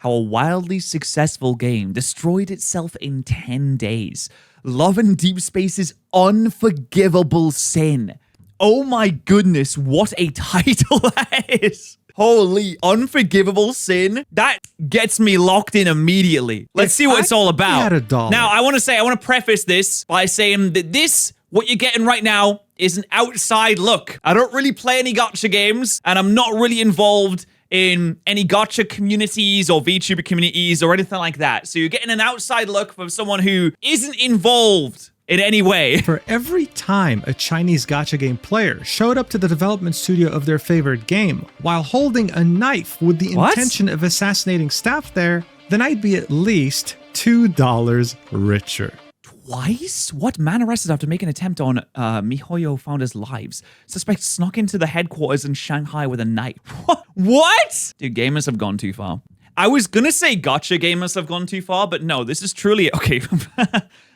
how a wildly successful game destroyed itself in 10 days. Love and Deepspace's unforgivable sin. Oh my goodness, what a title that is. Holy unforgivable sin. That gets me locked in immediately. Let's see what it's all about. Now, I want to preface this by saying that what you're getting right now, is an outside look. I don't really play any gacha games, and I'm not really involved in any gacha communities or VTuber communities or anything like that. So you're getting an outside look from someone who isn't involved in any way. For every time a Chinese gacha game player showed up to the development studio of their favorite game while holding a knife with the intention of assassinating staff there, then I'd be at least $2 richer. Twice? What man arrested after making an attempt on MiHoYo founders' lives? Suspect snuck into the headquarters in Shanghai with a knife. What? Dude, gamers have gone too far. I was gonna say gacha gamers have gone too far, but no, this is truly... Okay,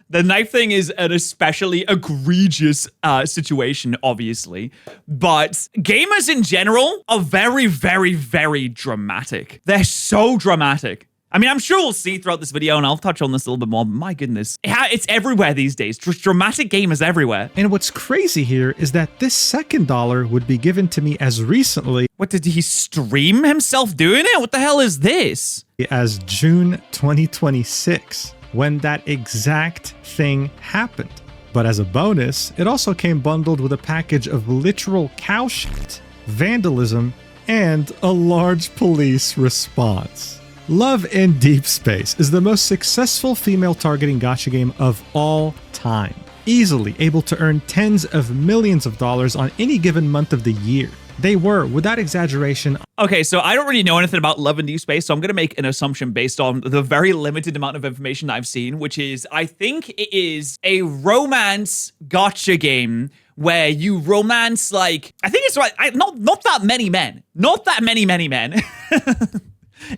the knife thing is an especially egregious situation, obviously. But gamers in general are very, very, very dramatic. They're so dramatic. I mean, I'm sure we'll see throughout this video, and I'll touch on this a little bit more, but my goodness. It's everywhere these days. Just dramatic gamers everywhere. And what's crazy here is that this second dollar would be given to me as recently... What, did he stream himself doing it? What the hell is this? ...as June 2026, when that exact thing happened. But as a bonus, it also came bundled with a package of literal cow shit, vandalism, and a large police response. Love in Deepspace is the most successful female targeting gacha game of all time, easily able to earn tens of millions of dollars on any given month of the year. They were, without exaggeration... Okay, so I don't really know anything about Love and Deepspace, so I'm going to make an assumption based on the very limited amount of information I've seen, which is, I think it is a romance gacha game where you romance, like... I think it's right, not that many men. Not that many men.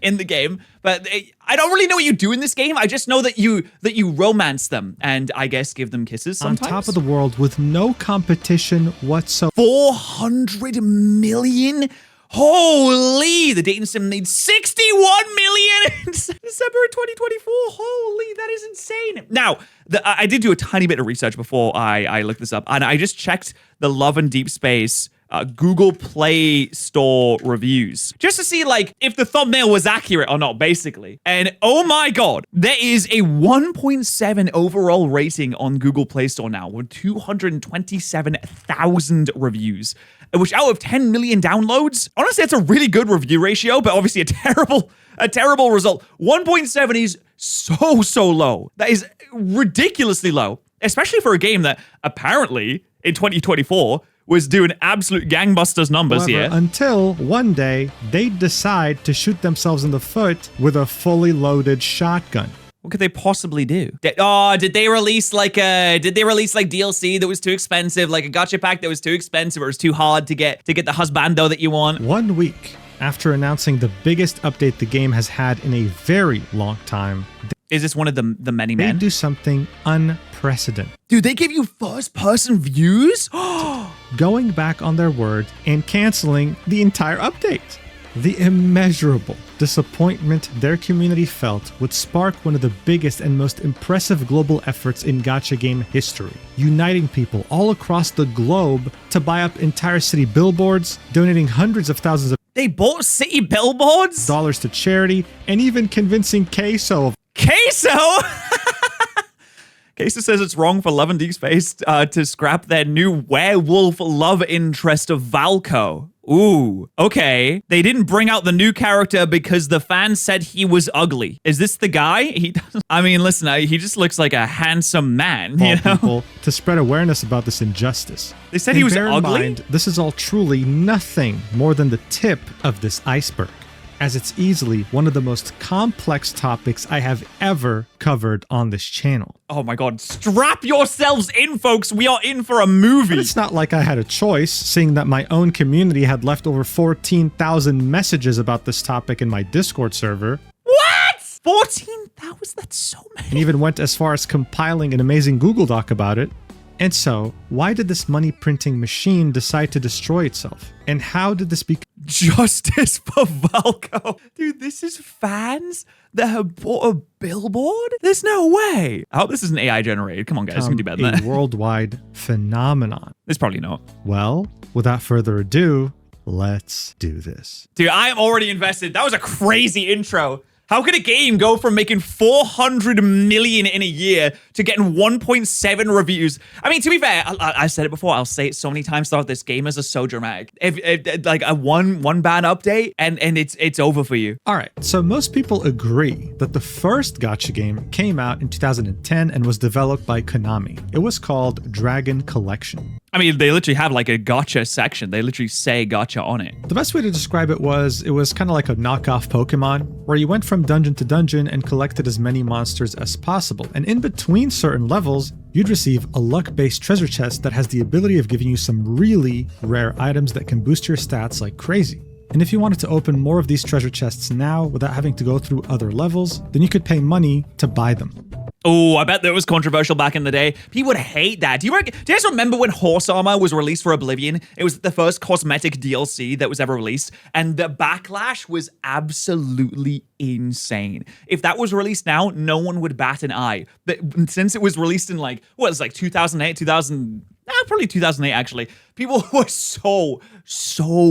In the game, but I don't really know what you do in this game. I just know that you romance them and I guess give them kisses sometimes. On top of the world with no competition whatsoever. 400 million? Holy! The dating sim made 61 million in December 2024. Holy, that is insane. Now, I did do a tiny bit of research before I looked this up, and I just checked the Love and Deepspace Google Play Store reviews just to see like if the thumbnail was accurate or not, basically. And oh my god, there is a 1.7 overall rating on Google Play Store now with 227,000 reviews, which out of 10 million downloads, honestly, that's a really good review ratio, but obviously a terrible result. 1.7 is so low. That is ridiculously low, especially for a game that apparently in 2024 was doing absolute gangbusters numbers. However, here. Until one day, they decide to shoot themselves in the foot with a fully loaded shotgun. What could they possibly do? Did they release like DLC that was too expensive, like a gacha pack that was too expensive or was too hard to get the husbando that you want? 1 week after announcing the biggest update the game has had in a very long time. Is this one of the many men? They do something unprecedented. Dude, they give you first-person views? Going back on their word and canceling the entire update. The immeasurable disappointment their community felt would spark one of the biggest and most impressive global efforts in gacha game history, uniting people all across the globe to buy up entire city billboards, donating hundreds of thousands of They bought city billboards? dollars to charity, and even convincing Queso. Queso? Queso says it's wrong for Love and Deepspace to scrap their new werewolf love interest of Valko. Ooh, okay. They didn't bring out the new character because the fans said he was ugly. Is this the guy? He doesn't. I mean, listen, he just looks like a handsome man, you know? People to spread awareness about this injustice. They said he was bear in ugly? mind, this is all truly nothing more than the tip of this iceberg, as it's easily one of the most complex topics I have ever covered on this channel. Oh my god, strap yourselves in, folks. We are in for a movie. But it's not like I had a choice, seeing that my own community had left over 14,000 messages about this topic in my Discord server. What? 14,000? That's so many. And even went as far as compiling an amazing Google Doc about it. And so, why did this money printing machine decide to destroy itself? And how did this become Justice for Valco? Dude, this is fans that have bought a billboard? There's no way. I hope this isn't AI generated. Come on, guys. It's gonna do better than a that. worldwide phenomenon? It's probably not. Well, without further ado, let's do this. Dude, I am already invested. That was a crazy intro. How could a game go from making 400 million in a year to getting 1.7 reviews? I mean, to be fair, I've said it before. I'll say it so many times throughout this. Gamers are so dramatic. If like a one bad update and it's over for you. All right, so most people agree that the first gacha game came out in 2010 and was developed by Konami. It was called Dragon Collection. I mean, they literally have like a gacha section. They literally say gacha on it. The best way to describe it was kind of like a knockoff Pokemon, where you went from dungeon to dungeon and collected as many monsters as possible. And in between certain levels, you'd receive a luck-based treasure chest that has the ability of giving you some really rare items that can boost your stats like crazy. And if you wanted to open more of these treasure chests now without having to go through other levels, then you could pay money to buy them. Oh, I bet that was controversial back in the day. People would hate that. Do you guys remember when Horse Armor was released for Oblivion? It was the first cosmetic DLC that was ever released, and the backlash was absolutely insane. If that was released now, no one would bat an eye. But since it was released in like 2008, probably 2008 actually, people were so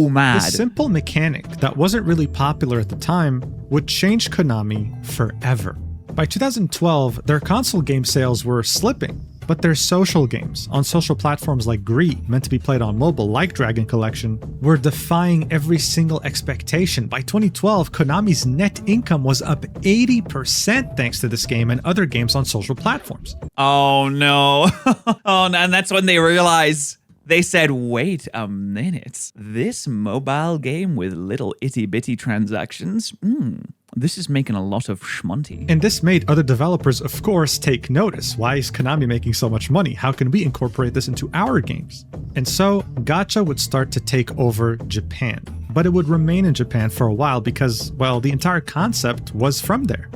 mad. The simple mechanic that wasn't really popular at the time would change Konami forever. By 2012, their console game sales were slipping, but their social games on social platforms like Gree, meant to be played on mobile like Dragon Collection, were defying every single expectation. By 2012, Konami's net income was up 80% thanks to this game and other games on social platforms. Oh no. Oh, and that's when they realized. They said, wait a minute, this mobile game with little itty-bitty transactions, this is making a lot of shmonty. And this made other developers, of course, take notice. Why is Konami making so much money? How can we incorporate this into our games? And so, gacha would start to take over Japan. But it would remain in Japan for a while because, well, the entire concept was from there.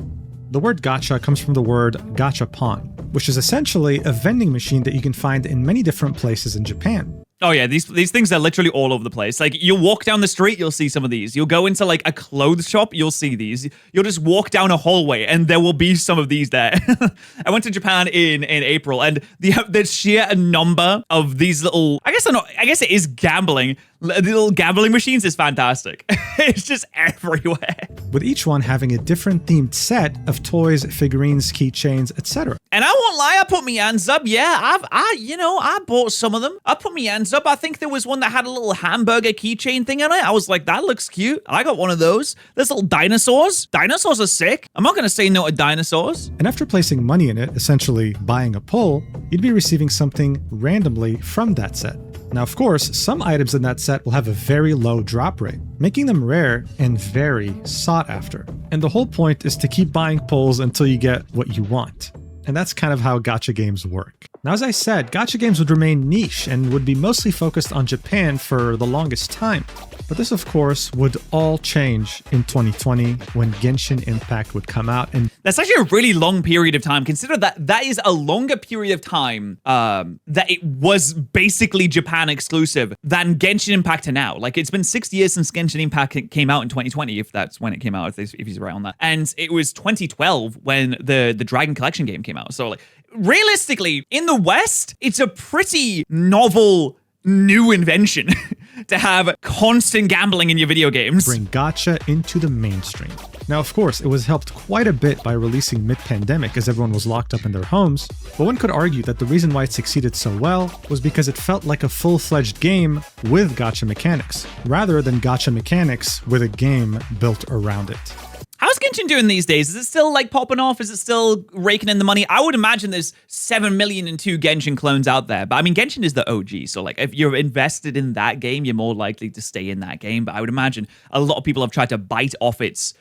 The word gacha comes from the word gachapon, which is essentially a vending machine that you can find in many different places in Japan. Oh yeah, these things are literally all over the place. Like, you'll walk down the street, you'll see some of these. You'll go into like a clothes shop, you'll see these. You'll just walk down a hallway and there will be some of these there. I went to Japan in April, and the sheer number of these little, I guess it is gambling. The little gambling machines is fantastic. It's just everywhere. With each one having a different themed set of toys, figurines, keychains, etc. And I won't lie, I put my hands up. Yeah, I bought some of them. I put my hands up. I think there was one that had a little hamburger keychain thing on it. I was like, that looks cute. I got one of those. There's little dinosaurs. Dinosaurs are sick. I'm not going to say no to dinosaurs. And after placing money in it, essentially buying a pull, you'd be receiving something randomly from that set. Now, of course, some items in that set will have a very low drop rate, making them rare and very sought after. And the whole point is to keep buying pulls until you get what you want. And that's kind of how gacha games work. Now, as I said, gacha games would remain niche and would be mostly focused on Japan for the longest time. But this, of course, would all change in 2020 when Genshin Impact would come out. And that's actually a really long period of time. Consider that is a longer period of time that it was basically Japan exclusive than Genshin Impact to now. Like, it's been 6 years since Genshin Impact came out in 2020, if that's when it came out, if he's right on that. And it was 2012 when the Dragon Collection game came out. So, like, realistically, in the West, it's a pretty novel new invention to have constant gambling in your video games. Bring gacha into the mainstream. Now, of course, it was helped quite a bit by releasing mid-pandemic as everyone was locked up in their homes, but one could argue that the reason why it succeeded so well was because it felt like a full-fledged game with gacha mechanics, rather than gacha mechanics with a game built around it. How's Genshin doing these days? Is it still like popping off? Is it still raking in the money? I would imagine there's 7 million and 2 Genshin clones out there. But I mean, Genshin is the OG. So like, if you're invested in that game, you're more likely to stay in that game. But I would imagine a lot of people have tried to bite off its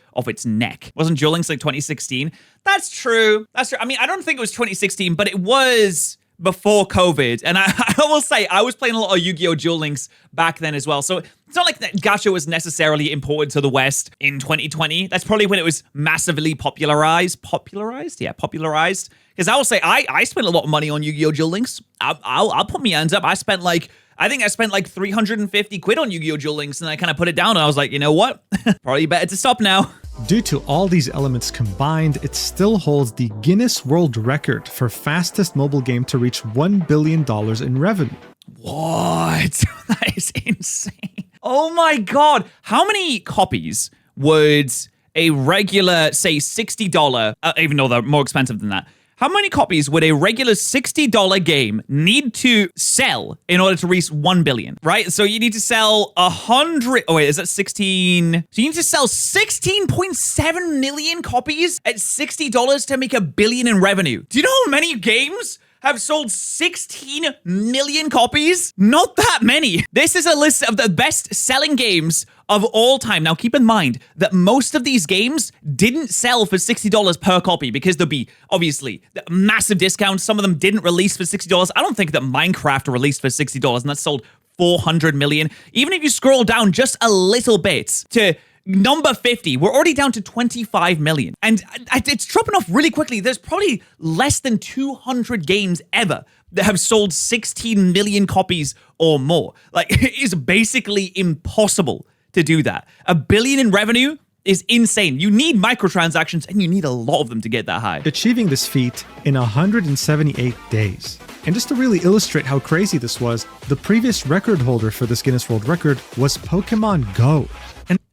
neck. Wasn't Duel Links like 2016? That's true. I mean, I don't think it was 2016, but it was before COVID. And I will say, I was playing a lot of Yu-Gi-Oh! Duel Links back then as well. So it's not like that gacha was necessarily important to the West in 2020. That's probably when it was massively popularized. Popularized? Yeah, popularized. Because I will say, I spent a lot of money on Yu-Gi-Oh! Duel Links. I'll put my hands up. I think I spent like 350 quid on Yu-Gi-Oh! Duel Links, and I kind of put it down, and I was like, you know what? Probably better to stop now. Due to all these elements combined, it still holds the Guinness World Record for fastest mobile game to reach $1 billion in revenue. What? That is insane. Oh my God. How many copies would a regular, say, $60, even though they're more expensive than that, how many copies would a regular $60 game need to sell in order to reach 1 billion, right? So you need to sell 100, oh wait, is that 16? So you need to sell 16.7 million copies at $60 to make $1 billion in revenue. Do you know how many games have sold 16 million copies? Not that many. This is a list of the best selling games of all time. Now, keep in mind that most of these games didn't sell for $60 per copy because there'll be, obviously, massive discounts. Some of them didn't release for $60. I don't think that Minecraft released for $60 and that sold 400 million. Even if you scroll down just a little bit to number 50, we're already down to 25 million. And it's dropping off really quickly. There's probably less than 200 games ever that have sold 16 million copies or more. Like, it is basically impossible to do that. $1 billion in revenue is insane. You need microtransactions, and you need a lot of them to get that high. Achieving this feat in 178 days. And just to really illustrate how crazy this was, the previous record holder for this Guinness World Record was Pokemon Go.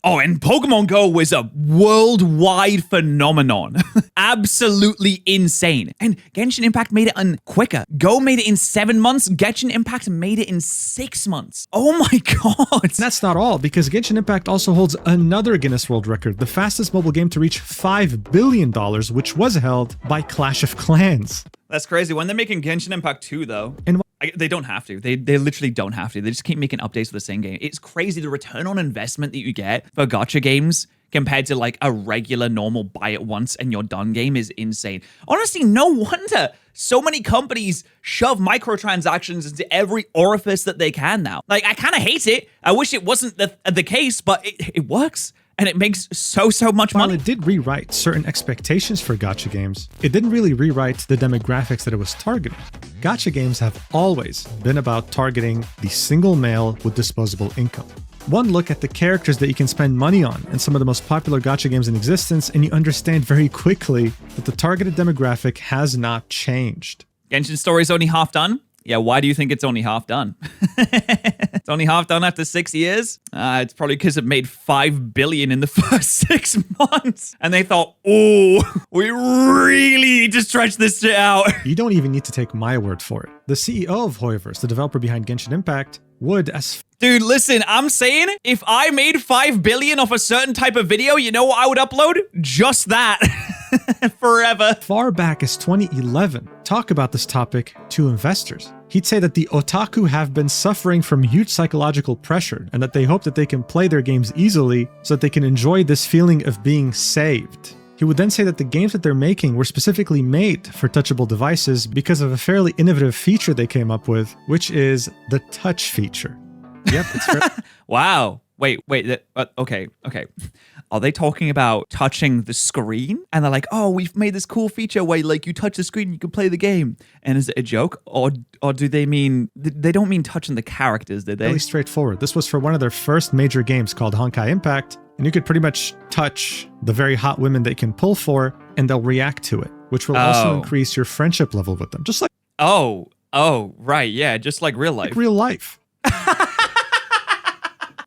And Pokemon Go was a worldwide phenomenon. Absolutely insane. And Genshin Impact made it quicker. Go made it in 7 months. Genshin Impact made it in 6 months. Oh my God. And that's not all, because Genshin Impact also holds another Guinness World Record, the fastest mobile game to reach $5 billion, which was held by Clash of Clans. That's crazy. When they're making Genshin Impact 2, though, And they don't have to. They literally don't have to. They just keep making updates for the same game. It's crazy the return on investment that you get for gacha games compared to like a regular normal buy it once and you're done game is insane. Honestly, no wonder so many companies shove microtransactions into every orifice that they can now. Like, I kind of hate it. I wish it wasn't the case, but it works. And it makes so much money. While it did rewrite certain expectations for gacha games, it didn't really rewrite the demographics that it was targeting. Gacha games have always been about targeting the single male with disposable income. One look at the characters that you can spend money on in some of the most popular gacha games in existence, and you understand very quickly that the targeted demographic has not changed. Genshin Story's only half done? Yeah, why do you think it's only half done? It's only half done after 6 years? It's probably because it made $5 billion in the first 6 months. And they thought, oh, we really need to stretch this shit out. You don't even need to take my word for it. The CEO of Hoyoverse, the developer behind Genshin Impact, would, as Dude, listen, I'm saying if I made $5 billion off a certain type of video, you know what I would upload? Just that. Forever. far back as 2011, talk about this topic to investors. He'd say that the otaku have been suffering from huge psychological pressure and that they hope that they can play their games easily so that they can enjoy this feeling of being saved. He would then say that the games that they're making were specifically made for touchable devices because of a fairly innovative feature they came up with, which is the touch feature. Yep, it's fair. Wow. Wait. Okay. Are they talking about touching the screen? And they're like, oh, we've made this cool feature where like you touch the screen, you can play the game. And is it a joke? Or do they mean, they don't mean touching the characters, did they? Really straightforward. This was for one of their first major games called Honkai Impact. And you could pretty much touch the very hot women they can pull for, and they'll react to it, which will also increase your friendship level with them. Just like... Oh, right. Yeah, just like real life. Like real life.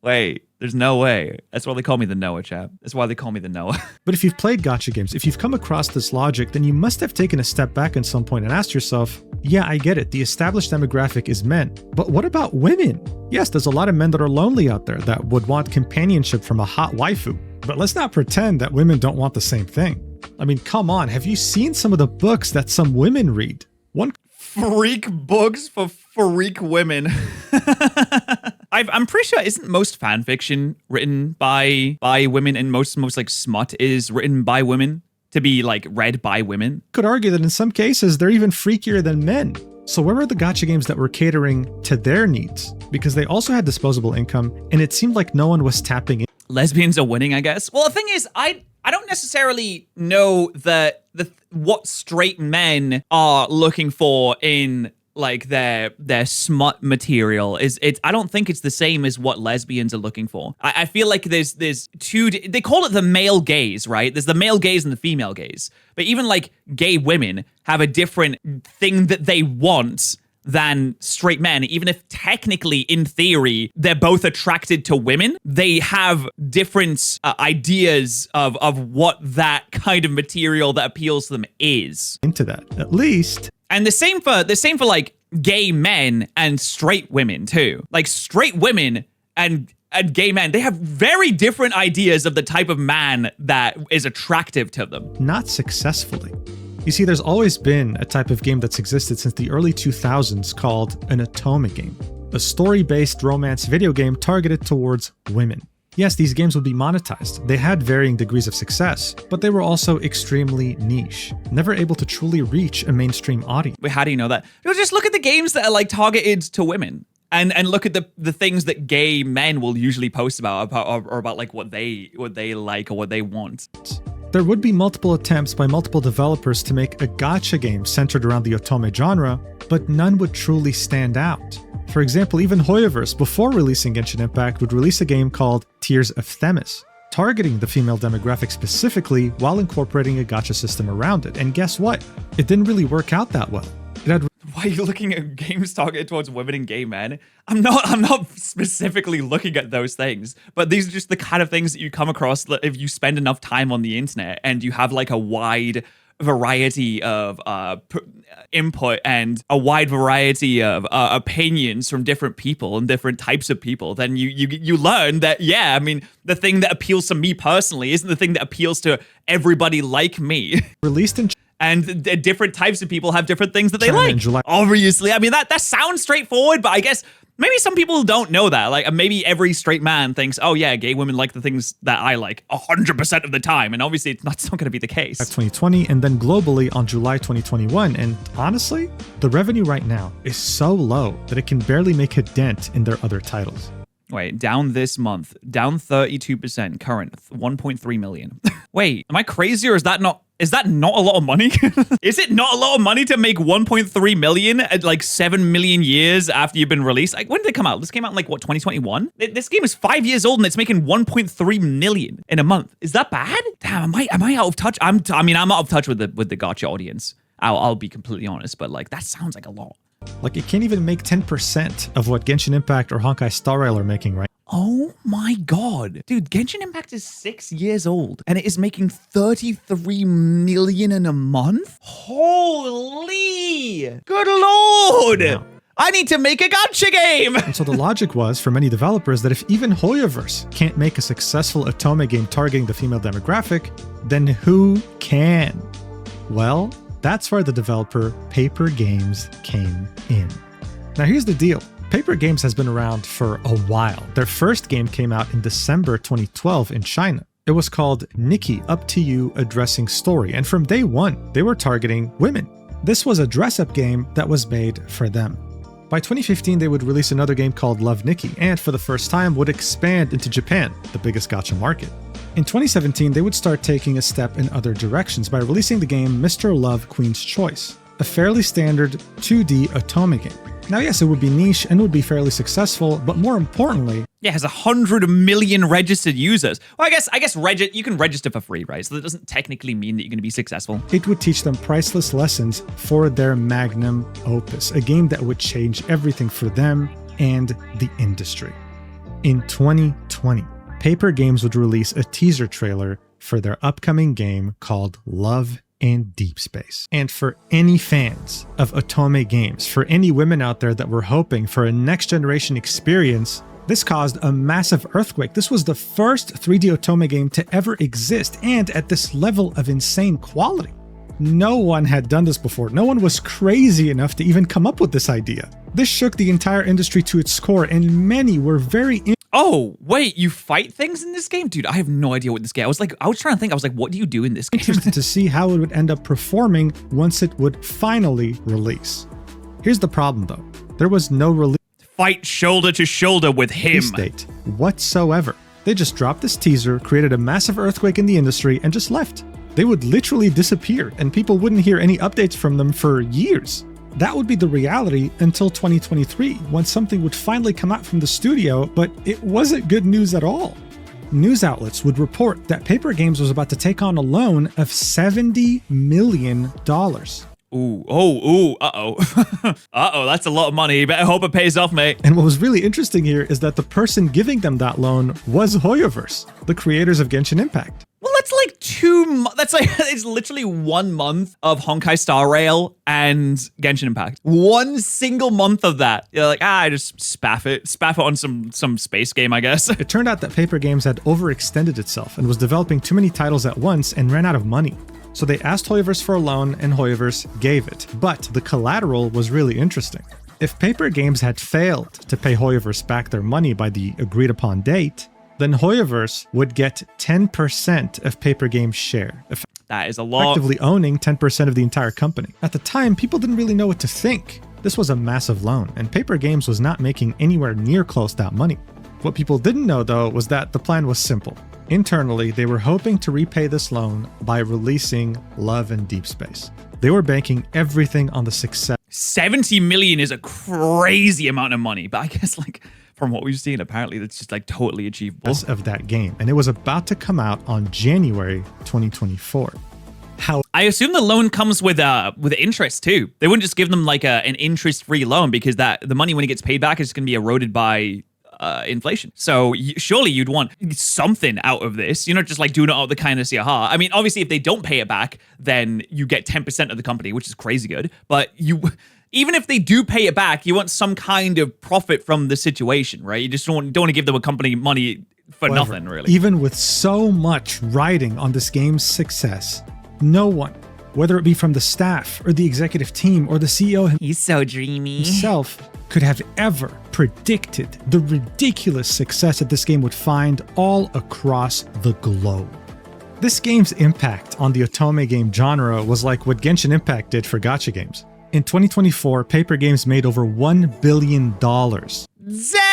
Wait, there's no way. That's why they call me the Noah, chap. That's why they call me the Noah. But if you've played gacha games, if you've come across this logic, then you must have taken a step back at some point and asked yourself, yeah, I get it. The established demographic is men. But what about women? Yes, there's a lot of men that are lonely out there that would want companionship from a hot waifu. But let's not pretend that women don't want the same thing. I mean, come on. Have you seen some of the books that some women read? Freak books for freak women. I'm pretty sure isn't most fan fiction written by women, and most like smut is written by women to be like read by women. Could argue that in some cases they're even freakier than men. So where were the gacha games that were catering to their needs? Because they also had disposable income, and it seemed like no one was tapping in. Lesbians are winning, I guess. Well, the thing is, I don't necessarily know what straight men are looking for in like their smut material. I don't think it's the same as what lesbians are looking for. I feel like there's two, they call it the male gaze, right? There's the male gaze and the female gaze. But even like gay women have a different thing that they want than straight men. Even if technically, in theory, they're both attracted to women, they have different ideas of what that kind of material that appeals to them is. Into that, at least. And the same for like gay men and straight women too. Like straight women and gay men, they have very different ideas of the type of man that is attractive to them. Not successfully. You see, there's always been a type of game that's existed since the early 2000s called an otome game, a story-based romance video game targeted towards women. Yes, these games would be monetized. They had varying degrees of success, but they were also extremely niche, never able to truly reach a mainstream audience. Wait, how do you know that? Just look at the games that are like targeted to women. And look at the things that gay men will usually post about or about like what they like or what they want. There would be multiple attempts by multiple developers to make a gacha game centered around the otome genre, but none would truly stand out. For example, even Hoyoverse, before releasing Genshin Impact, would release a game called Tears of Themis, targeting the female demographic specifically while incorporating a gacha system around it. And guess what? It didn't really work out that well. It had Why are you looking at games targeted towards women and gay men? I'm not specifically looking at those things, but these are just the kind of things that you come across if you spend enough time on the internet and you have like a wide variety of input and a wide variety of opinions from different people and different types of people, then you learn that, yeah, I mean, the thing that appeals to me personally isn't the thing that appeals to everybody like me. Released in And different types of people have different things that they China like. in July. Obviously, I mean, that sounds straightforward, but I guess maybe some people don't know that. Like, maybe every straight man thinks, oh yeah, gay women like the things that I like 100% of the time. And obviously, it's not going to be the case. 2020 and then globally on July 2021. And honestly, the revenue right now is so low that it can barely make a dent in their other titles. Wait, down this month, down 32%, current 1.3 million. Wait, am I crazy or is that not a lot of money? Is it not a lot of money to make 1.3 million at like 7 million years after you've been released? Like, when did it come out? This came out in like, what, 2021? This game is 5 years old and it's making 1.3 million in a month. Is that bad? Damn, am I out of touch? I'm out of touch with the gacha audience. I'll be completely honest, but like, that sounds like a lot. Like, it can't even make 10% of what Genshin Impact or Honkai Star Rail are making right. Oh my god. Dude, Genshin Impact is 6 years old and it is making 33 million in a month? Holy! Good lord! Yeah. I need to make a gacha game! And so the logic was, for many developers, that if even Hoyoverse can't make a successful otome game targeting the female demographic, then who can? Well, that's where the developer Paper Games came in. Now here's the deal. Paper Games has been around for a while. Their first game came out in December 2012 in China. It was called Nikki Up to You Addressing Story, and from day one, they were targeting women. This was a dress-up game that was made for them. By 2015, they would release another game called Love Nikki, and for the first time would expand into Japan, the biggest gacha market. In 2017, they would start taking a step in other directions by releasing the game Mr. Love Queen's Choice, a fairly standard 2D otome game. Now yes, it would be niche and would be fairly successful, but more importantly, Yeah, it has 100 million registered users. Well, I guess you can register for free, right? So that doesn't technically mean that you're going to be successful. it would teach them priceless lessons for their magnum opus, a game that would change everything for them and the industry. In 2020, Paper Games would release a teaser trailer for their upcoming game called Love and Deepspace. And for any fans of otome games, for any women out there that were hoping for a next generation experience, this caused a massive earthquake. This was the first 3D otome game to ever exist, and at this level of insane quality. No one had done this before. No one was crazy enough to even come up with this idea. This shook the entire industry to its core, and many were very Oh, wait, you fight things in this game? Dude, I have no idea what this game. I was trying to think, what do you do in this game? interested to see how it would end up performing once it would finally release. Here's the problem though. There was no release Fight shoulder to shoulder with him. date whatsoever. They just dropped this teaser, created a massive earthquake in the industry, and just left. They would literally disappear, and people wouldn't hear any updates from them for years. That would be the reality until 2023, when something would finally come out from the studio, but it wasn't good news at all. News outlets would report that Paper Games was about to take on a loan of $70 million. Uh-oh, that's a lot of money. You better hope it pays off, mate. And what was really interesting here is that the person giving them that loan was Hoyoverse, the creators of Genshin Impact. Well, that's like it's literally 1 month of Honkai Star Rail and Genshin Impact. One single month of that. You're like, I just spaff it on some space game, I guess. It turned out that Paper Games had overextended itself and was developing too many titles at once and ran out of money. So they asked Hoyoverse for a loan, and Hoyoverse gave it. But the collateral was really interesting. If Paper Games had failed to pay Hoyoverse back their money by the agreed upon date, then Hoyoverse would get 10% of Paper Games' share, That is a lot. effectively owning 10% of the entire company. At the time, people didn't really know what to think. This was a massive loan, and Paper Games was not making anywhere near close that money. What people didn't know, though, was that the plan was simple. Internally, they were hoping to repay this loan by releasing Love and Deepspace. They were banking everything on the success 70 million is a crazy amount of money, but I guess like from what we've seen, apparently that's just like totally achievable. of that game, and it was about to come out on January 2024. I assume the loan comes with interest too. They wouldn't just give them like an interest-free loan, because the money when it gets paid back is going to be eroded by inflation. So surely you'd want something out of this. You're not just like doing it out of the kindness of your heart. I mean, obviously, if they don't pay it back, then you get 10% of the company, which is crazy good. But even if they do pay it back, you want some kind of profit from the situation, right? You just don't want to give them a company money for nothing, really. Even with so much riding on this game's success, no one, whether it be from the staff or the executive team or the CEO He's so dreamy. himself, could have ever predicted the ridiculous success that this game would find all across the globe. This game's impact on the otome game genre was like what Genshin Impact did for gacha games. In 2024, Paper Games made over $1 billion. Damn!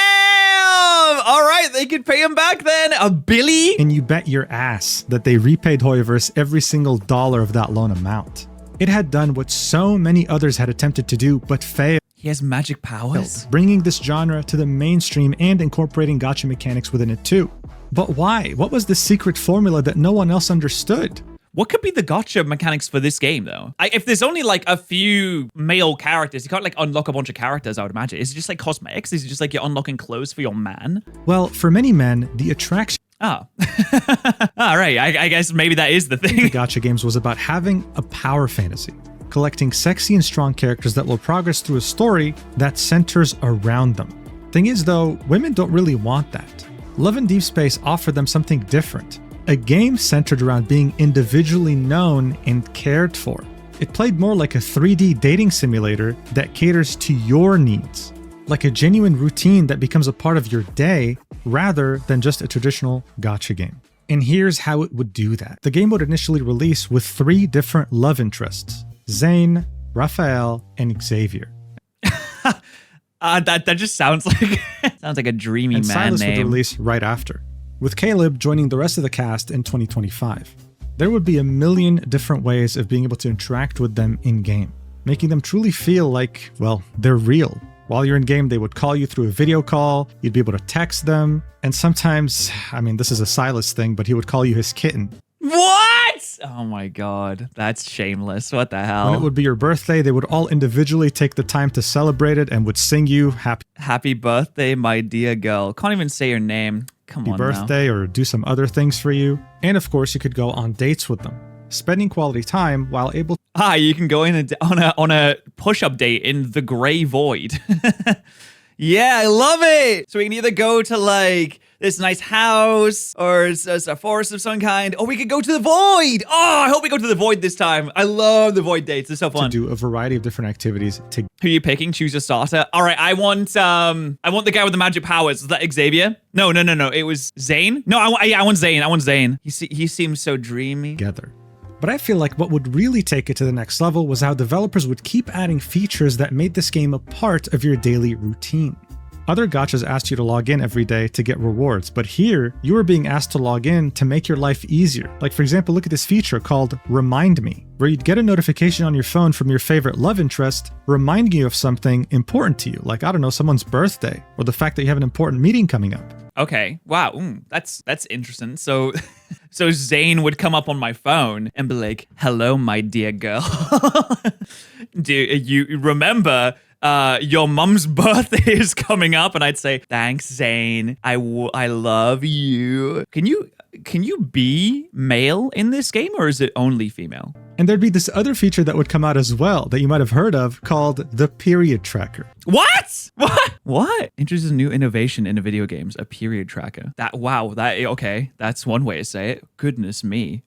All right, they could pay him back then. $1 billion? And you bet your ass that they repaid Hoyoverse every single dollar of that loan amount. It had done what so many others had attempted to do but failed. He has magic powers? Bringing this genre to the mainstream and incorporating gacha mechanics within it too. But why? What was the secret formula that no one else understood? What could be the gacha mechanics for this game, though? If there's only like a few male characters, you can't like unlock a bunch of characters, I would imagine. Is it just like cosmetics? Is it just like you're unlocking clothes for your man? Well, for many men, the attraction Oh. All right, I guess maybe that is the thing. the gacha games was about having a power fantasy, collecting sexy and strong characters that will progress through a story that centers around them. Thing is, though, women don't really want that. Love and Deepspace offered them something different. A game centered around being individually known and cared for. It played more like a 3D dating simulator that caters to your needs, like a genuine routine that becomes a part of your day rather than just a traditional gacha game. And here's how it would do that. The game would initially release with 3 different love interests: Zane, Raphael, and Xavier. That just sounds like a dreamy And man Silas name. would release right after, with Caleb joining the rest of the cast in 2025. There would be a million different ways of being able to interact with them in-game, making them truly feel like, well, they're real. While you're in-game, they would call you through a video call, you'd be able to text them, and sometimes, I mean, this is a Silas thing, but he would call you his kitten. What? Oh my god, that's shameless. What the hell? When it would be your birthday, they would all individually take the time to celebrate it and would sing you Happy birthday, my dear girl. Can't even say your name. Come on birthday or do some other things for you. And of course, you could go on dates with them, spending quality time while able to You can go in on a push-up date in the Grey Void. Yeah, I love it. So we can either go to like this nice house or it's a forest of some kind, or we could go to the Void. Oh, I hope we go to the Void this time. I love the Void dates. They're so fun. do a variety of different activities to Who are you picking? Choose a starter. All right, I want the guy with the magic powers. Is that Xavier? No. It was Zane. No, I want Zane. He seems so dreamy. together. But I feel like what would really take it to the next level was how developers would keep adding features that made this game a part of your daily routine. Other gachas asked you to log in every day to get rewards, but here, you were being asked to log in to make your life easier. Like for example, look at this feature called Remind Me, where you'd get a notification on your phone from your favorite love interest reminding you of something important to you, like, I don't know, someone's birthday, or the fact that you have an important meeting coming up. Okay. Wow. That's interesting. So so Zane would come up on my phone and be like, "Hello, my dear girl. Do you remember your mom's birthday is coming up?" And I'd say, "Thanks, Zane. I love you." Can you be male in this game, or is it only female? And there'd be this other feature that would come out as well that you might have heard of called the period tracker. What? What? Introduces a new innovation in video games, a period tracker. Okay, that's one way to say it. Goodness me.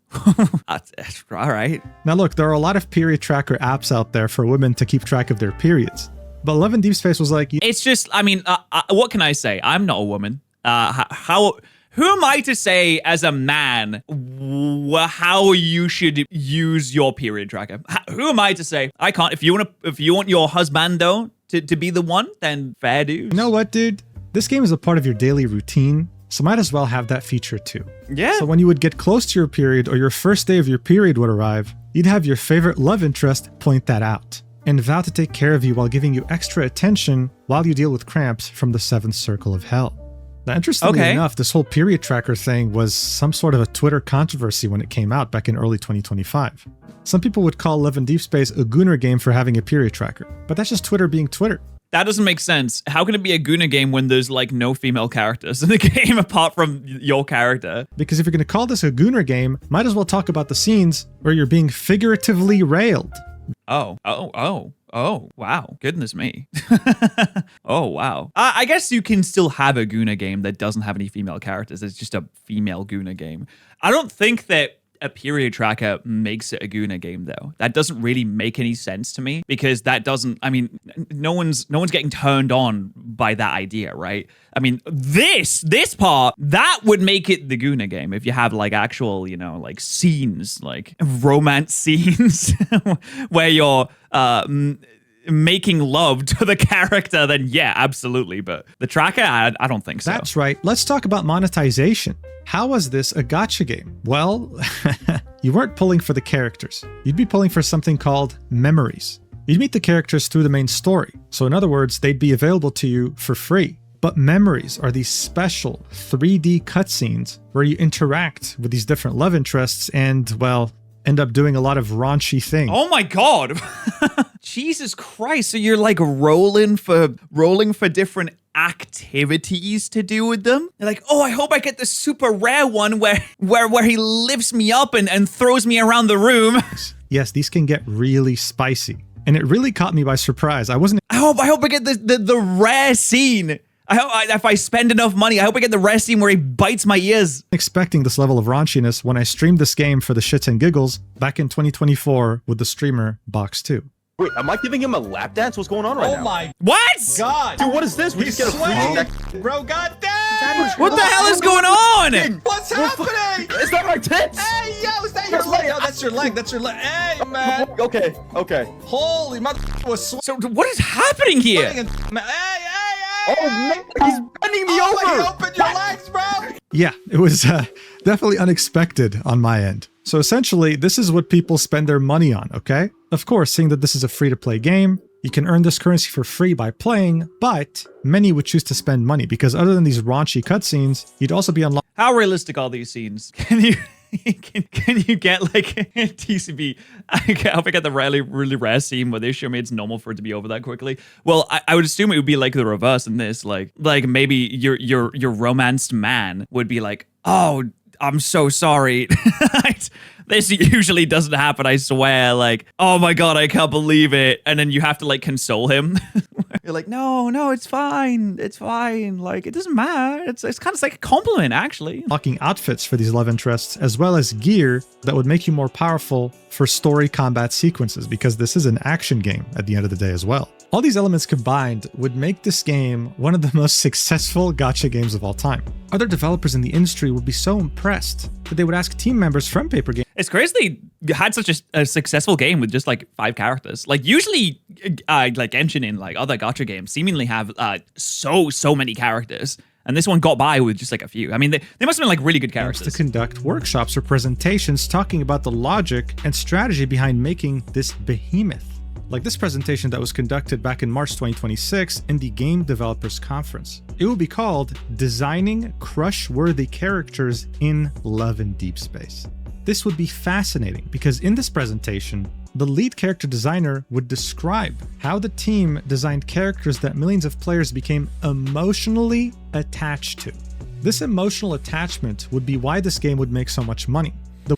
That's all right. Now look, there are a lot of period tracker apps out there for women to keep track of their periods. But Love and Deepspace was like... It's just, I mean, what can I say? I'm not a woman. Who am I to say as a man how you should use your period tracker? Who am I to say? I can't. If you want your husbando to be the one, then fair dues. You know what, dude? This game is a part of your daily routine, so might as well have that feature too. Yeah. So when you would get close to your period or your first day of your period would arrive, you'd have your favorite love interest point that out and vow to take care of you while giving you extra attention while you deal with cramps from the seventh circle of hell. Now, interestingly enough, this whole period tracker thing was some sort of a Twitter controversy when it came out back in early 2025. Some people would call Love and Deepspace a gooner game for having a period tracker, but that's just Twitter being Twitter. That doesn't make sense. How can it be a gooner game when there's like no female characters in the game apart from your character? Because if you're going to call this a gooner game, might as well talk about the scenes where you're being figuratively railed. Oh, wow. Goodness me. Oh, wow. I guess you can still have a Guna game that doesn't have any female characters. It's just a female Guna game. I don't think that a period tracker makes it a Guna game, though. That doesn't really make any sense to me because that doesn't, I mean, no one's getting turned on by that idea, right? I mean, this part, that would make it the Guna game if you have like actual, like scenes, like romance scenes where you're making love to the character, then yeah, absolutely. But the tracker, I don't think so. That's right. Let's talk about monetization. How was this a gacha game? Well, you weren't pulling for the characters. You'd be pulling for something called memories. You'd meet the characters through the main story. So in other words, they'd be available to you for free. But memories are these special 3D cutscenes where you interact with these different love interests and, well, end up doing a lot of raunchy things. Oh my god. Jesus Christ. So you're like rolling for different activities to do with them? You're like, oh, I hope I get the super rare one where he lifts me up and throws me around the room. Yes, these can get really spicy. And it really caught me by surprise. I hope I get the rare scene. If I spend enough money, I hope I get the rare scene where he bites my ears. Expecting this level of raunchiness when I streamed this game for the shits and giggles back in 2024 with the streamer Box2. Wait, am I giving him a lap dance? What's going on right now? Oh my What? god. Dude, what is this? We just get a free Bro, god damn! What the hell is going on? What's happening? Is that my tits? Hey, yo, is that your leg? Yo, that's your leg. That's your leg. Hey, man. Okay. Holy mother was So what is happening here? sweating and hey. Oh, man, he's bending me over. He opened your legs, bro. Yeah, it was definitely unexpected on my end. So essentially, this is what people spend their money on, okay? Of course, seeing that this is a free-to-play game, you can earn this currency for free by playing, but many would choose to spend money because other than these raunchy cutscenes, you'd also be unlocked. How realistic are these scenes? Can you get like a TCB? I hope I get the really rare scene where they show me it's normal for it to be over that quickly. Well, I would assume it would be like the reverse in this. Like maybe your romanced man would be like, oh, I'm so sorry. This usually doesn't happen, I swear. Like, oh my god, I can't believe it. And then you have to like console him. You're like, no, it's fine. It's fine. Like, it doesn't matter. It's kind of like a compliment, actually. Unlocking outfits for these love interests, as well as gear that would make you more powerful for story combat sequences, because this is an action game at the end of the day as well. All these elements combined would make this game one of the most successful gacha games of all time. Other developers in the industry would be so impressed that they would ask team members from Paper Games. It's crazy they had such a successful game with just like 5 characters. Like usually like Genshin in like other gacha games seemingly have so many characters. And this one got by with just like a few. I mean, they must have been like really good characters. To conduct workshops or presentations talking about the logic and strategy behind making this behemoth. Like this presentation that was conducted back in March 2026 in the Game Developers Conference. It will be called Designing Crush-Worthy Characters in Love and Deepspace. This would be fascinating because in this presentation, the lead character designer would describe how the team designed characters that millions of players became emotionally attached to. This emotional attachment would be why this game would make so much money.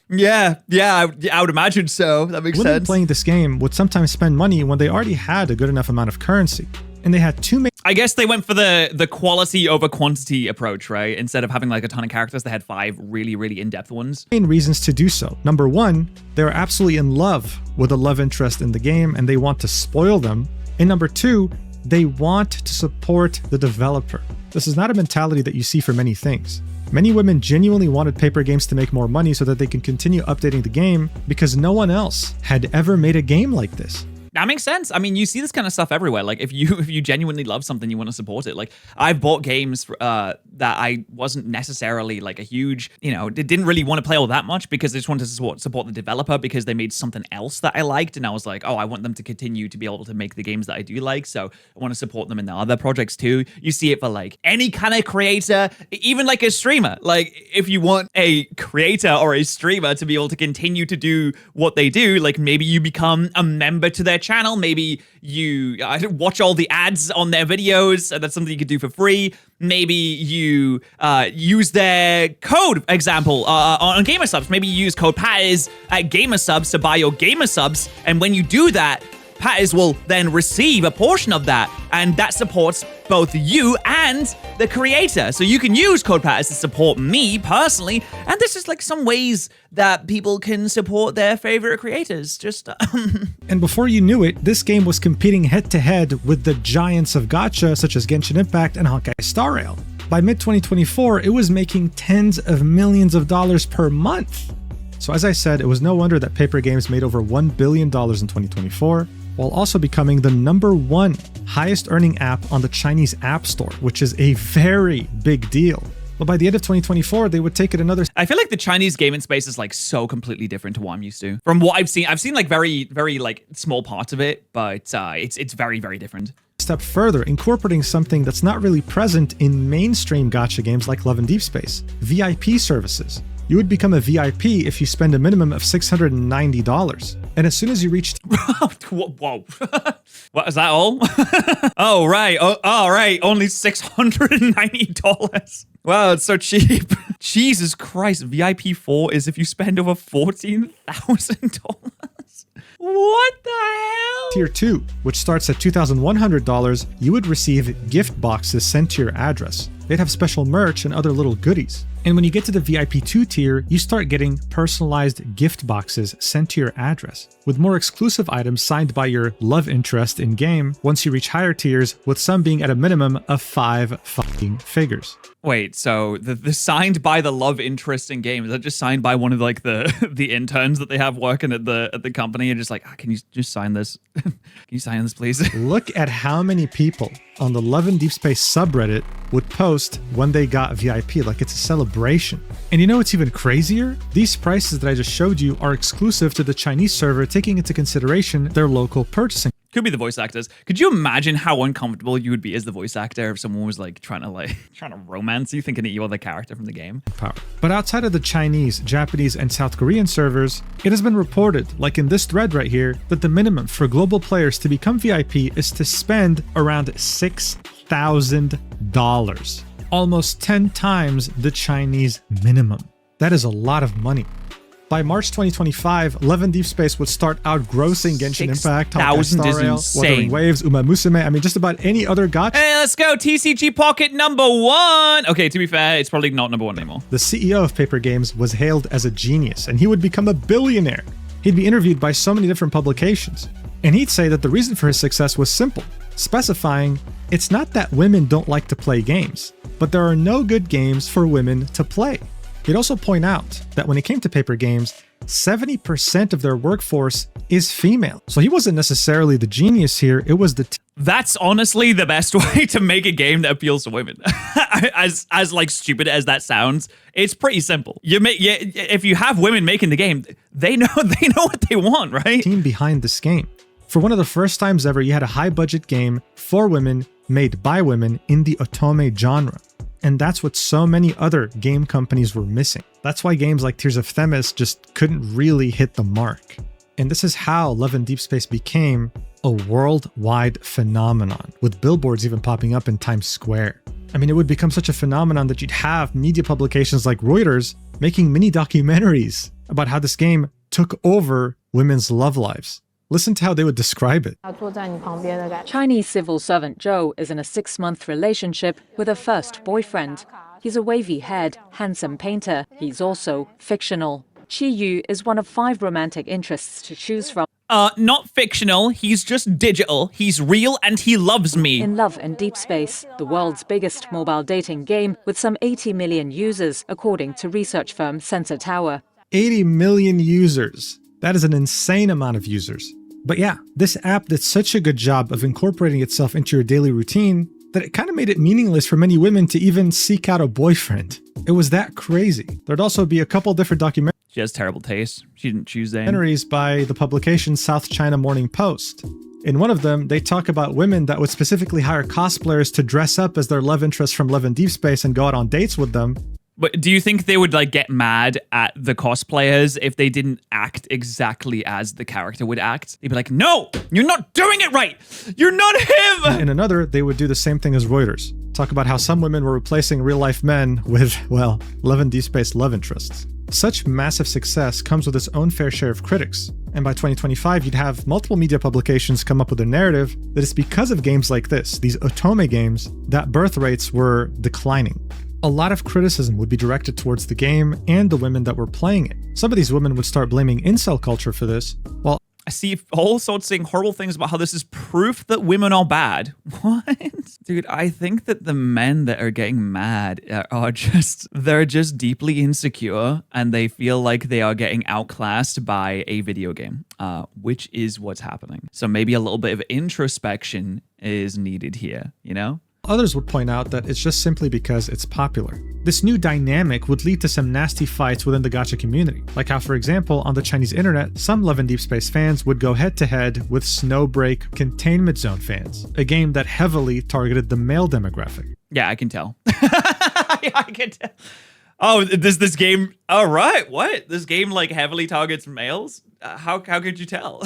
Yeah, I would imagine so. That makes Women sense. playing this game would sometimes spend money when they already had a good enough amount of currency. And they had two main... I guess they went for the quality over quantity approach, right? Instead of having like a ton of characters, they had 5 really in-depth ones. main reasons to do so. Number one, they're absolutely in love with a love interest in the game and they want to spoil them. And number two, they want to support the developer. This is not a mentality that you see for many things. Many women genuinely wanted Paper Games to make more money so that they can continue updating the game because no one else had ever made a game like this. That makes sense. I mean, you see this kind of stuff everywhere. Like if you genuinely love something, you want to support it. Like I've bought games that I wasn't necessarily like a huge, didn't really want to play all that much because I just wanted to support the developer because they made something else that I liked. And I was like, oh, I want them to continue to be able to make the games that I do like. So I want to support them in their other projects too. You see it for like any kind of creator, even like a streamer. Like if you want a creator or a streamer to be able to continue to do what they do, like maybe you become a member to their channel. Maybe you watch all the ads on their videos. That's something you could do for free. Maybe you use their code, example, on Gamer Subs. Maybe you use code Patterrz at Gamer Subs to buy your Gamer Subs. And when you do that, Patterrz will then receive a portion of that, and that supports both you and the creator. So you can use code Patterrz to support me personally, and this is like some ways that people can support their favorite creators. Just And before you knew it, this game was competing head-to-head with the giants of gacha such as Genshin Impact and Honkai Star Rail. By mid-2024, it was making tens of millions of dollars per month. So as I said, it was no wonder that Paper Games made over $1 billion in 2024, while also becoming the #1 highest earning app on the Chinese App Store, which is a very big deal. But by the end of 2024, they would take it another... I feel like the Chinese gaming space is like so completely different to what I'm used to. From what I've seen like very like small parts of it, but it's very different. step further, incorporating something that's not really present in mainstream gacha games like Love and Deepspace, VIP services. You would become a VIP if you spend a minimum of $690. And as soon as you reach... Whoa. What, is that all? Oh, right. Oh, all right. Only $690. Wow, it's so cheap. Jesus Christ. VIP 4 is if you spend over $14,000. What the hell? Tier 2, which starts at $2,100, you would receive gift boxes sent to your address. They'd have special merch and other little goodies. And when you get to the VIP 2 tier, you start getting personalized gift boxes sent to your address, with more exclusive items signed by your love interest in-game once you reach higher tiers, with some being at a minimum of 5 fucking figures. Wait, so the signed by the love interest in game, is that just signed by one of like the interns that they have working at the company and just like, can you just sign this? Can you sign this, please? Look at how many people on the Love and Deepspace subreddit would post when they got VIP, like it's a celebration. And you know what's even crazier? These prices that I just showed you are exclusive to the Chinese server, taking into consideration their local purchasing. Could be the voice actors. Could you imagine how uncomfortable you would be as the voice actor if someone was like trying to romance you, thinking that you are the character from the game? Power. But outside of the Chinese, Japanese, and South Korean servers, it has been reported, like in this thread right here, that the minimum for global players to become VIP is to spend around $6,000. Almost 10 times the Chinese minimum. That is a lot of money. By March 2025, Love and Deepspace would start outgrossing Genshin Impact, Honkai Star Rail, Wuthering Waves, Uma Musume, I mean just about any other gacha. Hey, let's go! TCG Pocket #1! Okay, to be fair, it's probably not #1 anymore. The CEO of Paper Games was hailed as a genius, and he would become a billionaire. He'd be interviewed by so many different publications, and he'd say that the reason for his success was simple, specifying, it's not that women don't like to play games, but there are no good games for women to play. He'd also point out that when it came to paper games, 70% of their workforce is female. So he wasn't necessarily the genius here, it was the That's honestly the best way to make a game that appeals to women. as like stupid as that sounds, it's pretty simple. If you have women making the game, they know what they want, right? team behind this game. For one of the first times ever, you had a high-budget game for women made by women in the otome genre. And that's what so many other game companies were missing. That's why games like Tears of Themis just couldn't really hit the mark. And this is how Love and Deepspace became a worldwide phenomenon, with billboards even popping up in Times Square. I mean, it would become such a phenomenon that you'd have media publications like Reuters making mini documentaries about how this game took over women's love lives. Listen to how they would describe it. Chinese civil servant Zhou is in a 6-month relationship with her first boyfriend. He's a wavy-haired, handsome painter. He's also fictional. Qi Yu is one of 5 romantic interests to choose from. Not fictional, he's just digital, he's real, and he loves me. In Love and Deepspace, the world's biggest mobile dating game with some 80 million users, according to research firm Sensor Tower. 80 million users. That is an insane amount of users. But yeah, this app did such a good job of incorporating itself into your daily routine that it kind of made it meaningless for many women to even seek out a boyfriend. It was that crazy. There'd also be a couple different documentaries. She has terrible taste. She didn't choose Zane. By the publication South China Morning Post. In one of them, they talk about women that would specifically hire cosplayers to dress up as their love interest from Love and Deepspace and go out on dates with them. But do you think they would like get mad at the cosplayers if they didn't act exactly as the character would act? They'd be like, no, you're not doing it right. You're not him. In another, they would do the same thing as Reuters. Talk about how some women were replacing real-life men with, well, Love and Deepspace love interests. Such massive success comes with its own fair share of critics. And by 2025, you'd have multiple media publications come up with a narrative that it's because of games like this, these otome games, that birth rates were declining. A lot of criticism would be directed towards the game and the women that were playing it. Some of these women would start blaming incel culture for this, while I see all sorts saying horrible things about how this is proof that women are bad. What? Dude, I think that the men that are getting mad they're just deeply insecure and they feel like they are getting outclassed by a video game, which is what's happening. So maybe a little bit of introspection is needed here, you know? others would point out that it's just simply because it's popular. This new dynamic would lead to some nasty fights within the gacha community, like how, for example, on the Chinese internet, some Love and Deepspace fans would go head-to-head with Snowbreak Containment Zone fans, a game that heavily targeted the male demographic. Yeah, I can tell. I can tell. Oh, this game... Oh, right, what? This game, like, heavily targets males? How could you tell?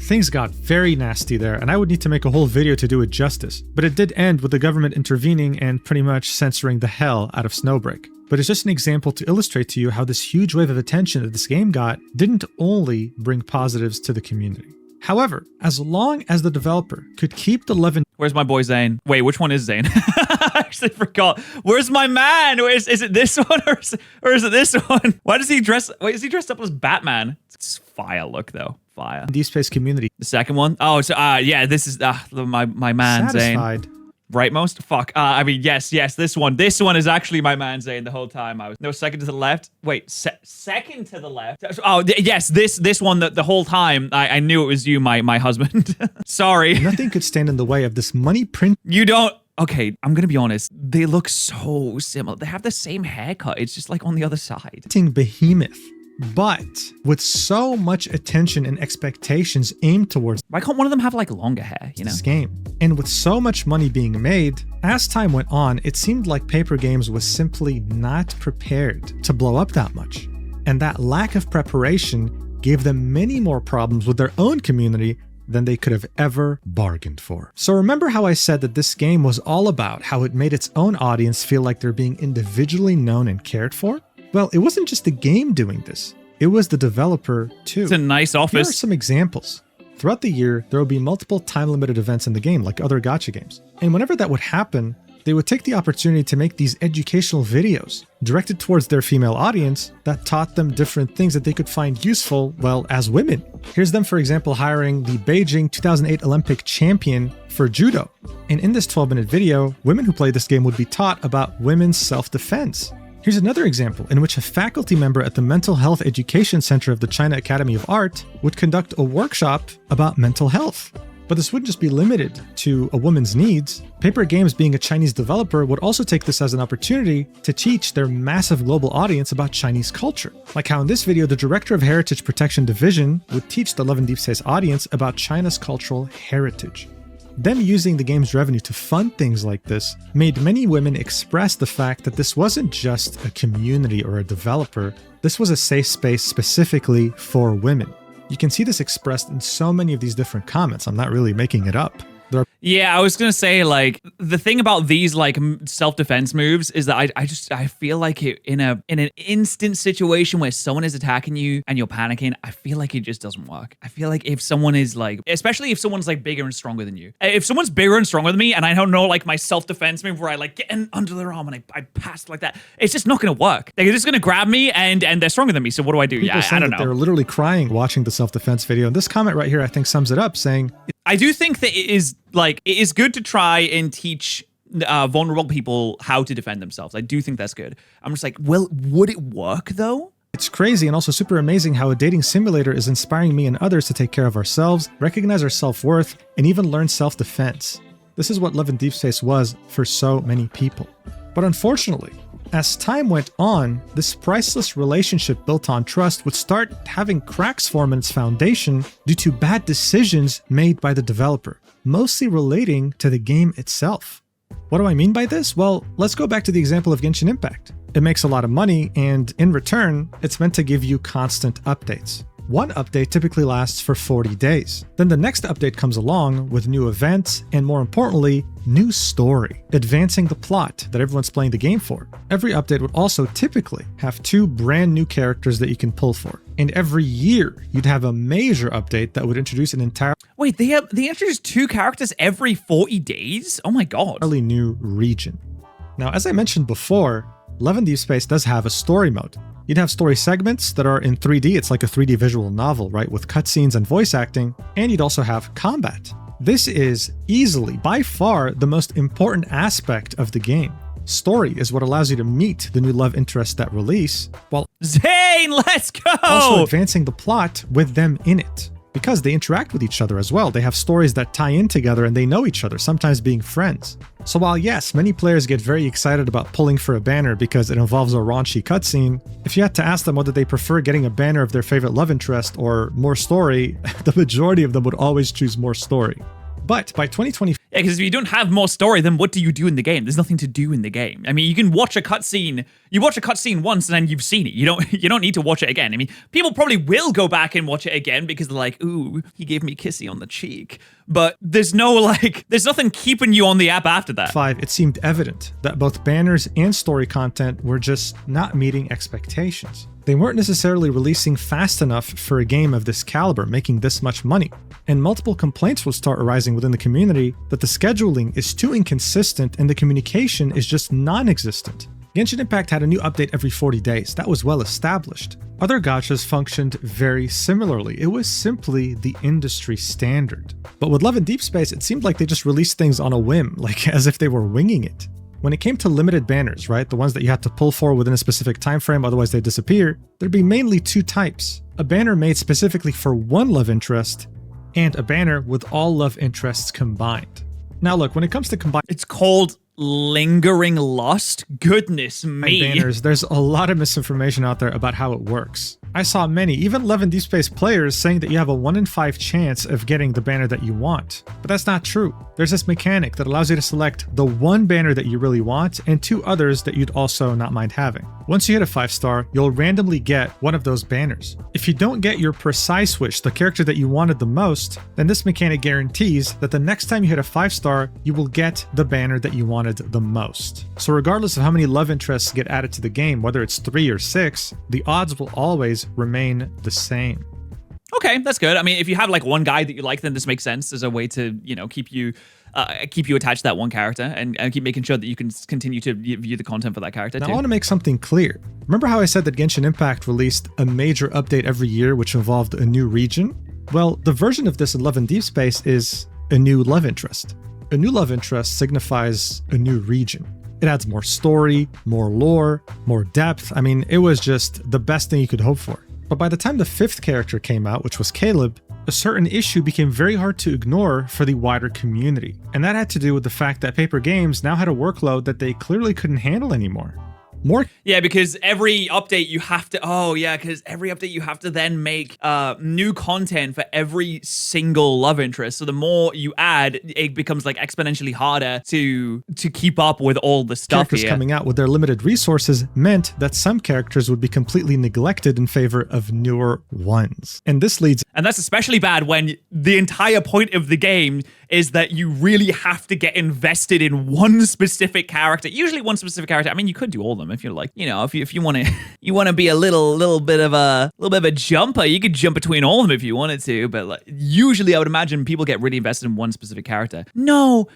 Things got very nasty there, and I would need to make a whole video to do it justice. But it did end with the government intervening and pretty much censoring the hell out of Snowbreak. But it's just an example to illustrate to you how this huge wave of attention that this game got didn't only bring positives to the community. However, as long as the developer could keep the Love and... Where's my boy Zane? Wait, which one is Zane? I actually forgot. Where's my man? Is it this one or is it this one? Why does he dress... Wait, is he dressed up as Batman? It's fire look, though. Fire. Deepspace community. The second one? Oh, so yeah, this is my man Satisfied. Zane. Rightmost? Fuck. I mean, yes, this one. This one is actually my man Zane the whole time. I was no second to the left. Wait, second to the left. Oh, yes, this one the whole time. I knew it was you, my husband. Sorry. Nothing could stand in the way of this money print. You don't. Okay, I'm gonna be honest. They look so similar. They have the same haircut. It's just like on the other side. Behemoth. But with so much attention and expectations aimed towards... Why can't one of them have like longer hair, you know? This game. And with so much money being made, as time went on, it seemed like Paper Games was simply not prepared to blow up that much. And that lack of preparation gave them many more problems with their own community than they could have ever bargained for. So remember how I said that this game was all about how it made its own audience feel like they're being individually known and cared for? Well, it wasn't just the game doing this. It was the developer, too. It's a nice office. Here are some examples. Throughout the year, there will be multiple time-limited events in the game, like other gacha games. And whenever that would happen, they would take the opportunity to make these educational videos directed towards their female audience that taught them different things that they could find useful, well, as women. Here's them, for example, hiring the Beijing 2008 Olympic champion for judo. And in this 12-minute video, women who play this game would be taught about women's self-defense. Here's another example in which a faculty member at the Mental Health Education Center of the China Academy of Art would conduct a workshop about mental health. But this wouldn't just be limited to a woman's needs. Paper Games, being a Chinese developer, would also take this as an opportunity to teach their massive global audience about Chinese culture. Like how in this video, the director of Heritage Protection Division would teach the Love and Deepspace audience about China's cultural heritage. Them using the game's revenue to fund things like this made many women express the fact that this wasn't just a community or a developer, this was a safe space specifically for women. You can see this expressed in so many of these different comments. I'm not really making it up. Yeah, I was gonna say, like, the thing about these like self-defense moves is that I feel like in an instant situation where someone is attacking you and you're panicking, I feel like it just doesn't work. I feel like if someone is like, especially if someone's like bigger and stronger than you, if someone's bigger and stronger than me and I don't know like my self-defense move where I like get in under their arm and I pass like that, it's just not gonna work. They're just gonna grab me and they're stronger than me. So what do I do? People I don't know. They were literally crying watching the self-defense video. And this comment right here, I think, sums it up, saying, I do think that it is good to try and teach vulnerable people how to defend themselves. I do think that's good. I'm just like, well, would it work though? It's crazy and also super amazing how a dating simulator is inspiring me and others to take care of ourselves, recognize our self-worth, and even learn self-defense. This is what Love and Deepspace was for so many people. But unfortunately, as time went on, this priceless relationship built on trust would start having cracks form in its foundation due to bad decisions made by the developer, mostly relating to the game itself. What do I mean by this? Well, let's go back to the example of Genshin Impact. It makes a lot of money, and in return, it's meant to give you constant updates. One update typically lasts for 40 days. Then the next update comes along with new events and, more importantly, new story, advancing the plot that everyone's playing the game for. Every update would also typically have 2 brand new characters that you can pull for. And every year, you'd have a major update that would introduce an entirely Wait, they introduce 2 characters every 40 days? Oh my god. new region. Now, as I mentioned before, Love and Deepspace does have a story mode. You'd have story segments that are in 3D. It's like a 3D visual novel, right? With cutscenes and voice acting. And you'd also have combat. This is easily, by far, the most important aspect of the game. Story is what allows you to meet the new love interests that release, while Zane, let's go! also advancing the plot with them in it. Because they interact with each other as well. They have stories that tie in together and they know each other, sometimes being friends. So while yes, many players get very excited about pulling for a banner because it involves a raunchy cutscene, if you had to ask them whether they prefer getting a banner of their favorite love interest or more story, the majority of them would always choose more story. But by 2020, Yeah, because if you don't have more story, then what do you do in the game? There's nothing to do in the game. I mean, you can watch a cutscene. You watch a cutscene once and then you've seen it. You don't need to watch it again. I mean, people probably will go back and watch it again because they're like, ooh, he gave me a kissy on the cheek. But there's nothing keeping you on the app after that. 5, it seemed evident that both banners and story content were just not meeting expectations. They weren't necessarily releasing fast enough for a game of this caliber, making this much money. And multiple complaints will start arising within the community that the scheduling is too inconsistent and the communication is just non-existent. Genshin Impact had a new update every 40 days. That was well established. Other gachas functioned very similarly. It was simply the industry standard. But with Love and Deepspace, it seemed like they just released things on a whim, like as if they were winging it. When it came to limited banners, right, the ones that you had to pull for within a specific time frame, otherwise they disappear, there'd be mainly 2 types. A banner made specifically for one love interest, and a banner with all love interests combined. Now look, when it comes to combined It's called Lingering Lust? Goodness me. banners, there's a lot of misinformation out there about how it works. I saw many, even Love and Deepspace players, saying that you have a 1 in 5 chance of getting the banner that you want. But that's not true. There's this mechanic that allows you to select the one banner that you really want and 2 others that you'd also not mind having. Once you hit a 5-star, you'll randomly get one of those banners. If you don't get your precise wish, the character that you wanted the most, then this mechanic guarantees that the next time you hit a 5-star, you will get the banner that you wanted the most. So regardless of how many love interests get added to the game, whether it's 3 or 6, the odds will always remain the same. Okay, that's good. I mean, if you have like one guy that you like, then this makes sense as a way to, keep you attached to that one character and keep making sure that you can continue to view the content for that character Now, too. I want to make something clear. Remember how I said that Genshin Impact released a major update every year which involved a new region? Well, the version of this in Love and Deepspace is a new love interest. A new love interest signifies a new region. It adds more story, more lore, more depth. I mean, it was just the best thing you could hope for. But by the time the 5th character came out, which was Caleb, a certain issue became very hard to ignore for the wider community. And that had to do with the fact that Paper Games now had a workload that they clearly couldn't handle anymore. Yeah, because every update you have to then make new content for every single love interest. So the more you add, it becomes like exponentially harder to keep up with all the stuff Characters here. coming out with their limited resources meant that some characters would be completely neglected in favor of newer ones. And this leads... And that's especially bad when the entire point of the game is that you really have to get invested in one specific character. Usually one specific character. I mean, you could do all of them if you're like, if you want to be a little bit of a jumper, you could jump between all of them if you wanted to. But like, usually I would imagine people get really invested in one specific character. No,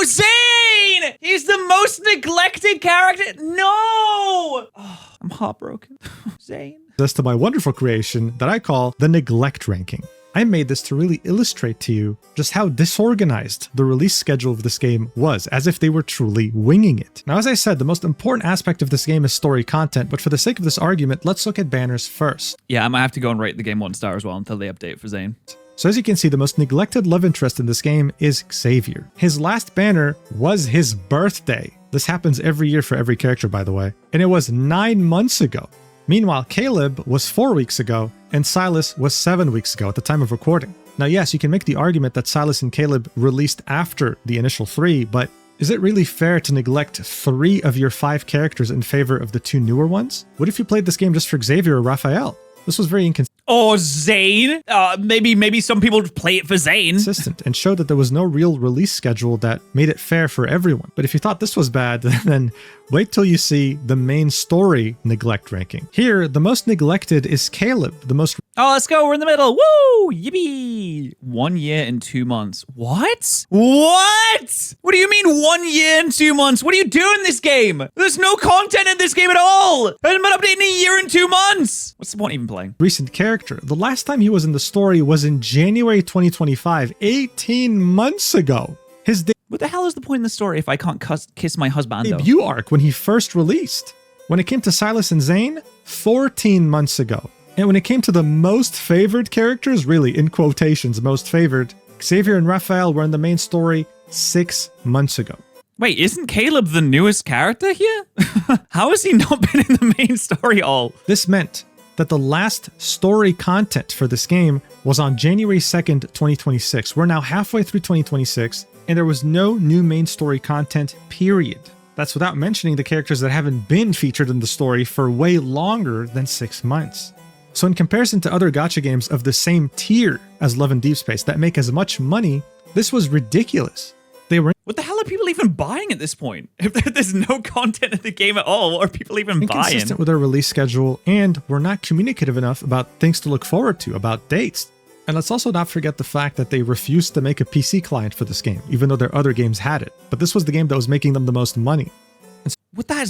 Zane! He's the most neglected character. No! Oh, I'm heartbroken. Zane. this to my wonderful creation that I call the neglect ranking. I made this to really illustrate to you just how disorganized the release schedule of this game was, as if they were truly winging it. Now, as I said, the most important aspect of this game is story content, but for the sake of this argument, let's look at banners first. Yeah, I might have to go and rate the game 1 star as well until they update for Zane. So as you can see, the most neglected love interest in this game is Xavier. His last banner was his birthday. This happens every year for every character, by the way. And it was 9 months ago. Meanwhile, Caleb was 4 weeks ago, and Silas was 7 weeks ago at the time of recording. Now, yes, you can make the argument that Silas and Caleb released after the initial 3, but is it really fair to neglect 3 of your 5 characters in favor of the 2 newer ones? What if you played this game just for Xavier or Raphael? This was very inconsistent. Or Zane? Maybe some people play it for Zane. And showed that there was no real release schedule that made it fair for everyone. But if you thought this was bad, then wait till you see the main story neglect ranking. Here, the most neglected is Caleb, the most... Oh, let's go. We're in the middle. Woo! Yippee! 1 year and 2 months. What? What? What do you mean 1 year and 2 months? What do you do in this game? There's no content in this game at all. I haven't been updating in a year and 2 months. What's the point even playing? Recent character. The last time he was in the story was in January 2025, 18 months ago. His What the hell is the point in the story if I can't kiss my husband? debut arc when he first released. When it came to Silas and Zane, 14 months ago. And when it came to the most favored characters, really, in quotations, most favored, Xavier and Raphael were in the main story 6 months ago. Wait, isn't Caleb the newest character here? How has he not been in the main story all? This meant that the last story content for this game was on January 2nd, 2026. We're now halfway through 2026, and there was no new main story content, period. That's without mentioning the characters that haven't been featured in the story for way longer than 6 months. So in comparison to other gacha games of the same tier as Love and Deepspace that make as much money, this was ridiculous. What the hell are people even buying at this point? If there's no content in the game at all, what are people even buying? Inconsistent with their release schedule, and were not communicative enough about things to look forward to, about dates. And let's also not forget the fact that they refused to make a PC client for this game, even though their other games had it. But this was the game that was making them the most money. What? That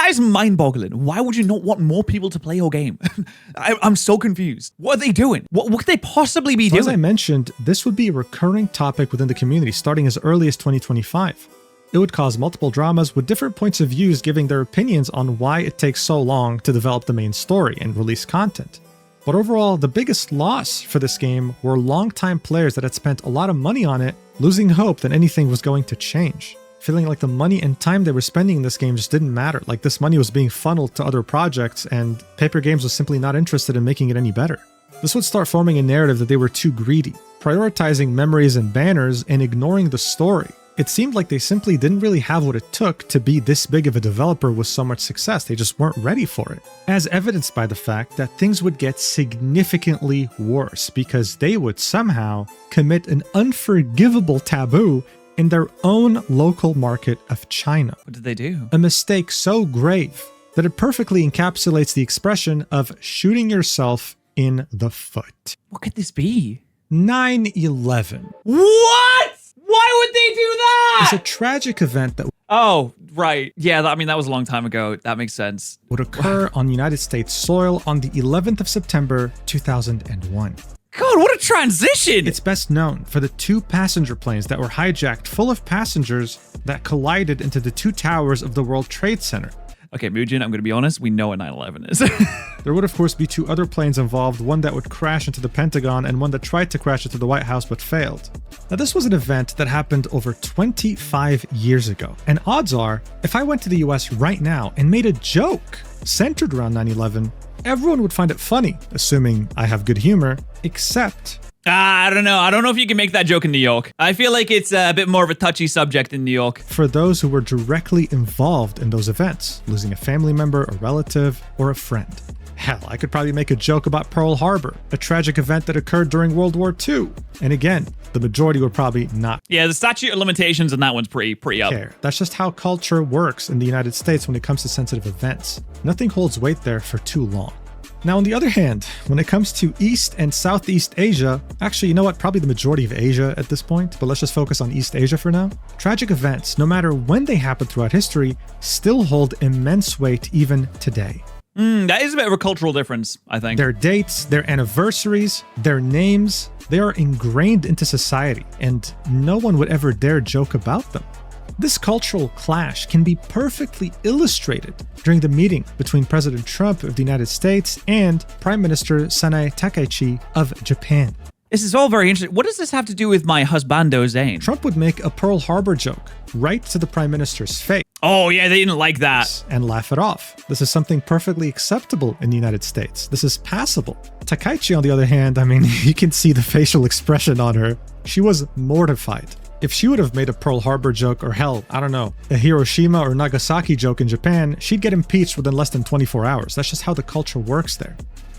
is mind-boggling. Why would you not want more people to play your game? I'm so confused. What are they doing? What could they possibly be doing? As I mentioned, this would be a recurring topic within the community starting as early as 2025. It would cause multiple dramas with different points of views giving their opinions on why it takes so long to develop the main story and release content. But overall, the biggest loss for this game were longtime players that had spent a lot of money on it, losing hope that anything was going to change. Feeling like the money and time they were spending in this game just didn't matter, like this money was being funneled to other projects and Paper Games was simply not interested in making it any better. This would start forming a narrative that they were too greedy, prioritizing memories and banners and ignoring the story. It seemed like they simply didn't really have what it took to be this big of a developer with so much success. They just weren't ready for it. As evidenced by the fact that things would get significantly worse because they would somehow commit an unforgivable taboo in their own local market of China. What did they do? A mistake so grave that it perfectly encapsulates the expression of shooting yourself in the foot. What could this be? 9/11. What? Why would they do that? It's a tragic event that Oh, right. Yeah, I mean, that was a long time ago. That makes sense. would occur on United States soil on the 11th of September, 2001. God, what a transition! It's best known for the 2 passenger planes that were hijacked full of passengers that collided into the 2 towers of the World Trade Center. Okay, Mujin, I'm going to be honest. We know what 9/11 is. There would, of course, be 2 other planes involved, one that would crash into the Pentagon and one that tried to crash into the White House but failed. Now, this was an event that happened over 25 years ago, and odds are, if I went to the US right now and made a joke centered around 9/11, everyone would find it funny, assuming I have good humor, except... I don't know. I don't know if you can make that joke in New York. I feel like it's a bit more of a touchy subject in New York. for those who were directly involved in those events, losing a family member, a relative, or a friend. Hell, I could probably make a joke about Pearl Harbor, a tragic event that occurred during World War II. And again, the majority would probably not Yeah, the statute of limitations on that one's pretty up. care. That's just how culture works in the United States when it comes to sensitive events. Nothing holds weight there for too long. Now, on the other hand, when it comes to East and Southeast Asia, actually, you know what? Probably the majority of Asia at this point, but let's just focus on East Asia for now. Tragic events, no matter when they happen throughout history, still hold immense weight even today. That is a bit of a cultural difference, I think. Their dates, their anniversaries, their names, they are ingrained into society, and no one would ever dare joke about them. This cultural clash can be perfectly illustrated during the meeting between President Trump of the United States and Prime Minister Sanae Takaichi of Japan. This is all very interesting. What does this have to do with my husbando Zane? Trump would make a Pearl Harbor joke right to the Prime Minister's face Oh, yeah, they didn't like that. and laugh it off. This is something perfectly acceptable in the United States. This is passable. Takaichi, on the other hand, I mean, you can see the facial expression on her. She was mortified. If she would have made a Pearl Harbor joke, or hell, I don't know, a Hiroshima or Nagasaki joke in Japan, she'd get impeached within less than 24 hours. That's just how the culture works there.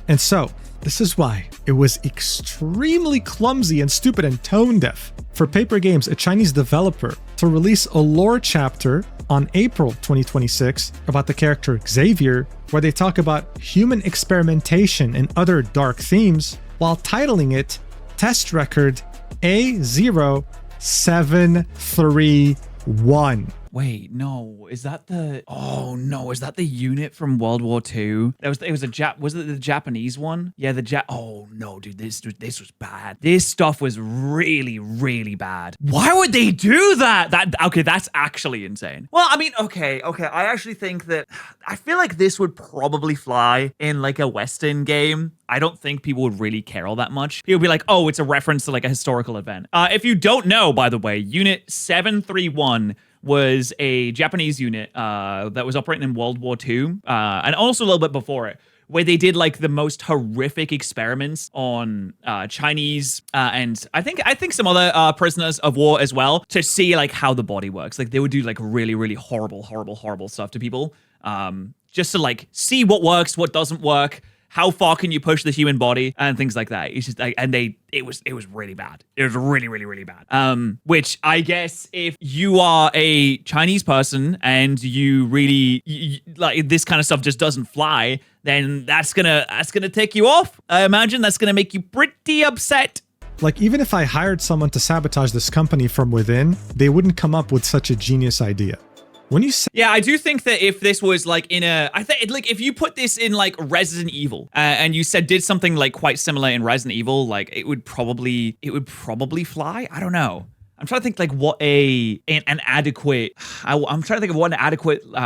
And so, this is why it was extremely clumsy and stupid and tone deaf for Paper Games, a Chinese developer, to release a lore chapter on April 2026 about the character Xavier, where they talk about human experimentation and other dark themes, while titling it Test Record A0731. Wait, no, is that the? Oh no, is that the unit from World War II? Was it the Japanese one? Yeah, Oh no, dude, this was bad. This stuff was really, really bad. Why would they do that? Okay, that's actually insane. Well, I mean, okay. I actually think that I feel like this would probably fly in like a Western game. I don't think people would really care all that much. People would be like, oh, it's a reference to like a historical event. If you don't know, by the way, Unit 731 was a Japanese unit that was operating in World War II, and also a little bit before it, where they did like the most horrific experiments on Chinese and I think some other prisoners of war as well, to see like how the body works. Like they would do like really, really horrible stuff to people, just to like see what works, what doesn't work. How far can you push the human body and things like that? It's just like, and it was really bad. It was really, really, really bad. Which I guess if you are a Chinese person and you really like this kind of stuff just doesn't fly, then that's gonna take you off. I imagine that's gonna make you pretty upset. Like, even if I hired someone to sabotage this company from within, they wouldn't come up with such a genius idea. When you say Yeah, I do think that if this was like if you put this in like Resident Evil and you did something like quite similar in Resident Evil, like it would probably fly. I don't know. I'm trying to think like what an adequate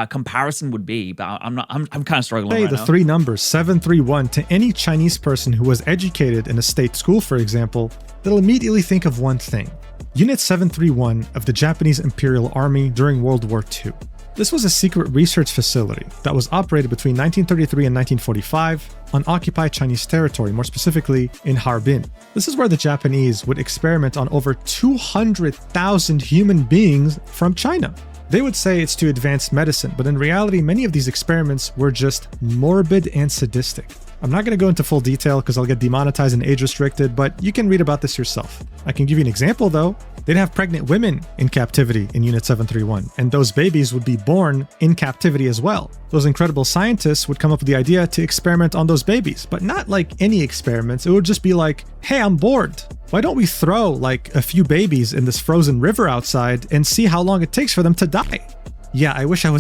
comparison would be, but I'm kind of struggling right the now. 3 numbers 731 to any Chinese person who was educated in a state school, for example, they'll immediately think of one thing: Unit 731 of the Japanese Imperial Army during World War II. This was a secret research facility that was operated between 1933 and 1945 on occupied Chinese territory, more specifically in Harbin. This is where the Japanese would experiment on over 200,000 human beings from China. They would say it's to advance medicine, but in reality, many of these experiments were just morbid and sadistic. I'm not going to go into full detail because I'll get demonetized and age restricted, but you can read about this yourself. I can give you an example though. They'd have pregnant women in captivity in Unit 731, and those babies would be born in captivity as well. Those incredible scientists would come up with the idea to experiment on those babies, but not like any experiments. It would just be like, hey, I'm bored. Why don't we throw like a few babies in this frozen river outside and see how long it takes for them to die? Yeah, I wish I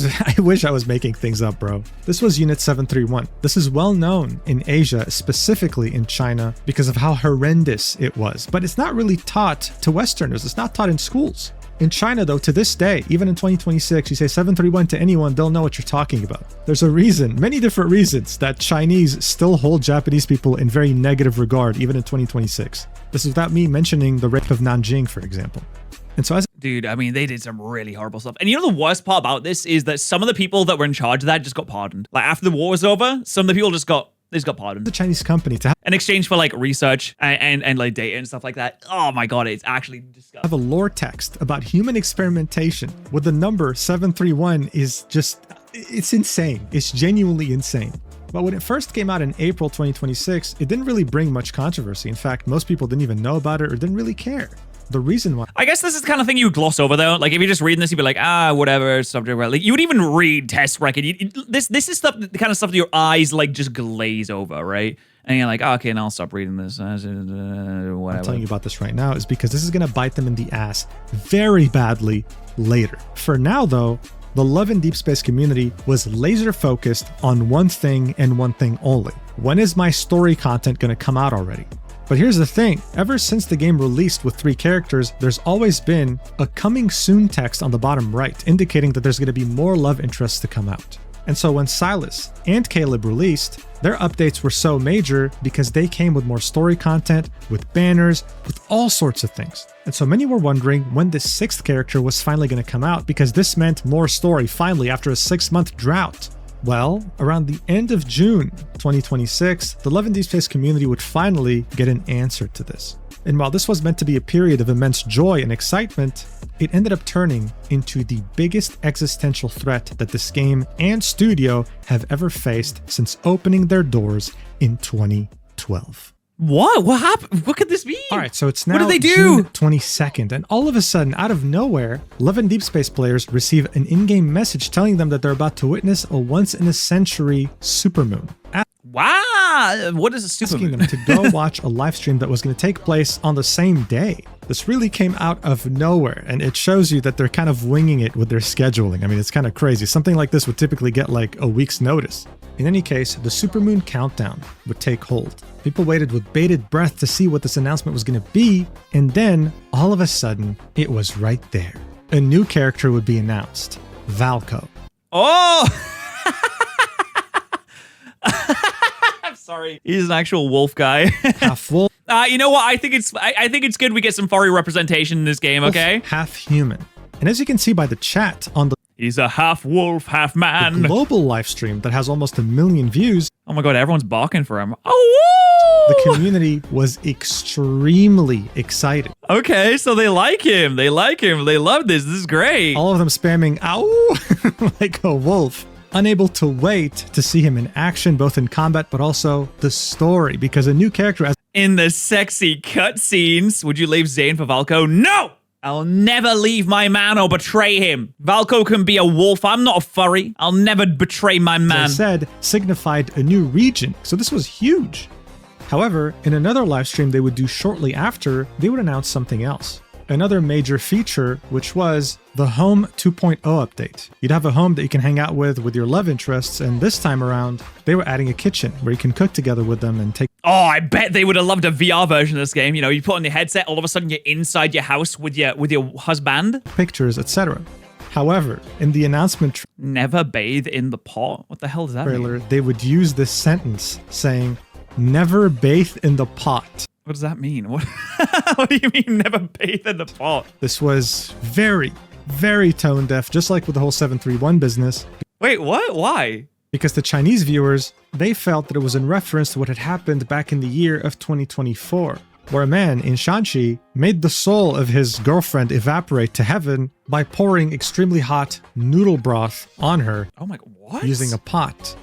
was making things up, bro. This was Unit 731. This is well known in Asia, specifically in China, because of how horrendous it was. But it's not really taught to Westerners. It's not taught in schools. In China, though, to this day, even in 2026, you say 731 to anyone, they'll know what you're talking about. There's a reason, many different reasons, that Chinese still hold Japanese people in very negative regard, even in 2026. This is without me mentioning the rape of Nanjing, for example. And so Dude, I mean, they did some really horrible stuff. And you know the worst part about this is that some of the people that were in charge of that just got pardoned. Like after the war was over, some of the people just got pardoned. the Chinese company to In exchange for like research and like data and stuff like that. Oh my god, it's actually disgusting. have a lore text about human experimentation with the number 731 is just, it's insane. It's genuinely insane. But when it first came out in April 2026, it didn't really bring much controversy. In fact, most people didn't even know about it or didn't really care. The reason why I guess this is the kind of thing you gloss over though. Like if you're just reading this, you'd be like, whatever, subject. Like you would even read test record. This is stuff, the kind of stuff that your eyes like just glaze over, right? And you're like, okay, now I'll stop reading this. Whatever. I'm telling you about this right now is because this is going to bite them in the ass very badly later. For now, though, the Love and Deepspace community was laser focused on one thing and one thing only. When is my story content going to come out already? But here's the thing, ever since the game released with 3 characters, there's always been a coming soon text on the bottom right, indicating that there's going to be more love interests to come out. And so when Silas and Caleb released, their updates were so major because they came with more story content, with banners, with all sorts of things. And so many were wondering when this 6th character was finally going to come out because this meant more story finally after a 6-month drought. Well, around the end of June 2026, the Love and Deepspace community would finally get an answer to this. And while this was meant to be a period of immense joy and excitement, it ended up turning into the biggest existential threat that this game and studio have ever faced since opening their doors in 2012. What? What happened? What could this be? All right, so it's now What did they do? June 22nd, and all of a sudden, out of nowhere, Love and Deepspace players receive an in-game message telling them that they're about to witness a once-in-a-century supermoon. Wow. What is a Asking supermoon? them to go watch a live stream that was going to take place on the same day. This really came out of nowhere, and it shows you that they're kind of winging it with their scheduling. I mean, it's kind of crazy. Something like this would typically get like a week's notice. In any case, the supermoon countdown would take hold. People waited with bated breath to see what this announcement was going to be, and then, all of a sudden, it was right there. A new character would be announced, Valko. Oh! I'm sorry. He's an actual wolf guy. Half wolf, You know what? I think it's good we get some furry representation in this game, okay? half human. And as you can see by the chat on the He's a half wolf, half man. global live stream that has almost 1 million views, Oh my god, everyone's barking for him. Oh, the woo! community was extremely excited. Okay, so they like him. They like him. They love this. This is great. All of them spamming ow like a wolf. Unable to wait to see him in action, both in combat but also the story, because a new character as In the sexy cutscenes, would you leave Zane for Valko? No! I'll never leave my man or betray him. Valko can be a wolf. I'm not a furry. I'll never betray my I man. said signified a new region, so this was huge. However, in another live stream they would do shortly after, they would announce something else. Another major feature, which was the Home 2.0 update. You'd have a home that you can hang out with your love interests, and this time around, they were adding a kitchen where you can cook together with them and take Oh, I bet they would have loved a VR version of this game. You know, you put on your headset, all of a sudden you're inside your house with your husband. pictures, etc. However, in the announcement Never bathe in the pot. What the hell does that trailer, mean? they would use this sentence saying, "Never bathe in the pot." What does that mean? What? What do you mean never bathe in the pot? This was very, very tone deaf, just like with the whole 731 business, Wait, what? Why? because the Chinese viewers, they felt that it was in reference to what had happened back in the year of 2024, where a man in Shanxi made the soul of his girlfriend evaporate to heaven by pouring extremely hot noodle broth on her Oh my, what? using a pot.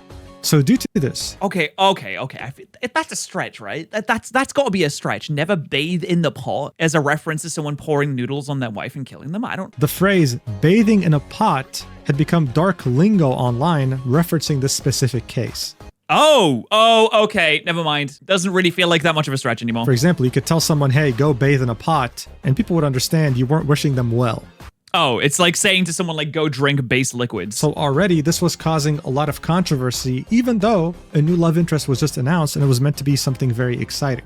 So due to this, Okay. That's a stretch, right? That's got to be a stretch. Never bathe in the pot as a reference to someone pouring noodles on their wife and killing them. I don't. the phrase bathing in a pot had become dark lingo online, referencing this specific case. Okay. Never mind. Doesn't really feel like that much of a stretch anymore. For example, you could tell someone, hey, go bathe in a pot, and people would understand you weren't wishing them well. Oh, it's like saying to someone like, go drink base liquids. So already this was causing a lot of controversy, even though a new love interest was just announced and it was meant to be something very exciting.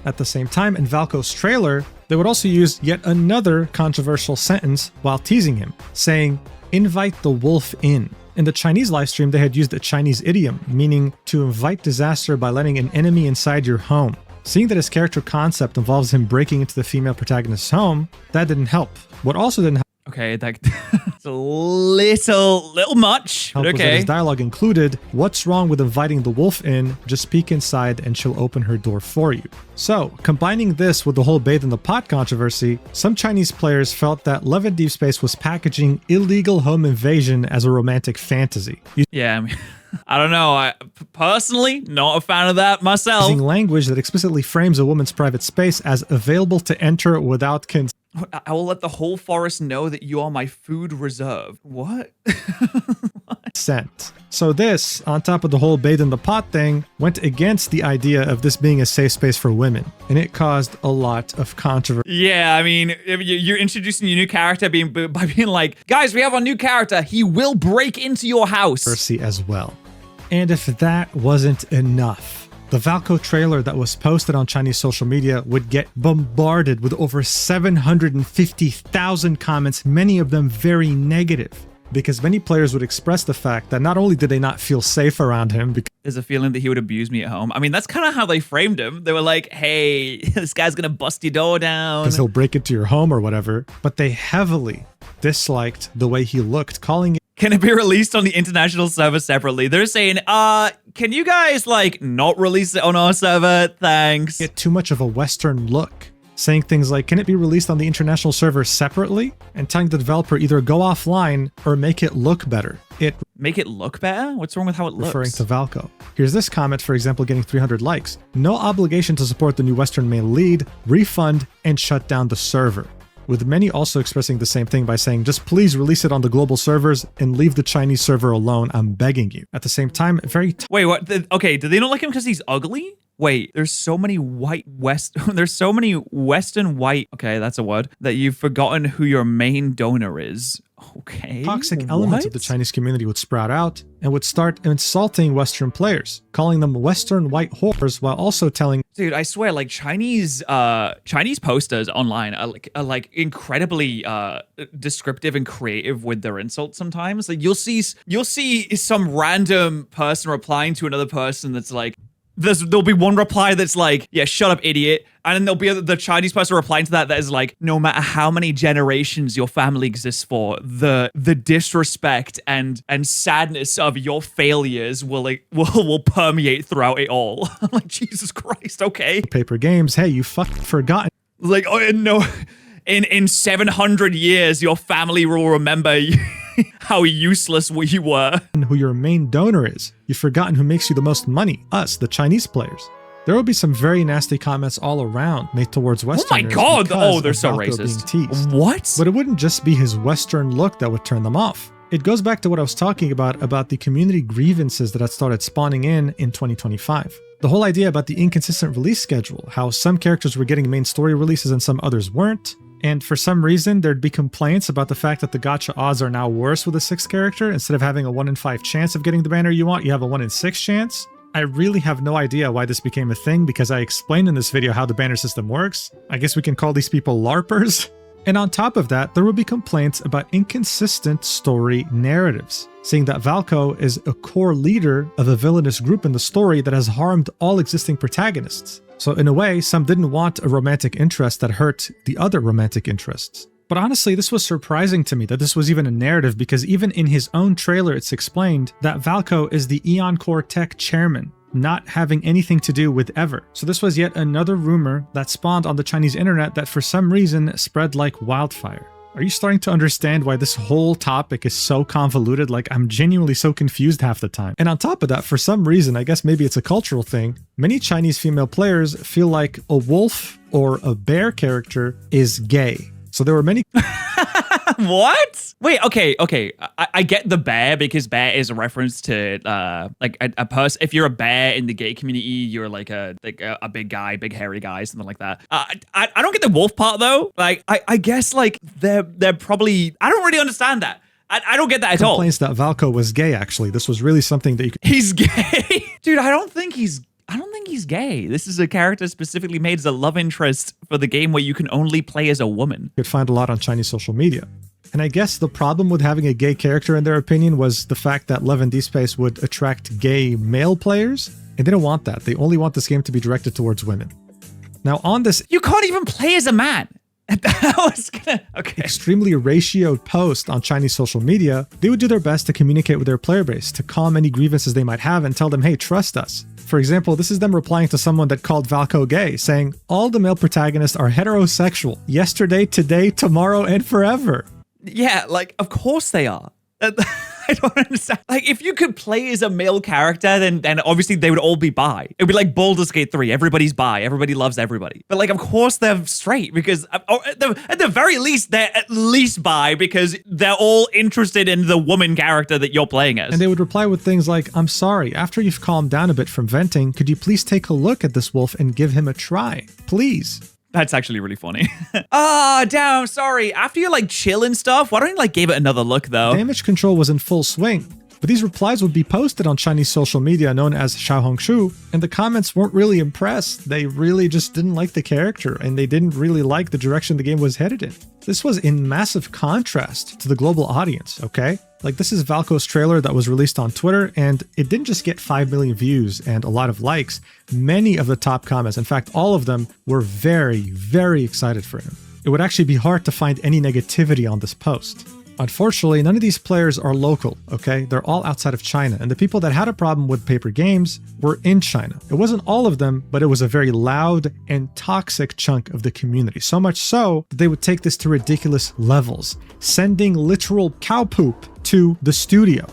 At the same time, in Valko's trailer, they would also use yet another controversial sentence while teasing him, saying, invite the wolf in. In the Chinese livestream, they had used a Chinese idiom, meaning to invite disaster by letting an enemy inside your home. Seeing that his character concept involves him breaking into the female protagonist's home, that didn't help. What also didn't Okay, that's a little much. help But was that okay. his dialogue included, what's wrong with inviting the wolf in? Just peek inside and she'll open her door for you. So, combining this with the whole bathe in the pot controversy, some Chinese players felt that Love in Deepspace was packaging illegal home invasion as a romantic fantasy. Yeah, I mean, I don't know. I personally not a fan of that myself. Using language that explicitly frames a woman's private space as available to enter without consent. I will let the whole forest know that you are my food reserve. What? So this, on top of the whole bathe in the pot thing, went against the idea of this being a safe space for women, and it caused a lot of controversy Yeah, I mean, if you're introducing your new character by being like, guys, we have our new character. He will break into your house. as well. And if that wasn't enough, the Valko trailer that was posted on Chinese social media would get bombarded with over 750,000 comments, many of them very negative, because many players would express the fact that not only did they not feel safe around him because There's a feeling that he would abuse me at home. I mean, that's kind of how they framed him. They were like, hey, this guy's going to bust your door down. he'll break into your home or whatever, but they heavily disliked the way he looked, calling Can it be released on the international server separately? They're saying, can you guys, like, not release it on our server? Thanks. it too much of a Western look. Saying things like, can it be released on the international server separately? And telling the developer either go offline or make it look better. It Make it look better? What's wrong with how it looks? referring to Valko. Here's this comment, for example, getting 300 likes. No obligation to support the new Western male lead, refund, and shut down the server. With many also expressing the same thing by saying, just please release it on the global servers and leave the Chinese server alone, I'm begging you. At the same time, Wait, what? Okay, do they not like him because he's ugly? Wait, there's so many there's so many Western white, okay, that's a word, that you've forgotten who your main donor is. Okay. toxic elements of the Chinese community would sprout out and would start insulting Western players, calling them Western white whores while also telling Dude, I swear, like Chinese posters online are like incredibly descriptive and creative with their insults sometimes. Like you'll see some random person replying to another person that's like, there'll be one reply that's like, yeah, shut up, idiot. And then there'll be the Chinese person replying to that is like, no matter how many generations your family exists for, the disrespect and sadness of your failures will permeate throughout it all. I'm like, Jesus Christ, okay. paper games, hey, you fucking forgotten Like, oh no, in 700 years, your family will remember how useless you were. who your main donor is. You've forgotten who makes you the most money, us, the Chinese players. There will be some very nasty comments all around made towards Westerners. Oh my God! because Oh, they're of so Valko racist. being teased. What? But it wouldn't just be his Western look that would turn them off. It goes back to what I was talking about the community grievances that had started spawning in 2025. The whole idea about the inconsistent release schedule, how some characters were getting main story releases and some others weren't. And for some reason, there'd be complaints about the fact that the gacha odds are now worse with a 6th character. Instead of having a 1 in 5 chance of getting the banner you want, you have a 1 in 6 chance. I really have no idea why this became a thing because I explained in this video how the banner system works. I guess we can call these people LARPers. And on top of that, there will be complaints about inconsistent story narratives, saying that Valko is a core leader of a villainous group in the story that has harmed all existing protagonists. So in a way, some didn't want a romantic interest that hurt the other romantic interests. But honestly, this was surprising to me that this was even a narrative because even in his own trailer, it's explained that Valko is the Eon Core Tech chairman, not having anything to do with Ever. So this was yet another rumor that spawned on the Chinese internet that for some reason spread like wildfire. Are you starting to understand why this whole topic is so convoluted? Like, I'm genuinely so confused half the time. And on top of that, for some reason, I guess maybe it's a cultural thing, many Chinese female players feel like a wolf or a bear character is gay. So there were many... What? Wait, okay. I get the bear because bear is a reference to like a person. If you're a bear in the gay community, you're like a big guy, big hairy guy, something like that. I don't get the wolf part though. Like I guess like they're probably, I don't really understand that. I don't get that at all. Complaints that Valko was gay, actually. This was really something that you could... He's gay? Dude, I don't think he's gay. This is a character specifically made as a love interest for the game where you can only play as a woman. Could find a lot on Chinese social media. And I guess the problem with having a gay character, in their opinion, was the fact that Love and Deepspace would attract gay male players, and they don't want that. They only want this game to be directed towards women. Now on this... You can't even play as a man. Extremely ratioed post on Chinese social media, they would do their best to communicate with their player base, to calm any grievances they might have and tell them, hey, trust us. For example, this is them replying to someone that called Valko gay, saying, all the male protagonists are heterosexual, yesterday, today, tomorrow, and forever. Yeah, like, of course they are. I don't understand. Like, if you could play as a male character, then obviously they would all be bi. It would be like Baldur's Gate 3. Everybody's bi. Everybody loves everybody. But like, of course they're straight because at the very least, they're at least bi because they're all interested in the woman character that you're playing as. And they would reply with things like, I'm sorry, after you've calmed down a bit from venting, could you please take a look at this wolf and give him a try? Please. That's actually really funny. Damn, sorry. After you like chill and stuff, why don't you like give it another look though? Damage control was in full swing. But these replies would be posted on Chinese social media known as Xiaohongshu, and the comments weren't really impressed. They really just didn't like the character, and they didn't really like the direction the game was headed in. This was in massive contrast to the global audience, okay? Like, this is Valko's trailer that was released on Twitter, and it didn't just get 5 million views and a lot of likes. Many of the top comments, in fact, all of them, were very, very excited for him. It would actually be hard to find any negativity on this post. Unfortunately, none of these players are local, okay? They're all outside of China, and the people that had a problem with paper games were in China. It wasn't all of them, but it was a very loud and toxic chunk of the community. So much so that they would take this to ridiculous levels, sending literal cow poop to the studio.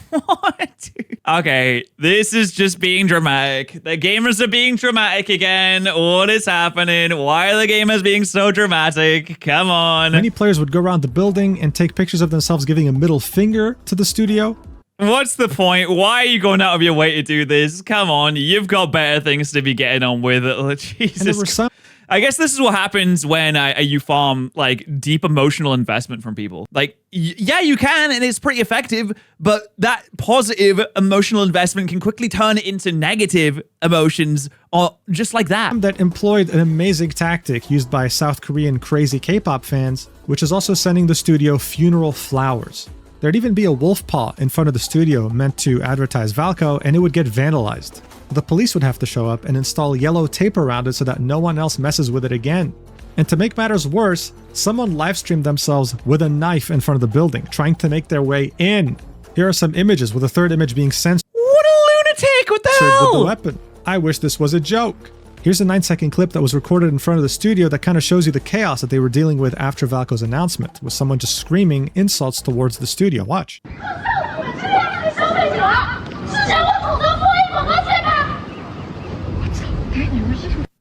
What? Okay, this is just being dramatic. The gamers are being dramatic again. What is happening? Why are the gamers being so dramatic? Come on. Many players would go around the building and take pictures of themselves giving a middle finger to the studio. What's the point? Why are you going out of your way to do this? Come on, you've got better things to be getting on with. Jesus. And there were some... I guess this is what happens when you farm like deep emotional investment from people. Like, yeah, you can, and it's pretty effective, but that positive emotional investment can quickly turn into negative emotions, or just like that. That employed an amazing tactic used by South Korean crazy K-pop fans, which is also sending the studio funeral flowers. There'd even be a wolf paw in front of the studio meant to advertise Valko, and it would get vandalized. The police would have to show up and install yellow tape around it so that no one else messes with it again. And to make matters worse, someone livestreamed themselves with a knife in front of the building, trying to make their way in. Here are some images, with a third image being censored. What a lunatic! What the hell? With the weapon. I wish this was a joke. Here's a 9-second clip that was recorded in front of the studio that kind of shows you the chaos that they were dealing with after Valko's announcement, with someone just screaming insults towards the studio. Watch.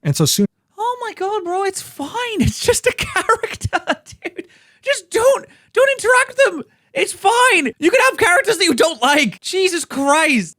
And so soon... Oh my god, bro, it's fine. It's just a character, dude. Just don't interact with them. It's fine. You can have characters that you don't like. Jesus Christ.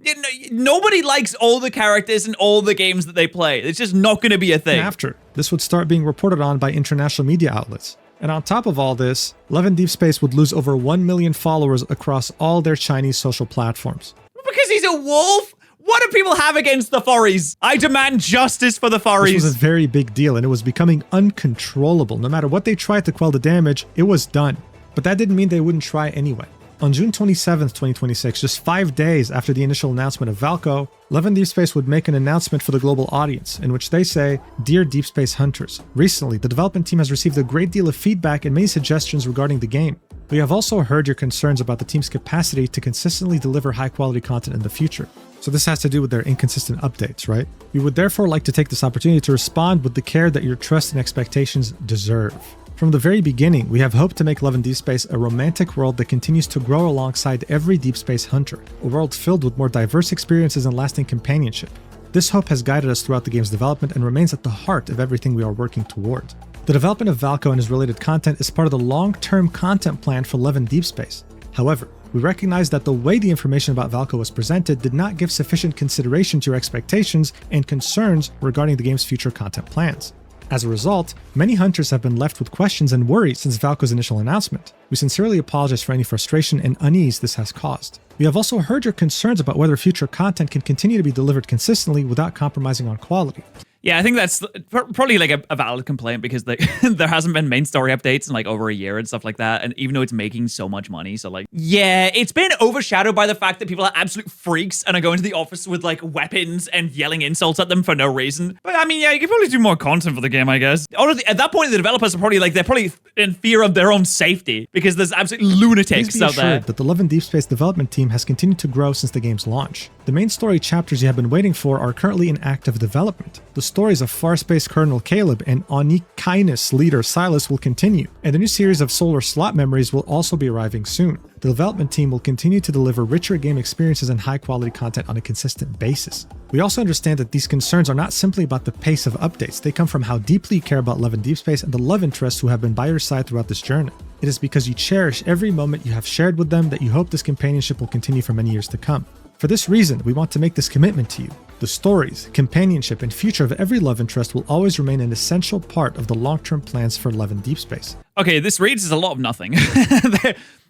Nobody likes all the characters in all the games that they play. It's just not going to be a thing. After, this would start being reported on by international media outlets. And on top of all this, Love and Deepspace would lose over 1 million followers across all their Chinese social platforms. Because he's a wolf? What do people have against the furries? I demand justice for the furries. This was a very big deal, and it was becoming uncontrollable. No matter what they tried to quell the damage, it was done. But that didn't mean they wouldn't try anyway. On June 27th, 2026, just 5 days after the initial announcement of Valko, Love and Deepspace would make an announcement for the global audience, in which they say, Dear Deepspace Hunters, recently the development team has received a great deal of feedback and many suggestions regarding the game. We have also heard your concerns about the team's capacity to consistently deliver high-quality content in the future. So this has to do with their inconsistent updates, right? We would therefore like to take this opportunity to respond with the care that your trust and expectations deserve. From the very beginning, we have hoped to make Love and Deep Space a romantic world that continues to grow alongside every Deep Space hunter, a world filled with more diverse experiences and lasting companionship. This hope has guided us throughout the game's development and remains at the heart of everything we are working toward. The development of Valko and his related content is part of the long-term content plan for Love and Deep Space. However, we recognize that the way the information about Valko was presented did not give sufficient consideration to your expectations and concerns regarding the game's future content plans. As a result, many hunters have been left with questions and worries since Valko's initial announcement. We sincerely apologize for any frustration and unease this has caused. We have also heard your concerns about whether future content can continue to be delivered consistently without compromising on quality. Yeah, I think that's probably like a valid complaint because there hasn't been main story updates in like over a year and stuff like that. And even though it's making so much money, so like, yeah, it's been overshadowed by the fact that people are absolute freaks and are going to the office with like weapons and yelling insults at them for no reason. But I mean, yeah, you could probably do more content for the game, I guess. Honestly, at that point, the developers are probably like, they're probably in fear of their own safety because there's absolute lunatics Please be out there. assured that the Love and Deep Space development team has continued to grow since the game's launch. The main story chapters you have been waiting for are currently in active development. The stories of Farspace Colonel Caleb and Onikinus leader Silas will continue, and a new series of Solar Slot memories will also be arriving soon. The development team will continue to deliver richer game experiences and high-quality content on a consistent basis. We also understand that these concerns are not simply about the pace of updates, they come from how deeply you care about Love and Deep Space and the love interests who have been by your side throughout this journey. It is because you cherish every moment you have shared with them that you hope this companionship will continue for many years to come. For this reason, we want to make this commitment to you. The stories, companionship, and future of every love interest will always remain an essential part of the long-term plans for Love and Deep Space. Okay, this reads as a lot of nothing.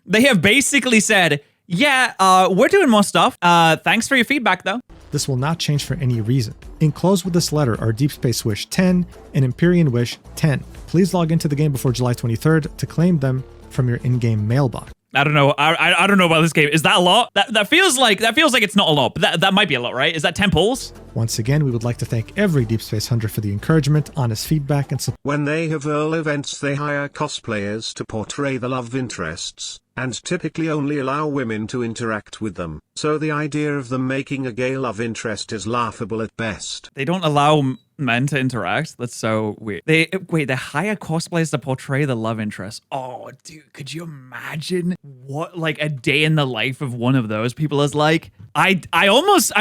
They have basically said, yeah, we're doing more stuff. Thanks for your feedback, though. This will not change for any reason. Enclosed with this letter are Deep Space Wish 10 and Empyrean Wish 10. Please log into the game before July 23rd to claim them from your in-game mailbox. I don't know. I don't know about this game. Is that a lot? That feels like it's not a lot, but that might be a lot, right? Is that 10 polls? Once again, we would like to thank every Deep Space hunter for the encouragement, honest feedback, and support. When they have Earl events, they hire cosplayers to portray the love interests, and typically only allow women to interact with them. So the idea of them making a gay love interest is laughable at best. They don't allow men to interact. That's so weird. They hire cosplayers to portray the love interest. Oh, dude, could you imagine what like a day in the life of one of those people is like? I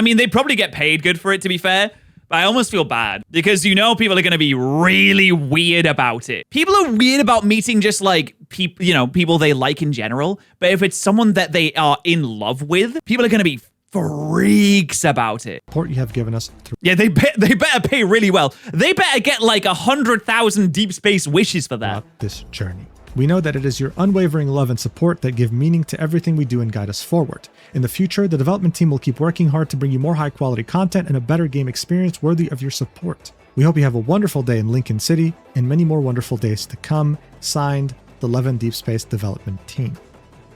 mean, they probably get paid good for it, to be fair. But I almost feel bad because, you know, people are going to be really weird about it. People are weird about meeting just like people, you know, people they like in general. But if it's someone that they are in love with, people are going to be freaks about it. Support you have given us. Yeah, they better pay really well. They better get like 100,000 Deep Space wishes for that. This journey. We know that it is your unwavering love and support that give meaning to everything we do and guide us forward. In the future, the development team will keep working hard to bring you more high-quality content and a better game experience worthy of your support. We hope you have a wonderful day in Lincoln City and many more wonderful days to come. Signed, the Love and Deep Space development team.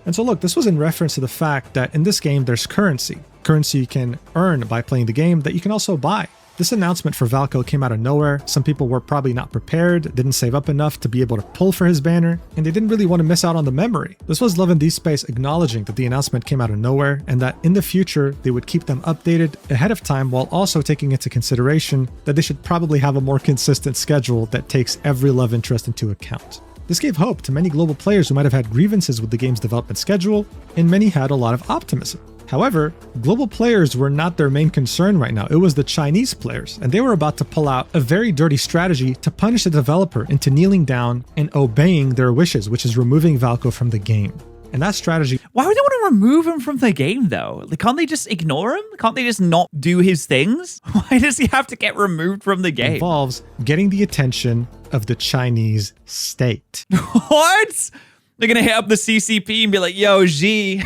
And so look, this was in reference to the fact that in this game there's currency. Currency you can earn by playing the game that you can also buy. This announcement for Valko came out of nowhere. Some people were probably not prepared, didn't save up enough to be able to pull for his banner, and they didn't really want to miss out on the memory. This was Love and Deep Space acknowledging that the announcement came out of nowhere and that in the future they would keep them updated ahead of time while also taking into consideration that they should probably have a more consistent schedule that takes every love interest into account. This gave hope to many global players who might have had grievances with the game's development schedule, and many had a lot of optimism. However, global players were not their main concern right now. It was the Chinese players, and they were about to pull out a very dirty strategy to punish the developer into kneeling down and obeying their wishes, which is removing Valko from the game. And that strategy... Why would they want to remove him from the game, though? Like, can't they just ignore him? Can't they just not do his things? Why does he have to get removed from the game? Involves getting the attention of the Chinese state. What? They're going to hit up the CCP and be like, yo, G,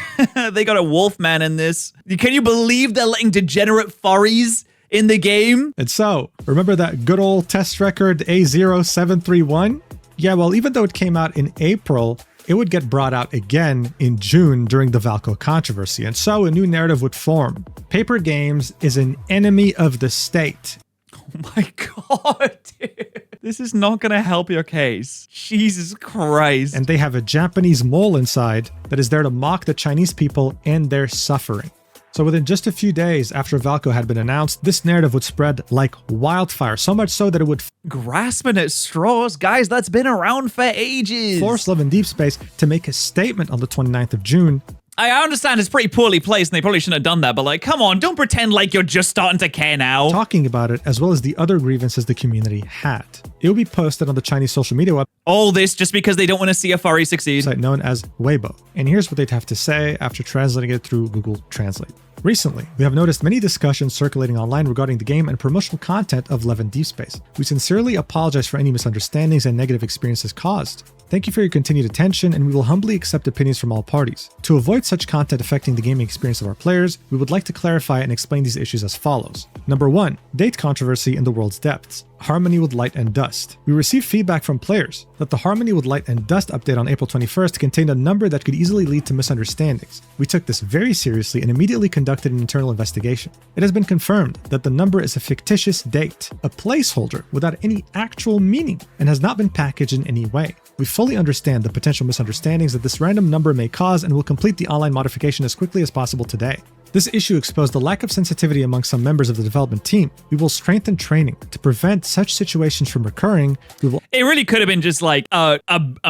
they got a Wolfman in this. Can you believe they're letting degenerate furries in the game? And so, remember that good old test record A0731? Yeah, well, even though it came out in April, it would get brought out again in June during the Valko controversy. And so a new narrative would form. Paper Games is an enemy of the state. Oh my God, dude. This is not going to help your case. Jesus Christ. And they have a Japanese mole inside that is there to mock the Chinese people and their suffering. So within just a few days after Valco had been announced, this narrative would spread like wildfire, so much so that it would Grasping at straws, guys, that's been around for ages. force Love and Deepspace to make a statement on the 29th of June. I understand it's pretty poorly placed and they probably shouldn't have done that, but like, come on, don't pretend like you're just starting to care now. Talking about it, as well as the other grievances the community had. It will be posted on the Chinese social media website All this just because they don't want to see a furry succeed. known as Weibo. And here's what they'd have to say after translating it through Google Translate. Recently, we have noticed many discussions circulating online regarding the game and promotional content of Love and Deepspace. We sincerely apologize for any misunderstandings and negative experiences caused. Thank you for your continued attention, and we will humbly accept opinions from all parties. To avoid such content affecting the gaming experience of our players, we would like to clarify and explain these issues as follows. Number 1. Date controversy in the world's depths. Harmony with Light and Dust. We received feedback from players that the Harmony with Light and Dust update on April 21st contained a number that could easily lead to misunderstandings. We took this very seriously and immediately conducted an internal investigation. It has been confirmed that the number is a fictitious date, a placeholder without any actual meaning, and has not been packaged in any way. We fully understand the potential misunderstandings that this random number may cause and will complete the online modification as quickly as possible today. This issue exposed the lack of sensitivity among some members of the development team. We will strengthen training to prevent such situations from recurring. It really could have been just like a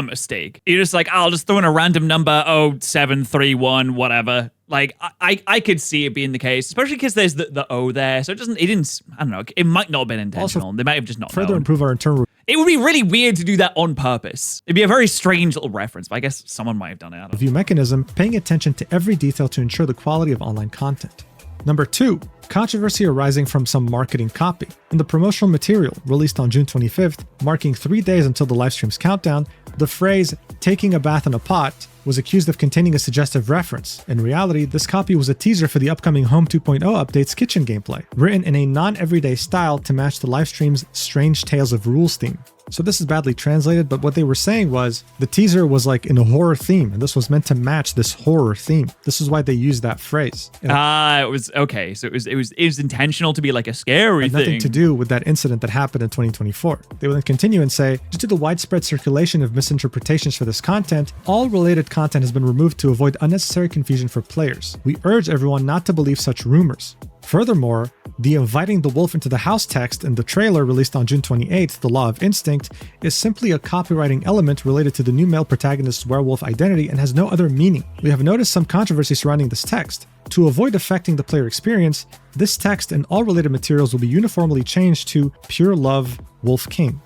mistake. You're just like, I'll just throw in a random number, 0731, whatever. Like, I could see it being the case, especially because there's the O there. So I don't know, it might not have been intentional. They might have just not further known. Improve our internal. It would be really weird to do that on purpose. It'd be a very strange little reference, but I guess someone might have done it. I don't know. Review mechanism, paying attention to every detail to ensure the quality of online content. Number 2, controversy arising from some marketing copy. In the promotional material released on June 25th, marking 3 days until the livestream's countdown, the phrase, taking a bath in a pot, was accused of containing a suggestive reference. In reality, this copy was a teaser for the upcoming Home 2.0 update's kitchen gameplay, written in a non-everyday style to match the livestream's Strange Tales of Rules theme. So this is badly translated, but what they were saying was the teaser was like in a horror theme, and this was meant to match this horror theme. This is why they used that phrase. It was okay. So it was intentional to be like a scary thing. Nothing to do with that incident that happened in 2024. They will then continue and say, due to the widespread circulation of misinterpretations for this content, all related content has been removed to avoid unnecessary confusion for players. We urge everyone not to believe such rumors. Furthermore, the inviting the wolf into the house text in the trailer released on June 28th, The Law of Instinct, is simply a copywriting element related to the new male protagonist's werewolf identity and has no other meaning. We have noticed some controversy surrounding this text. To avoid affecting the player experience, this text and all related materials will be uniformly changed to Pure Love Wolf King.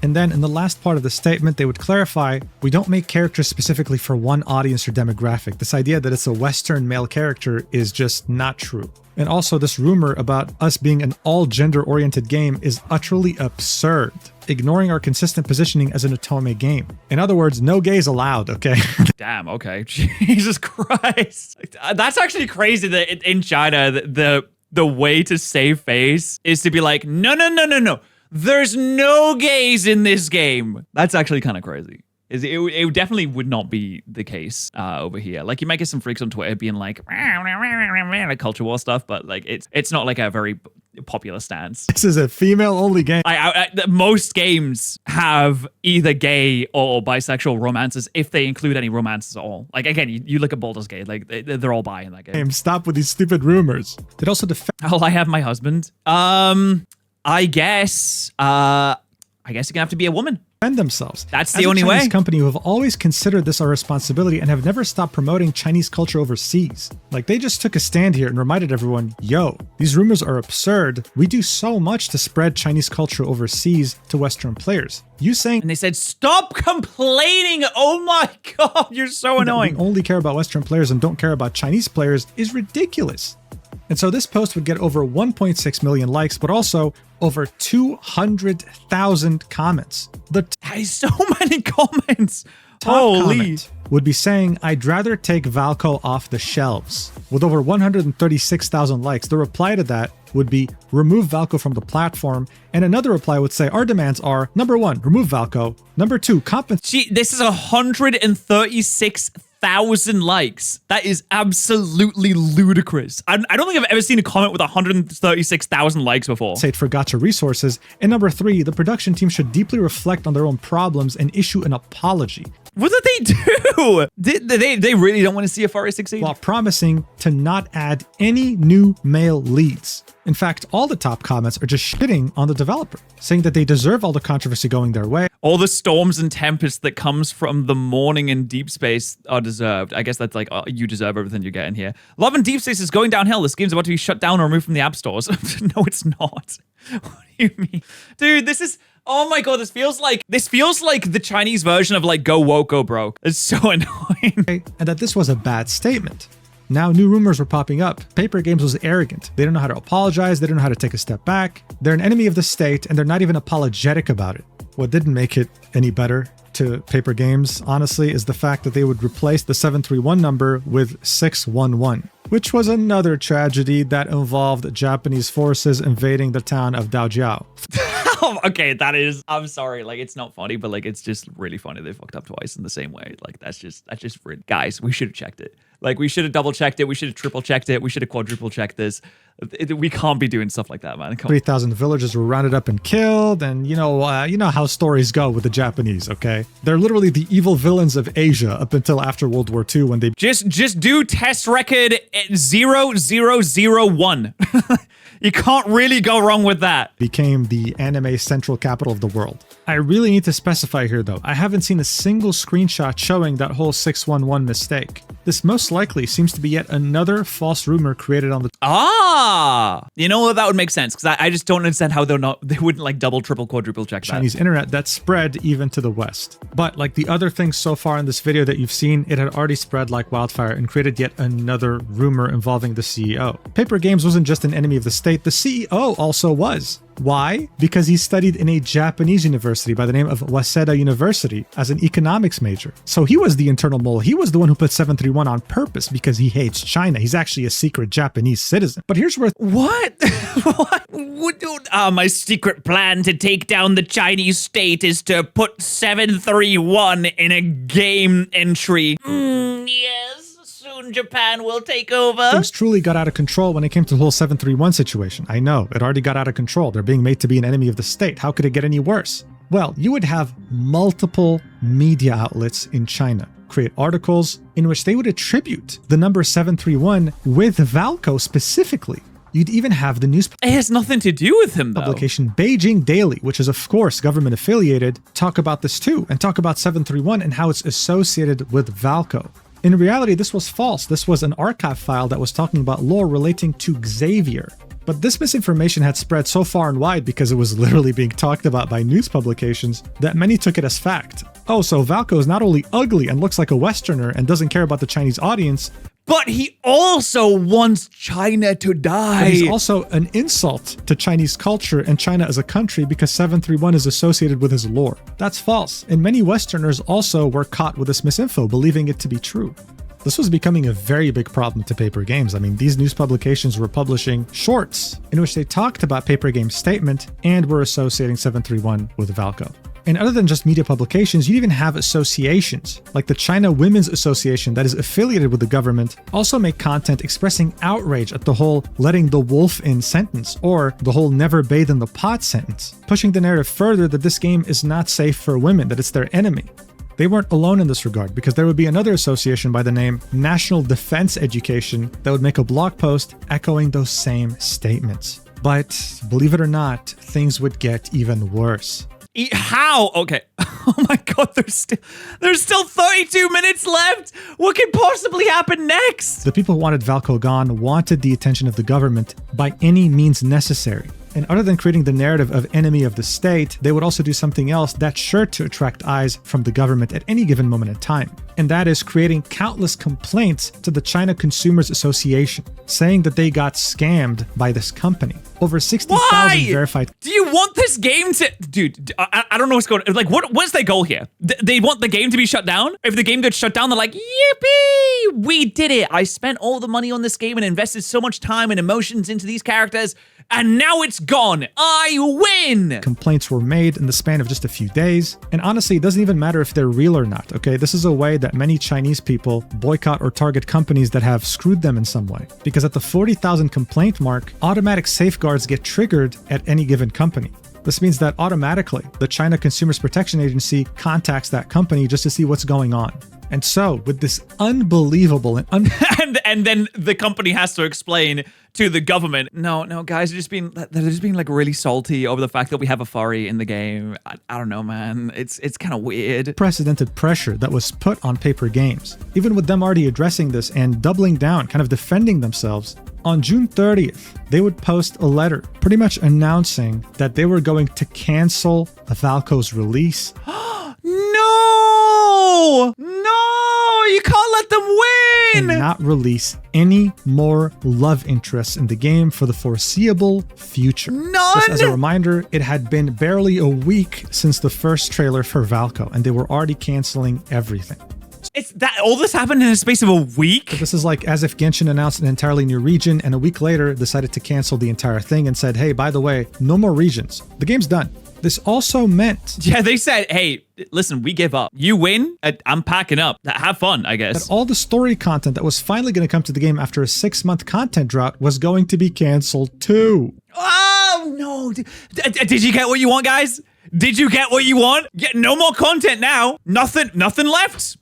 And then in the last part of the statement, they would clarify, we don't make characters specifically for one audience or demographic. This idea that it's a Western male character is just not true. And also this rumor about us being an all-gender-oriented game is utterly absurd, ignoring our consistent positioning as an otome game. In other words, no gays allowed, okay? Damn, okay. Jesus Christ. That's actually crazy that in China, the way to save face is to be like, no. There's no gays in this game. That's actually kind of crazy. It definitely would not be the case over here. Like, you might get some freaks on Twitter being like culture war stuff, but like it's not like a very popular stance. This is a female-only game. Most games have either gay or bisexual romances, if they include any romances at all. Like, again, you look at Baldur's Gate, like they're all bi in that game. Stop with these stupid rumors. They'd also defend. I have my husband. I guess you're gonna have to be a woman. Themselves. That's the only way. As a Chinese company who have always considered this our responsibility and have never stopped promoting Chinese culture overseas. Like, they just took a stand here and reminded everyone, yo, these rumors are absurd. We do so much to spread Chinese culture overseas to Western players. You saying... And they said, stop complaining. Oh my God, you're so annoying. We only care about Western players and don't care about Chinese players is ridiculous. And so this post would get over 1.6 million likes, but also over 200,000 comments. That is so many comments. Top Holy. Comment would be saying, I'd rather take Valco off the shelves. With over 136,000 likes, the reply to that would be, remove Valco from the platform. And another reply would say, our demands are, number 1, remove Valco. Number 2, compensate. This is 136,000 likes. That is absolutely ludicrous. I don't think I've ever seen a comment with 136,000 likes before. For gacha resources. And number 3, the production team should deeply reflect on their own problems and issue an apology. What did they do? They really don't want to see a Far East succeed? while promising to not add any new male leads. In fact, all the top comments are just shitting on the developer, saying that they deserve all the controversy going their way. All the storms and tempests that comes from the morning in Deepspace are deserved. I guess that's like, oh, you deserve everything you're getting here. Love in Deepspace is going downhill. This game's about to be shut down or removed from the app stores. No, it's not. What do you mean? Dude, this is... Oh my god, this feels like the Chinese version of like Go Woke, Go Broke. It's so annoying. And that this was a bad statement. Now new rumors were popping up. Paper Games was arrogant. They don't know how to apologize. They don't know how to take a step back. They're an enemy of the state and they're not even apologetic about it. What didn't make it any better to Paper Games, honestly, is the fact that they would replace the 731 number with 611, which was another tragedy that involved Japanese forces invading the town of Daojiao. Okay, that is... I'm sorry, like, it's not funny, but like, it's just really funny they fucked up twice in the same way. Like, that's just really... Guys, we should have checked it. Like, we should have double checked it. We should have triple checked it. We should have quadruple checked this. We can't be doing stuff like that, man. 3,000 villagers were rounded up and killed, and you know how stories go with the Japanese, okay? They're literally the evil villains of Asia up until after World War II when they... Just do test record 0001. You can't really go wrong with that. Became the anime central capital of the world. I really need to specify here though, I haven't seen a single screenshot showing that whole 611 mistake. This most likely seems to be yet another false rumor created on the... You know what? That would make sense, because I just don't understand how they wouldn't like double, triple, quadruple check that. Chinese internet that spread even to the West. But like the other things so far in this video that you've seen, it had already spread like wildfire and created yet another rumor involving the CEO. Paper Games wasn't just an enemy of the state, the CEO also was. Why? Because he studied in a Japanese university by the name of Waseda University as an economics major. So he was the internal mole. He was the one who put 731 on purpose because he hates China. He's actually a secret Japanese citizen. But here's where... What? My secret plan to take down the Chinese state is to put 731 in a game entry. Yes. Soon Japan will take over. Things truly got out of control when it came to the whole 731 situation. I know, it already got out of control. They're being made to be an enemy of the state. How could it get any worse? Well, you would have multiple media outlets in China create articles in which they would attribute the number 731 with Valco specifically. You'd even have the news... It has nothing to do with him, though. Publication Beijing Daily, which is of course government affiliated, talk about this too, and talk about 731 and how it's associated with Valco. In reality, this was false. This was an archive file that was talking about lore relating to Xavier. But this misinformation had spread so far and wide because it was literally being talked about by news publications that many took it as fact. Oh, so Valco is not only ugly and looks like a Westerner and doesn't care about the Chinese audience, but he also wants China to die. But he's also an insult to Chinese culture and China as a country because 731 is associated with his lore. That's false, and many Westerners also were caught with this misinfo, believing it to be true. This was becoming a very big problem to Paper Games. I mean, these news publications were publishing shorts in which they talked about Paper Games' statement and were associating 731 with Valco. And other than just media publications, you even have associations, like the China Women's Association that is affiliated with the government, also make content expressing outrage at the whole letting the wolf in sentence, or the whole never bathe in the pot sentence, pushing the narrative further that this game is not safe for women, that it's their enemy. They weren't alone in this regard, because there would be another association by the name National Defense Education that would make a blog post echoing those same statements. But believe it or not, things would get even worse. How? Okay. Oh my god, there's still 32 minutes left. What could possibly happen next? The people who wanted Valco gone wanted the attention of the government by any means necessary. And other than creating the narrative of enemy of the state, they would also do something else that's sure to attract eyes from the government at any given moment in time. And that is creating countless complaints to the China Consumers Association, saying that they got scammed by this company. Over 60,000 verified. Do you want this game to... Dude, I don't know what's going on. Like, what's their goal here? They want the game to be shut down? If the game gets shut down, they're like, yippee! We did it! I spent all the money on this game and invested so much time and emotions into these characters, and now it's gone. I win! Complaints were made in the span of just a few days. And honestly, it doesn't even matter if they're real or not, okay? This is a way that many Chinese people boycott or target companies that have screwed them in some way. Because at the 40,000 complaint mark, automatic safeguards get triggered at any given company. This means that automatically the China Consumers Protection Agency contacts that company just to see what's going on. And so, with this unbelievable and and then the company has to explain to the government, no, guys, they're just being like really salty over the fact that we have a furry in the game. I don't know, man. It's kind of weird. Unprecedented pressure that was put on Paper Games. Even with them already addressing this and doubling down, kind of defending themselves, on June 30th, they would post a letter pretty much announcing that they were going to cancel Valco's release. No, you can't let them win. And not release any more love interests in the game for the foreseeable future. None. Just as a reminder, it had been barely a week since the first trailer for Valco, and they were already canceling everything. It's that all this happened in the space of a week. But this is like as if Genshin announced an entirely new region and a week later decided to cancel the entire thing and said, hey, by the way, no more regions. The game's done. This also meant... Yeah, they said, hey, listen, we give up. You win, I'm packing up. Have fun, I guess. That all the story content that was finally going to come to the game after a 6-month content drought was going to be canceled too. Oh, no. Did you get what you want, guys? Did you get what you want? Yeah, no more content now. Nothing left.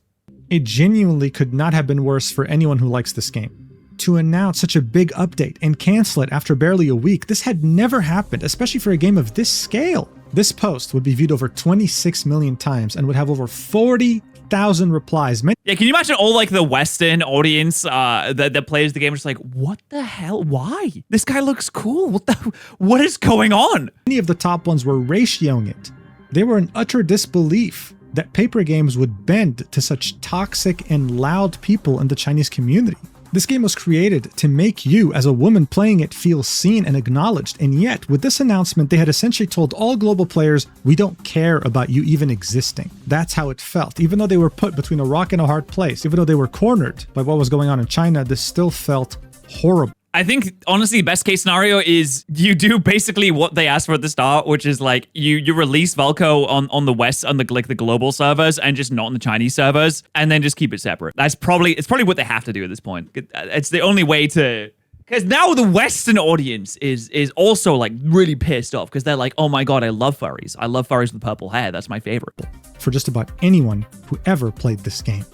It genuinely could not have been worse for anyone who likes this game. To announce such a big update and cancel it after barely a week, this had never happened, especially for a game of this scale. This post would be viewed over 26 million times and would have over 40,000 replies. Yeah, can you imagine all like the Western audience that plays the game just like, what the hell? Why? This guy looks cool. What is going on? Many of the top ones were ratioing it. They were in utter disbelief that Paper Games would bend to such toxic and loud people in the Chinese community. This game was created to make you, as a woman playing it, feel seen and acknowledged, and yet, with this announcement, they had essentially told all global players, we don't care about you even existing. That's how it felt. Even though they were put between a rock and a hard place, even though they were cornered by what was going on in China, this still felt horrible. I think, honestly, best case scenario is you do basically what they asked for at the start, which is like you release Valco on the West, on the global servers, and just not on the Chinese servers, and then just keep it separate. It's probably what they have to do at this point. It's the only way to... Because now the Western audience is also like really pissed off because they're like, oh my god, I love furries. I love furries with purple hair. That's my favorite. For just about anyone who ever played this game.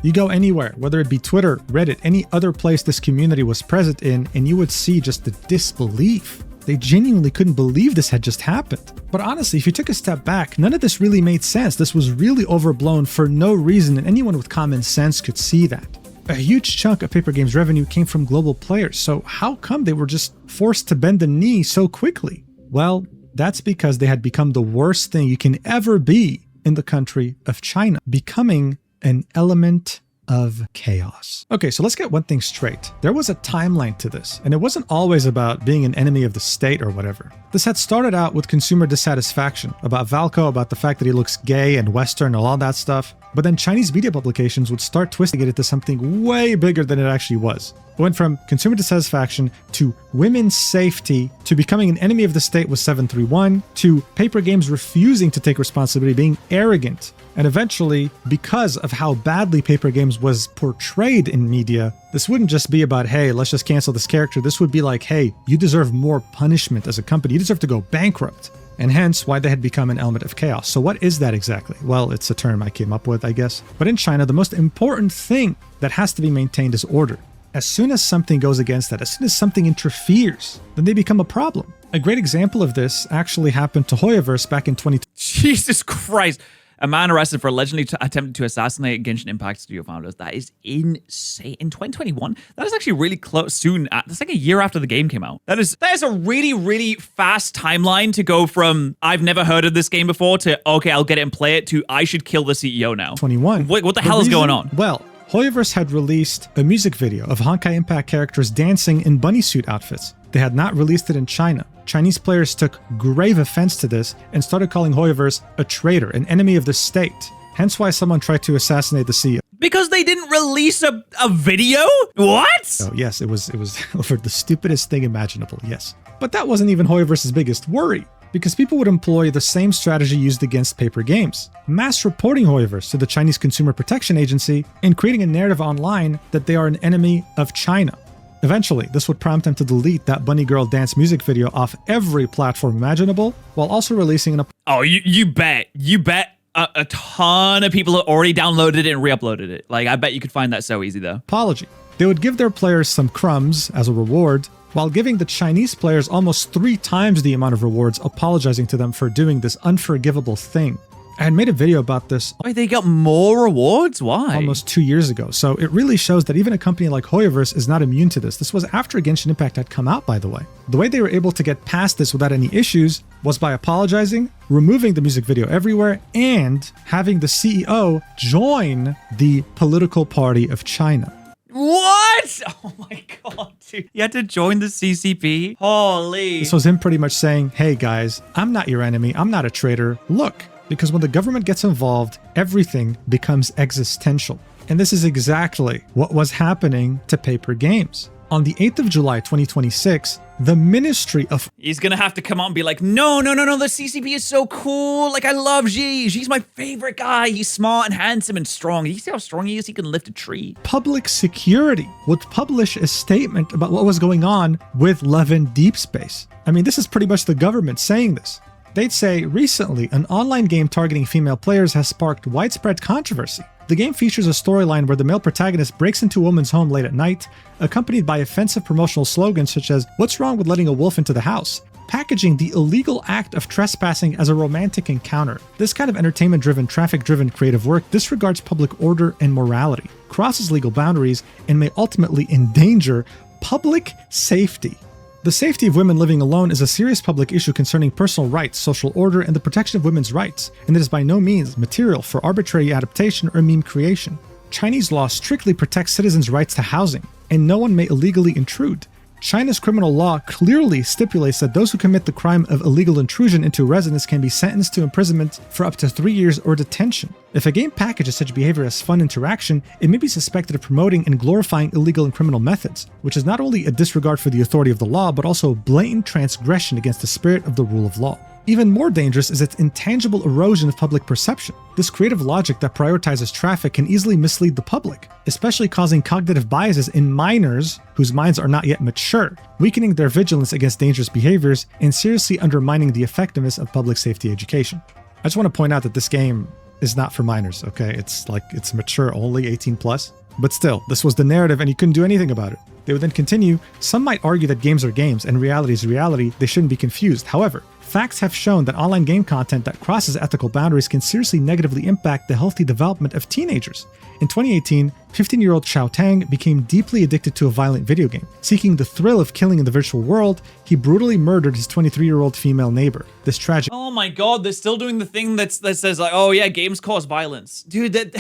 You go anywhere, whether it be Twitter, Reddit, any other place this community was present in, and you would see just the disbelief. They genuinely couldn't believe this had just happened. But honestly, if you took a step back, none of this really made sense. This was really overblown for no reason, and anyone with common sense could see that. A huge chunk of Paper Games revenue came from global players, so how come they were just forced to bend the knee so quickly? Well, that's because they had become the worst thing you can ever be in the country of China, becoming an element of chaos. Okay, so let's get one thing straight. There was a timeline to this, and it wasn't always about being an enemy of the state or whatever. This had started out with consumer dissatisfaction about Valco, about the fact that he looks gay and Western and all that stuff. But then Chinese media publications would start twisting it into something way bigger than it actually was. It went from consumer dissatisfaction to women's safety to becoming an enemy of the state with 731 to Paper Games refusing to take responsibility, being arrogant. And eventually, because of how badly Paper Games was portrayed in media, this wouldn't just be about, hey, let's just cancel this character. This would be like, hey, you deserve more punishment as a company. You deserve to go bankrupt. And hence why they had become an element of chaos. So what is that exactly? Well, it's a term I came up with, I guess. But in China, the most important thing that has to be maintained is order. As soon as something goes against that, as soon as something interferes, then they become a problem. A great example of this actually happened to Hoyoverse back in 2020. Jesus Christ. A man arrested for allegedly attempting to assassinate Genshin Impact studio founders. That is insane. In 2021, that is actually really close. That's like a year after the game came out. That is a really, really fast timeline to go from I've never heard of this game before to okay, I'll get it and play it to I should kill the CEO now. 21. What the hell is going on? Well, Hoyoverse had released a music video of Honkai Impact characters dancing in bunny suit outfits. They had not released it in China. Chinese players took grave offense to this and started calling Hoyoverse a traitor, an enemy of the state. Hence why someone tried to assassinate the CEO. Because they didn't release a video? What? Oh, yes, it was over the stupidest thing imaginable, yes. But that wasn't even Hoyoverse's biggest worry, because people would employ the same strategy used against Paper Games. Mass reporting Hoyoverse to the Chinese Consumer Protection Agency and creating a narrative online that they are an enemy of China. Eventually, this would prompt him to delete that Bunny Girl dance music video off every platform imaginable, while also releasing an Oh, you bet. You bet a ton of people have already downloaded it and re-uploaded it. Like, I bet you could find that so easy, though. apology. They would give their players some crumbs as a reward, while giving the Chinese players almost 3 times the amount of rewards, apologizing to them for doing this unforgivable thing. I had made a video about this Wait, they got more rewards? Why? almost 2 years ago, so it really shows that even a company like Hoyoverse is not immune to this. This was after Genshin Impact had come out, by the way. The way they were able to get past this without any issues was by apologizing, removing the music video everywhere, and having the CEO join the political party of China. What? Oh my god, dude. You had to join the CCP? Holy. This was him pretty much saying, hey guys, I'm not your enemy, I'm not a traitor, look. Because when the government gets involved, everything becomes existential. And this is exactly what was happening to Paper Games. On the 8th of July, 2026, the Ministry of... He's gonna have to come out and be like, no, the CCP is so cool. Like, I love Xi. Xi's my favorite guy. He's smart and handsome and strong. You see how strong he is? He can lift a tree. Public Security would publish a statement about what was going on with Levin Deepspace. I mean, this is pretty much the government saying this. They'd say, recently, an online game targeting female players has sparked widespread controversy. The game features a storyline where the male protagonist breaks into a woman's home late at night, accompanied by offensive promotional slogans such as, "What's wrong with letting a wolf into the house?" packaging the illegal act of trespassing as a romantic encounter. This kind of entertainment-driven, traffic-driven creative work disregards public order and morality, crosses legal boundaries, and may ultimately endanger public safety. The safety of women living alone is a serious public issue concerning personal rights, social order, and the protection of women's rights, and it is by no means material for arbitrary adaptation or meme creation. Chinese law strictly protects citizens' rights to housing, and no one may illegally intrude. China's criminal law clearly stipulates that those who commit the crime of illegal intrusion into a residence can be sentenced to imprisonment for up to 3 years or detention. If a game packages such behavior as fun interaction, it may be suspected of promoting and glorifying illegal and criminal methods, which is not only a disregard for the authority of the law, but also a blatant transgression against the spirit of the rule of law. Even more dangerous is its intangible erosion of public perception. This creative logic that prioritizes traffic can easily mislead the public, especially causing cognitive biases in minors whose minds are not yet mature, weakening their vigilance against dangerous behaviors, and seriously undermining the effectiveness of public safety education. I just want to point out that this game is not for minors, okay? It's mature only, 18 plus. But still, this was the narrative and you couldn't do anything about it. They would then continue, some might argue that games are games and reality is reality, they shouldn't be confused. However, facts have shown that online game content that crosses ethical boundaries can seriously negatively impact the healthy development of teenagers. In 2018, 15-year-old Xiao Tang became deeply addicted to a violent video game. Seeking the thrill of killing in the virtual world, he brutally murdered his 23-year-old female neighbor. This tragic... Oh my god, they're still doing the thing that says like, oh yeah, games cause violence. Dude,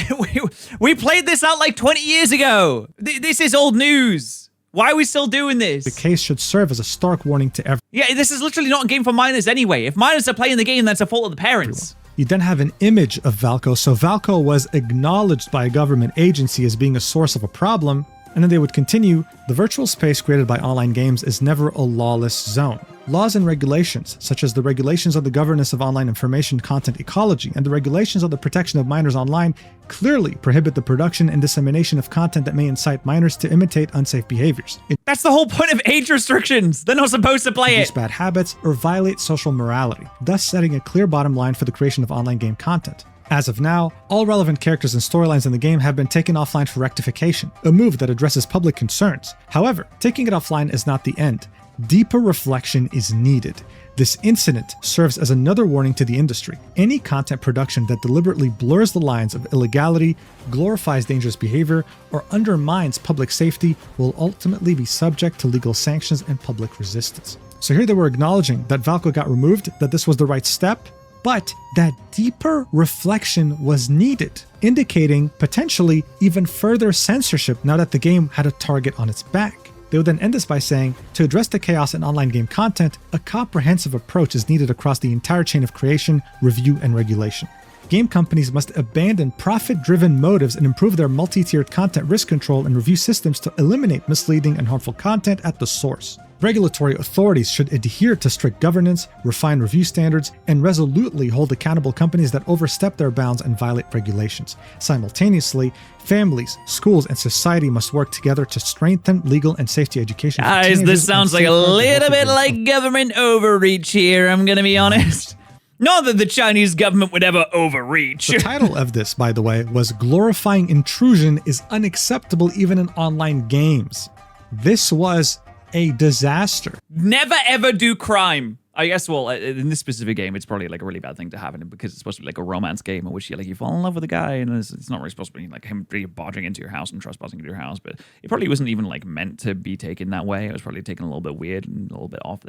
we played this out like 20 years ago. This is old news. Why are we still doing this? The case should serve as a stark warning to everyone. Yeah, this is literally not a game for minors anyway. If minors are playing the game, that's a fault of the parents. You then have an image of Valco, so Valco was acknowledged by a government agency as being a source of a problem, and then they would continue, the virtual space created by online games is never a lawless zone. Laws and regulations, such as the regulations on the governance of online information content ecology and the regulations on the protection of minors online, clearly prohibit the production and dissemination of content that may incite minors to imitate unsafe behaviors. That's the whole point of age restrictions. They're not supposed to play it. Bad habits or violate social morality, thus setting a clear bottom line for the creation of online game content. As of now, all relevant characters and storylines in the game have been taken offline for rectification, a move that addresses public concerns. However, taking it offline is not the end. Deeper reflection is needed. This incident serves as another warning to the industry. Any content production that deliberately blurs the lines of illegality, glorifies dangerous behavior, or undermines public safety will ultimately be subject to legal sanctions and public resistance. So here they were acknowledging that Valco got removed, that this was the right step, but that deeper reflection was needed, indicating potentially even further censorship now that the game had a target on its back. They would then end this by saying, to address the chaos in online game content, a comprehensive approach is needed across the entire chain of creation, review, and regulation. Game companies must abandon profit-driven motives and improve their multi-tiered content risk control and review systems to eliminate misleading and harmful content at the source. Regulatory authorities should adhere to strict governance, refine review standards, and resolutely hold accountable companies that overstep their bounds and violate regulations. Simultaneously, families, schools, and society must work together to strengthen legal and safety education. Guys, this sounds like a little bit like government overreach here, I'm gonna be honest. Not that the Chinese government would ever overreach. The title of this, by the way, was Glorifying Intrusion is Unacceptable Even in Online Games. This was a disaster. Never ever do crime. I guess, well, in this specific game, it's probably like a really bad thing to happen because it's supposed to be like a romance game in which you fall in love with a guy, and it's not really supposed to be like him really barging into your house and trespassing into your house. But it probably wasn't even like meant to be taken that way. It was probably taken a little bit weird and a little bit off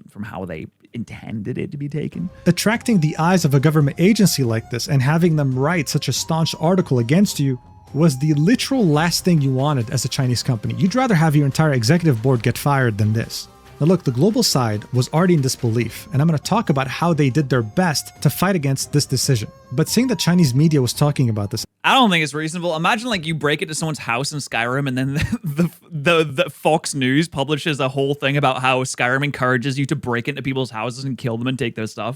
from how they intended it to be taken. Attracting the eyes of a government agency like this and having them write such a staunch article against you was the literal last thing you wanted as a Chinese company. You'd rather have your entire executive board get fired than this. Now look, the global side was already in disbelief, and I'm going to talk about how they did their best to fight against this decision. But seeing that Chinese media was talking about this, I don't think it's reasonable. Imagine like you break into someone's house in Skyrim, and then the Fox News publishes a whole thing about how Skyrim encourages you to break into people's houses and kill them and take their stuff.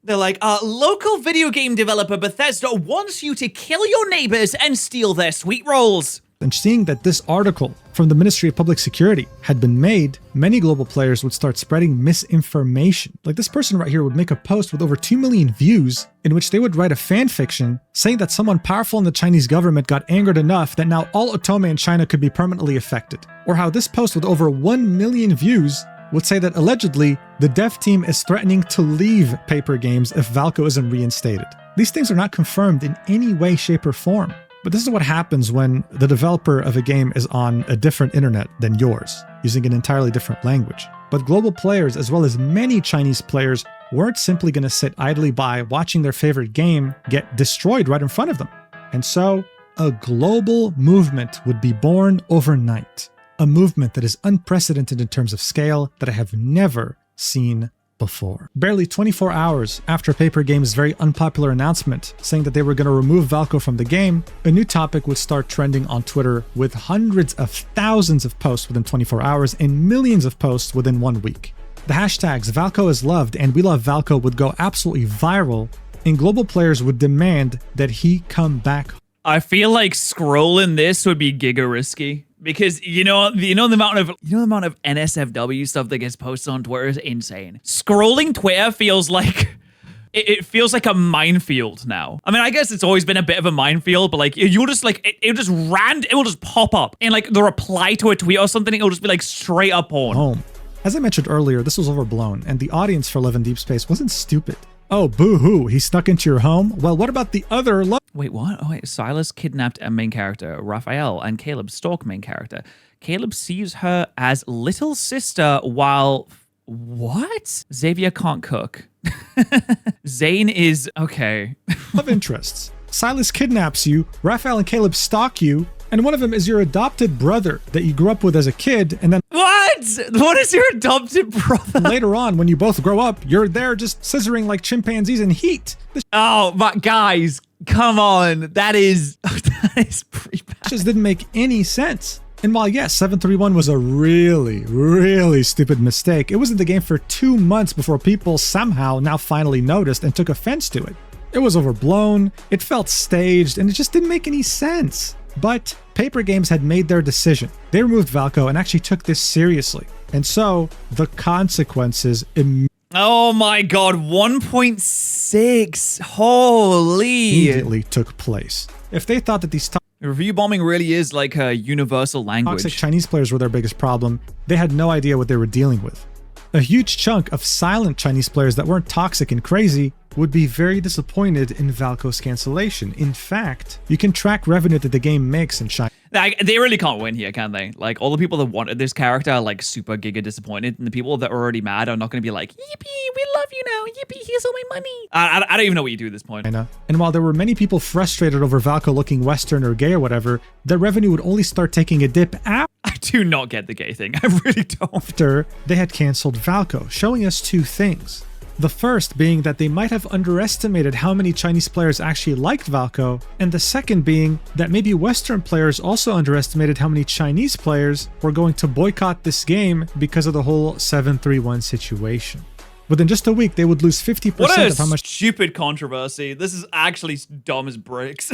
They're like, local video game developer Bethesda wants you to kill your neighbors and steal their sweet rolls. and seeing that this article from the Ministry of Public Security had been made, many global players would start spreading misinformation. Like this person right here would make a post with over 2 million views in which they would write a fan fiction saying that someone powerful in the Chinese government got angered enough that now all otome in China could be permanently affected. Or how this post with over 1 million views would say that allegedly the dev team is threatening to leave Paper Games if Valko isn't reinstated. These things are not confirmed in any way, shape, or form. But this is what happens when the developer of a game is on a different internet than yours, using an entirely different language. But global players, as well as many Chinese players, weren't simply going to sit idly by watching their favorite game get destroyed right in front of them. And so, a global movement would be born overnight. A movement that is unprecedented in terms of scale that I have never seen before. Barely 24 hours after Paper Games' very unpopular announcement saying that they were going to remove Valko from the game, a new topic would start trending on Twitter with hundreds of thousands of posts within 24 hours and millions of posts within 1 week. The hashtags Valko is loved and we love Valko would go absolutely viral, and global players would demand that he come back. I feel like scrolling this would be giga risky. Because the amount of NSFW stuff that gets posted on Twitter is insane. Scrolling Twitter feels like it feels like a minefield now. I mean, I guess it's always been a bit of a minefield, but like you'll just like it will just pop up in like the reply to a tweet or something. It'll just be like straight up porn. Home. As I mentioned earlier, this was overblown, and the audience for Love in Deepspace wasn't stupid. Oh, boo-hoo, he snuck into your home? Well, what about the other love? Wait, what? Oh, wait, Silas kidnapped a main character. Raphael and Caleb stalk main character. Caleb sees her as little sister while... What? Xavier can't cook. Zane is... Okay. Love interests. Silas kidnaps you, Raphael and Caleb stalk you, and one of them is your adopted brother that you grew up with as a kid, and then... What? What is your adopted brother? Later on, when you both grow up, you're there just scissoring like chimpanzees in heat. Oh, but guys, come on. That is pretty bad. Just didn't make any sense. And while yes, 731 was a really, really stupid mistake, it was in the game for 2 months before people somehow now finally noticed and took offense to it. It was overblown, it felt staged, and it just didn't make any sense. But Paper Games had made their decision. They removed Valko and actually took this seriously. And so, the consequences oh my god, 1.6. Holy. immediately took place. If they thought that these Review bombing really is like a universal language. toxic Chinese players were their biggest problem, they had no idea what they were dealing with. A huge chunk of silent Chinese players that weren't toxic and crazy would be very disappointed in Valko's cancellation. In fact, you can track revenue that the game makes in China. Like, they really can't win here, can they? Like, all the people that wanted this character are like super giga disappointed, and the people that are already mad are not going to be like, yippee, we love you now, yippee, here's all my money. I don't even know what you do at this point. And while there were many people frustrated over Valko looking Western or gay or whatever, their revenue would only start taking a dip I do not get the gay thing. I really don't. after they had canceled Valko, showing us two things. The first being that they might have underestimated how many Chinese players actually liked Valco, and the second being that maybe Western players also underestimated how many Chinese players were going to boycott this game because of the whole 731 situation. Within just a week, they would lose 50% What a of how much. stupid controversy. This is actually dumb as bricks.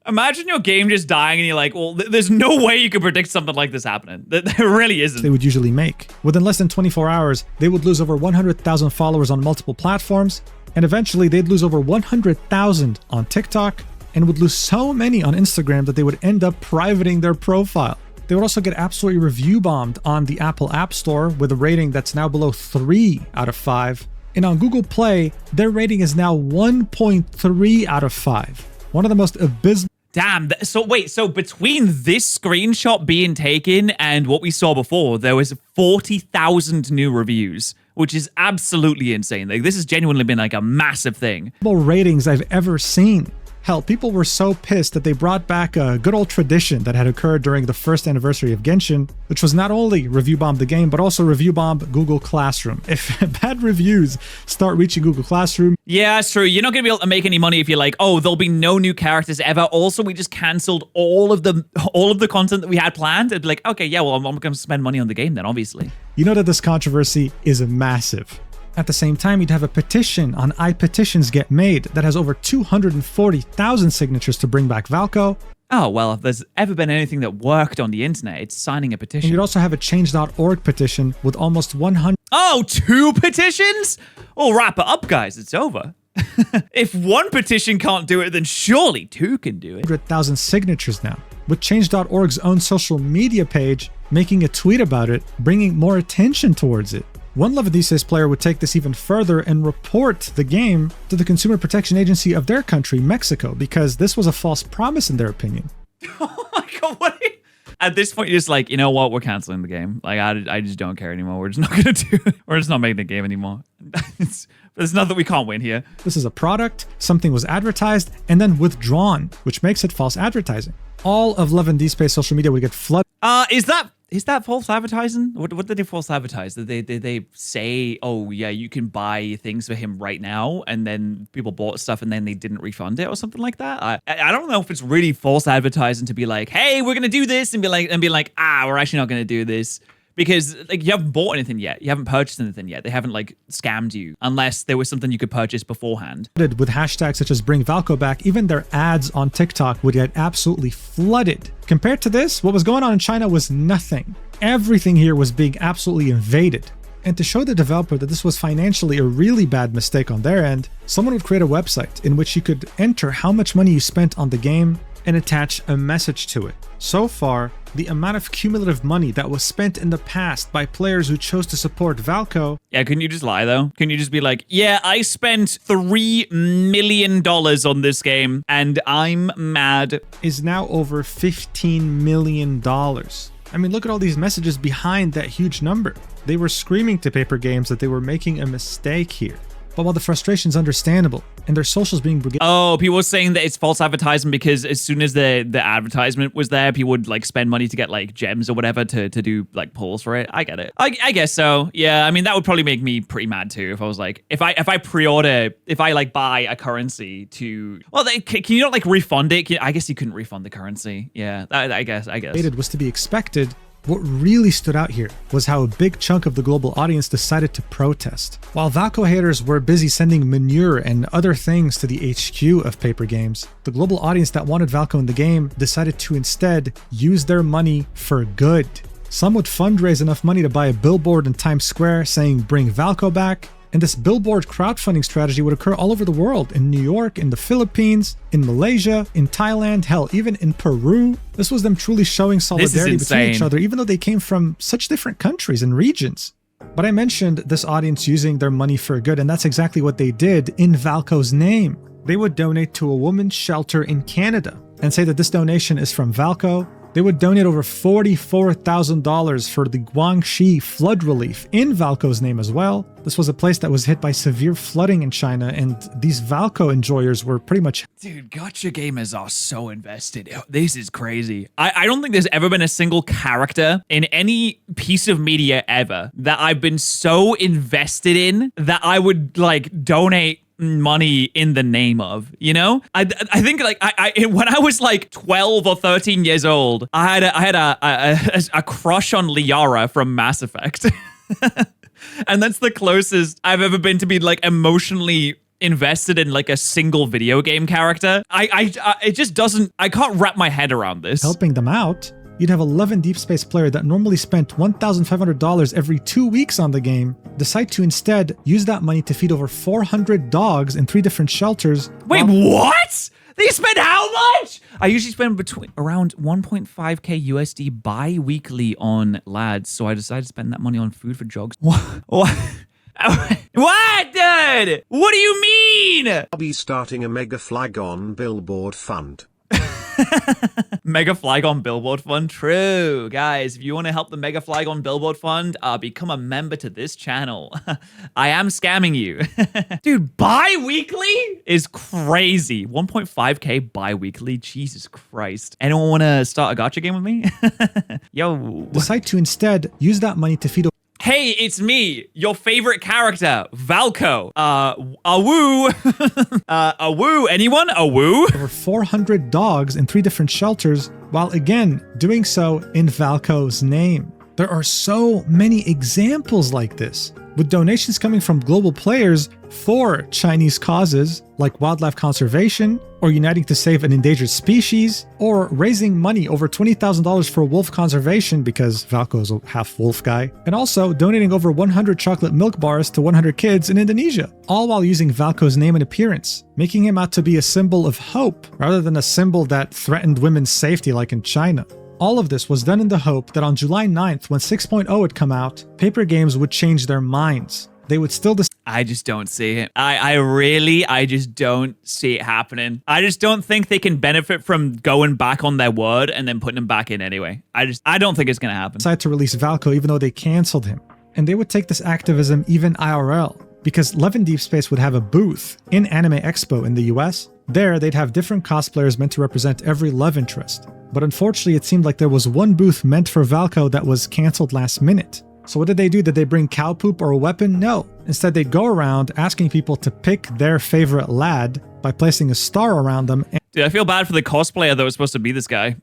Imagine your game just dying and you're like, well, there's no way you could predict something like this happening. There really isn't. They would usually make. Within less than 24 hours, they would lose over 100,000 followers on multiple platforms, and eventually they'd lose over 100,000 on TikTok, and would lose so many on Instagram that they would end up privating their profile. They would also get absolutely review bombed on the Apple App Store with a rating that's now below 3 out of 5. And on Google Play, their rating is now 1.3 out of 5. One of the most abysmal. Damn. So wait, so between this screenshot being taken and what we saw before, there was 40,000 new reviews, which is absolutely insane. Like, this has genuinely been like a massive thing. Ratings I've ever seen. Hell, people were so pissed that they brought back a good old tradition that had occurred during the first anniversary of Genshin, which was not only review bomb the game, but also review bomb Google Classroom. If bad reviews start reaching Google Classroom... Yeah, it's true. You're not going to be able to make any money if you're like, oh, there'll be no new characters ever. Also, we just cancelled all of the content that we had planned. It'd be like, okay, yeah, well, I'm going to spend money on the game then, obviously. You know that this controversy is massive. At the same time, you'd have a petition on iPetitions get made that has over 240,000 signatures to bring back Valco. Oh, well, if there's ever been anything that worked on the internet, it's signing a petition. And you'd also have a change.org petition with almost 100... Oh, 2 petitions? Oh, wrap it up, guys. It's over. If one petition can't do it, then surely 2 can do it. 100,000 signatures now, with change.org's own social media page making a tweet about it, bringing more attention towards it. One Love and Deepspace player would take this even further and report the game to the Consumer Protection Agency of their country, Mexico, because this was a false promise in their opinion. Oh my god, what? At this point, you're just like, you know what? We're canceling the game. Like, I just don't care anymore. We're just not going to do it. We're just not making the game anymore. There's nothing we can't win here. This is a product, something was advertised, and then withdrawn, which makes it false advertising. All of Love and Deepspace social media would get flooded. Is that false advertising? What did they false advertise? Did they say, oh yeah, you can buy things for him right now, and then people bought stuff and then they didn't refund it or something like that? I don't know if it's really false advertising to be like, hey, we're gonna do this, and be like, we're actually not gonna do this. Because like, you haven't bought anything yet. You haven't purchased anything yet. They haven't like scammed you unless there was something you could purchase beforehand. With hashtags such as bring Valco back, even their ads on TikTok would get absolutely flooded. Compared to this, what was going on in China was nothing. Everything here was being absolutely invaded. And to show the developer that this was financially a really bad mistake on their end, someone would create a website in which you could enter how much money you spent on the game and attach a message to it. So far, the amount of cumulative money that was spent in the past by players who chose to support Valco... Yeah, couldn't you just lie though? Couldn't you just be like, yeah, I spent $3 million on this game and I'm mad. ...is now over $15 million. I mean, look at all these messages behind that huge number. They were screaming to Paper Games that they were making a mistake here. But while the frustration's understandable, and their socials being... Oh, people were saying that it's false advertising because as soon as the advertisement was there, people would like spend money to get like gems or whatever to do like pulls for it. I get it. I guess so. Yeah, I mean, that would probably make me pretty mad too if I was like, if I like buy a currency to... Well, can you not like refund it? I guess you couldn't refund the currency. Yeah, I guess. ...was to be expected. What really stood out here was how a big chunk of the global audience decided to protest. While Valco haters were busy sending manure and other things to the HQ of Paper Games, the global audience that wanted Valco in the game decided to instead use their money for good. Some would fundraise enough money to buy a billboard in Times Square saying bring Valco back, and this billboard crowdfunding strategy would occur all over the world, in New York, in the Philippines, in Malaysia, in Thailand, hell, even in Peru. This was them truly showing solidarity between each other, even though they came from such different countries and regions. But I mentioned this audience using their money for good, and that's exactly what they did in Valco's name. They would donate to a women's shelter in Canada and say that this donation is from Valco, They would donate over $44,000 for the Guangxi flood relief in Valco's name as well. This was a place that was hit by severe flooding in China, and these Valco enjoyers were pretty much... Dude, gacha gamers are so invested. This is crazy. I don't think there's ever been a single character in any piece of media ever that I've been so invested in that I would like donate money in the name of, you know? I think like when I was like 12 or 13 years old, I had a crush on Liara from Mass Effect. And that's the closest I've ever been to be like emotionally invested in like a single video game character. It just doesn't, I can't wrap my head around this. helping them out. You'd have 11 Deepspace players that normally spent $1,500 every 2 weeks on the game decide to instead use that money to feed over 400 dogs in 3 different shelters. Wait, what? They spend how much? I usually spend around 1.5k USD bi-weekly on lads, so I decided to spend that money on food for dogs. What? What, dude? What do you mean? I'll be starting a mega flag on billboard fund. Mega Flag on Billboard Fund. True. Guys, if you want to help the Mega Flag on Billboard Fund, become a member to this channel. I am scamming you. Dude, bi-weekly is crazy. 1.5k bi-weekly. Jesus Christ. Anyone want to start a gacha game with me? Yo. Decide to instead use that money to feed Hey, it's me, your favorite character, Valco. Awoo. Awoo. Anyone? Awoo? over 400 dogs in 3 different shelters, while again doing so in Valco's name. There are so many examples like this, with donations coming from global players for Chinese causes like wildlife conservation, or uniting to save an endangered species, or raising money over $20,000 for wolf conservation because Valco is a half wolf guy, and also donating over 100 chocolate milk bars to 100 kids in Indonesia, all while using Valco's name and appearance, making him out to be a symbol of hope rather than a symbol that threatened women's safety like in China. All of this was done in the hope that on July 9th, when 6.0 had come out, Paper Games would change their minds. They would still I just don't see it. I just don't see it happening. I just don't think they can benefit from going back on their word and then putting them back in anyway. I don't think it's going to happen. decide to release Valco even though they canceled him. And they would take this activism even IRL, because Love in Deepspace would have a booth in Anime Expo in the US. There, they'd have different cosplayers meant to represent every love interest. But unfortunately, it seemed like there was one booth meant for Valco that was canceled last minute. So what did they do? Did they bring cow poop or a weapon? No. Instead, they'd go around asking people to pick their favorite lad by placing a star around them. Dude, I feel bad for the cosplayer that was supposed to be this guy.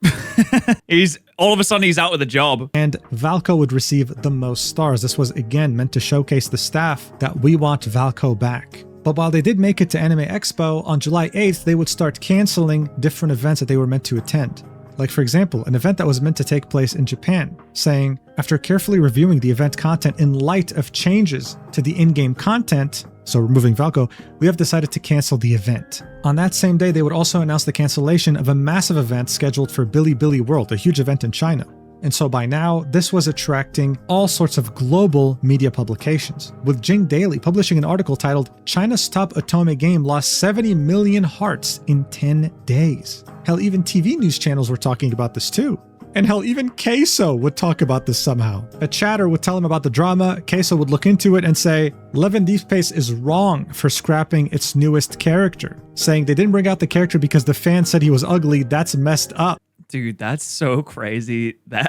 All of a sudden he's out with a job. And Valco would receive the most stars. This was again meant to showcase the staff that we want Valco back. But while they did make it to Anime Expo, on July 8th, they would start canceling different events that they were meant to attend. Like for example, an event that was meant to take place in Japan, saying, after carefully reviewing the event content in light of changes to the in-game content, so removing Valco, we have decided to cancel the event. On that same day, they would also announce the cancellation of a massive event scheduled for Bilibili World, a huge event in China. And so by now, this was attracting all sorts of global media publications, with Jing Daily publishing an article titled, China's top otome game lost 70 million hearts in 10 days. Hell, even TV news channels were talking about this too. And hell, even Queso would talk about this somehow. A chatter would tell him about the drama, Queso would look into it and say, Love in Deepspace is wrong for scrapping its newest character, saying they didn't bring out the character because the fans said he was ugly, that's messed up. Dude, that's so crazy. That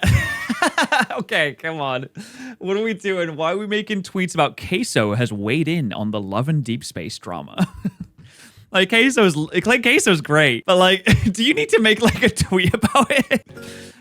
okay, come on. What are we doing? Why are we making tweets about Queso has weighed in on the Love and Deepspace drama? Like Queso's great, but like, do you need to make like a tweet about it?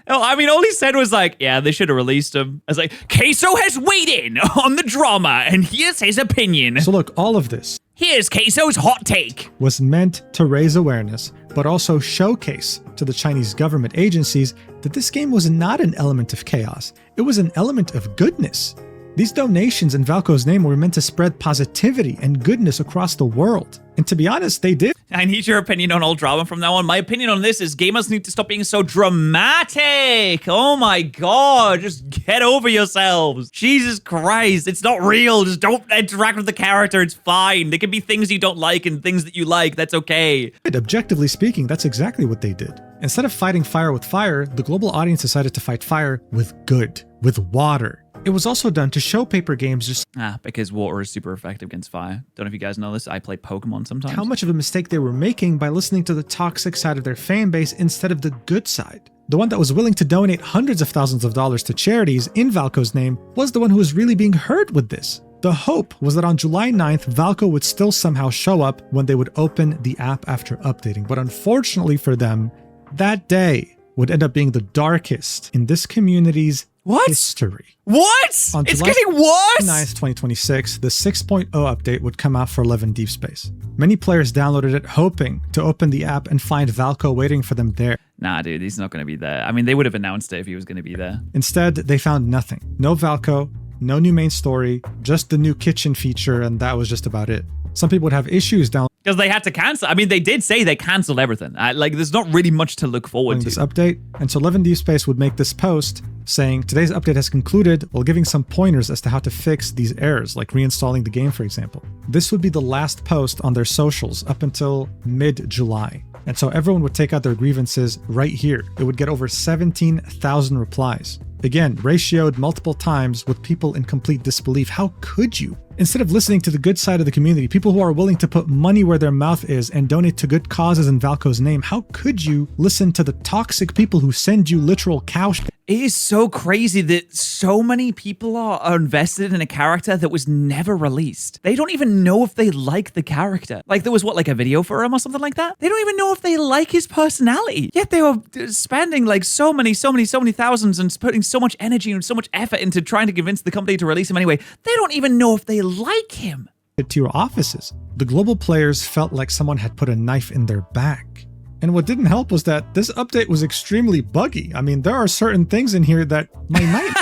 No, I mean, all he said was like, yeah, they should have released him. I was like, Queso has weighed in on the drama, and here's his opinion. So look, all of this Here's Queso's hot take. Was meant to raise awareness, but also showcase to the Chinese government agencies that this game was not an element of chaos. It was an element of goodness. These donations in Valko's name were meant to spread positivity and goodness across the world. And to be honest, they did. I need your opinion on all drama from now on. My opinion on this is gamers need to stop being so dramatic. Oh my god, just get over yourselves. Jesus Christ, it's not real. Just don't interact with the character. It's fine. There can be things you don't like and things that you like. That's okay. Objectively speaking, that's exactly what they did. Instead of fighting fire with fire, the global audience decided to fight fire with good, with water. It was also done to show paper games just because water is super effective against fire. Don't know if you guys know this. I play Pokemon sometimes. how much of a mistake they were making by listening to the toxic side of their fan base instead of the good side. The one that was willing to donate hundreds of thousands of dollars to charities in Valko's name was the one who was really being hurt with this. The hope was that on July 9th, Valko would still somehow show up when they would open the app after updating. But unfortunately for them, that day would end up being the darkest in this community's history. What? On It's July getting worse? 9th, 2026, the 6.0 update would come out for 11 Deepspace. Many players downloaded it hoping to open the app and find Valko waiting for them there. Nah, dude, he's not going to be there. I mean, they would have announced it if he was going to be there. Instead, they found nothing. No Valko, no new main story, just the new kitchen feature, and that was just about it. Some people would have issues downloading Because they had to cancel. I mean, they did say they canceled everything. Like, there's not really much to look forward to. this update, and so 11 Deepspace would make this post saying, today's update has concluded, while giving some pointers as to how to fix these errors, like reinstalling the game, for example. This would be the last post on their socials up until mid-July. And so everyone would take out their grievances right here. It would get over 17,000 replies. Again, ratioed multiple times with people in complete disbelief. How could you? Instead of listening to the good side of the community, people who are willing to put money where their mouth is and donate to good causes in Valko's name, how could you listen to the toxic people who send you literal cow shit? It is so crazy that so many people are invested in a character that was never released. They don't even know if they like the character. Like, there was, what, like a video for him or something like that? They don't even know if they like his personality. Yet they were spending like so many thousands and putting so much energy and so much effort into trying to convince the company to release him anyway. They don't even know if they like him. To your offices. The global players felt like someone had put a knife in their back. And what didn't help was that this update was extremely buggy. I mean, there are certain things in here that might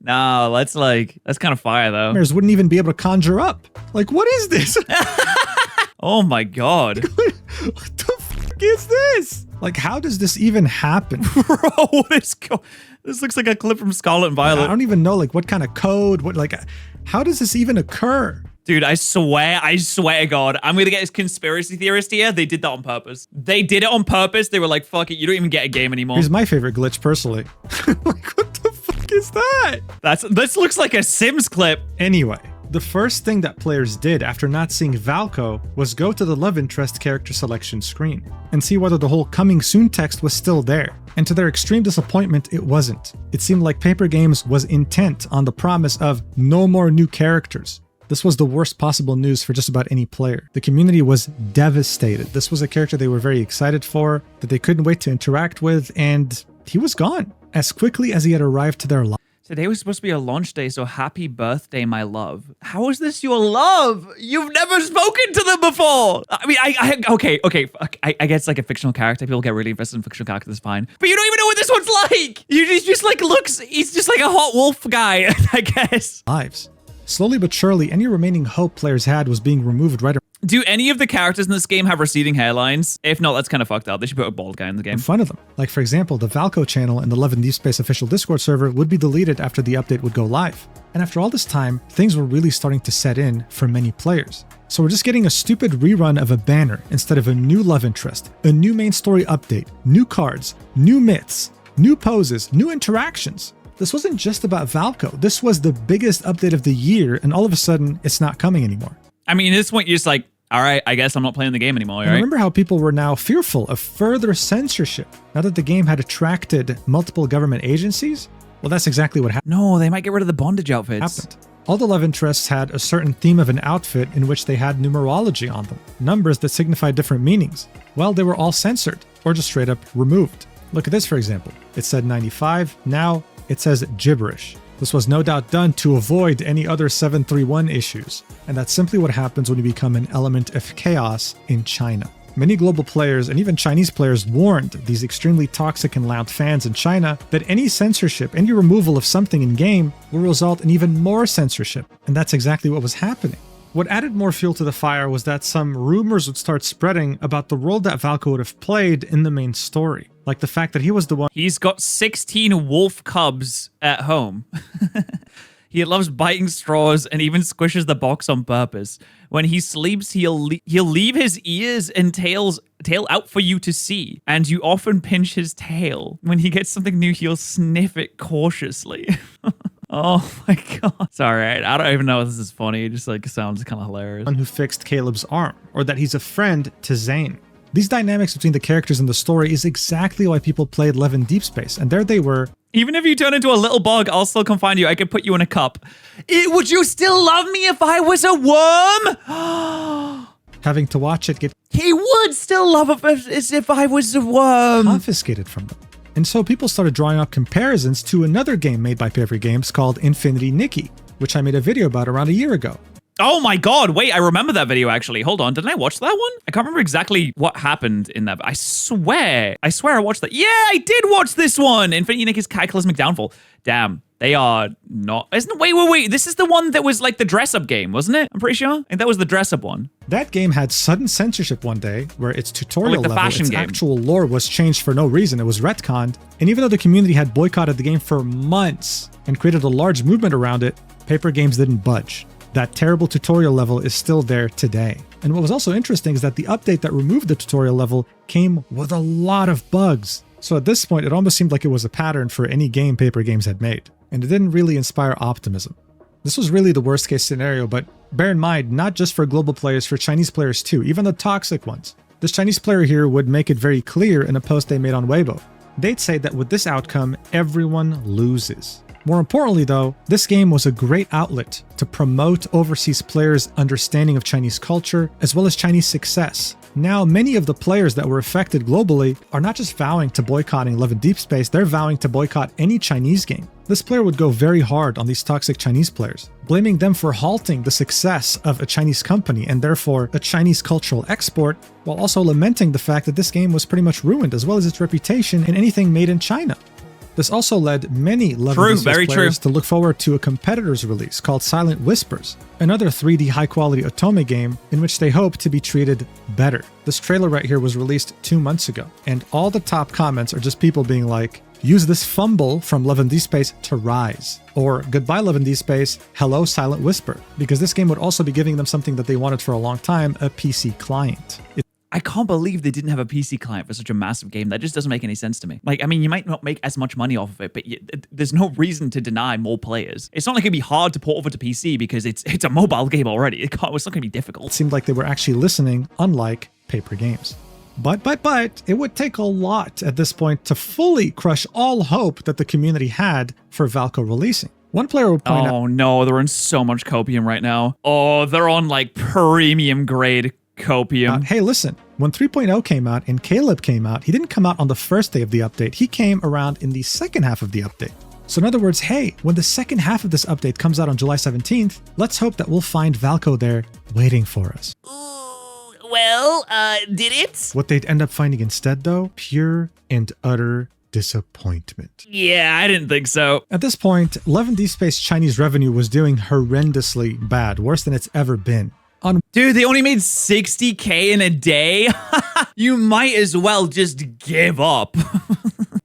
No, that's kind of fire though. nightmares wouldn't even be able to conjure up. Like, what is this? Oh my god. What the fuck is this? Like, how does this even happen? Bro, what is this looks like a clip from Scarlet and I Violet. don't even know, like, what kind of code, how does this even occur? Dude, I swear to God, I'm gonna get this conspiracy theorist here. They did that on purpose. They did it on purpose. They were like, fuck it, you don't even get a game anymore. Here's my favorite glitch, personally. Like, what the fuck is that? This looks like a Sims clip. Anyway, the first thing that players did after not seeing Valko was go to the love interest character selection screen and see whether the whole coming soon text was still there. And to their extreme disappointment, it wasn't. It seemed like Paper Games was intent on the promise of no more new characters. This was the worst possible news for just about any player. The community was devastated. This was a character they were very excited for, that they couldn't wait to interact with, and he was gone as quickly as he had arrived to their lives. Today was supposed to be a launch day, so happy birthday, my love. How is this your love? You've never spoken to them before. I mean, okay. I guess like a fictional character. People get really invested in fictional characters, that's fine. But you don't even know what this one's like. He's just like he's just like a hot wolf guy, I guess. Lives. Slowly but surely, any remaining hope players had was being removed right Do any of the characters in this game have receding hairlines? If not, that's kind of fucked up. They should put a bald guy in the game. in front of them. Like, for example, the Valko channel in the 11 Deepspace official Discord server would be deleted after the update would go live. And after all this time, things were really starting to set in for many players. So we're just getting a stupid rerun of a banner instead of a new love interest, a new main story update, new cards, new myths, new poses, new interactions. This wasn't just about Valko. This was the biggest update of the year, and all of a sudden, it's not coming anymore. I mean, at this point, you're just like, all right, I guess I'm not playing the game anymore, And right? remember how people were now fearful of further censorship now that the game had attracted multiple government agencies? Well, that's exactly what No, they might get rid of the bondage outfits. happened. All the love interests had a certain theme of an outfit in which they had numerology on them, numbers that signified different meanings. Well, they were all censored, or just straight up removed. Look at this, for example. It said 95, now it says gibberish. This was no doubt done to avoid any other 731 issues, and that's simply what happens when you become an element of chaos in China. Many global players and even Chinese players warned these extremely toxic and loud fans in China that any censorship, any removal of something in-game will result in even more censorship. And that's exactly what was happening. What added more fuel to the fire was that some rumors would start spreading about the role that Valko would have played in the main story. Like the fact that he was the one. He's got 16 wolf cubs at home. He loves biting straws and even squishes the box on purpose. When he sleeps, he'll leave his ears and tail out for you to see, and you often pinch his tail. When he gets something new, he'll sniff it cautiously. Oh my god. Sorry, I don't even know if this is funny. It just like sounds kind of hilarious. Who fixed Caleb's arm, or that he's a friend to Zane. These dynamics between the characters in the story is exactly why people played Lev in Deepspace, and there they were. Even if you turn into a little bug, I'll still come find you. I could put you in a cup. Would you still love me if I was a worm? Having to watch it get He would still love it as if I was a worm. confiscated from them. And so people started drawing up comparisons to another game made by Patterrz Games called Infinity Nikki, which I made a video about around a year ago. Oh my god, wait, I remember that video actually. Hold on, didn't I watch that one? I can't remember exactly what happened in that, but I swear I watched that. Yeah, I did watch this one! Infinity Nikki's Cataclysmic Downfall. Damn, they are not... Wait, this is the one that was like the dress-up game, wasn't it? I'm pretty sure. I think that was the dress-up one. That game had sudden censorship one day, where its tutorial the level, fashion its game. actual lore was changed for no reason. It was retconned. And even though the community had boycotted the game for months and created a large movement around it, Patterrz Games didn't budge. That terrible tutorial level is still there today. And what was also interesting is that the update that removed the tutorial level came with a lot of bugs. So at this point, it almost seemed like it was a pattern for any game Patterrz Games had made. And it didn't really inspire optimism. This was really the worst case scenario, but bear in mind, not just for global players, for Chinese players too, even the toxic ones. This Chinese player here would make it very clear in a post they made on Weibo. They'd say that with this outcome, everyone loses. More importantly though, this game was a great outlet to promote overseas players' understanding of Chinese culture as well as Chinese success. Now, many of the players that were affected globally are not just vowing to boycotting Love in Deepspace, they're vowing to boycott any Chinese game. This player would go very hard on these toxic Chinese players, blaming them for halting the success of a Chinese company and therefore a Chinese cultural export, while also lamenting the fact that this game was pretty much ruined as well as its reputation in anything made in China. This also led many Love in Deepspace players to look forward to a competitor's release called Silent Whispers, another 3D high-quality otome game in which they hope to be treated better. This trailer right here was released 2 months ago, and all the top comments are just people being like, use this fumble from Love in Deepspace to rise, or goodbye Love in Deepspace, hello Silent Whisper, because this game would also be giving them something that they wanted for a long time, a PC client. I can't believe they didn't have a PC client for such a massive game. That just doesn't make any sense to me. Like, I mean, you might not make as much money off of it, but there's no reason to deny more players. It's not like it'd be hard to port over to PC because it's a mobile game already. It's not going to be difficult. It seemed like they were actually listening, unlike Patterrz Games. But, it would take a lot at this point to fully crush all hope that the community had for Valko releasing. One player would point out... Oh no, they're on so much copium right now. Oh, they're on like premium grade copium. Hey, listen, when 3.0 came out and Caleb came out, he didn't come out on the first day of the update. He came around in the second half of the update. So in other words, hey, when the second half of this update comes out on July 17th, let's hope that we'll find Valko there waiting for us. Ooh, well, did it? What they'd end up finding instead, though, pure and utter disappointment. Yeah, I didn't think so. At this point, Love in Deepspace Chinese revenue was doing horrendously bad, worse than it's ever been. Dude, they only made 60K in a day? You might as well just give up.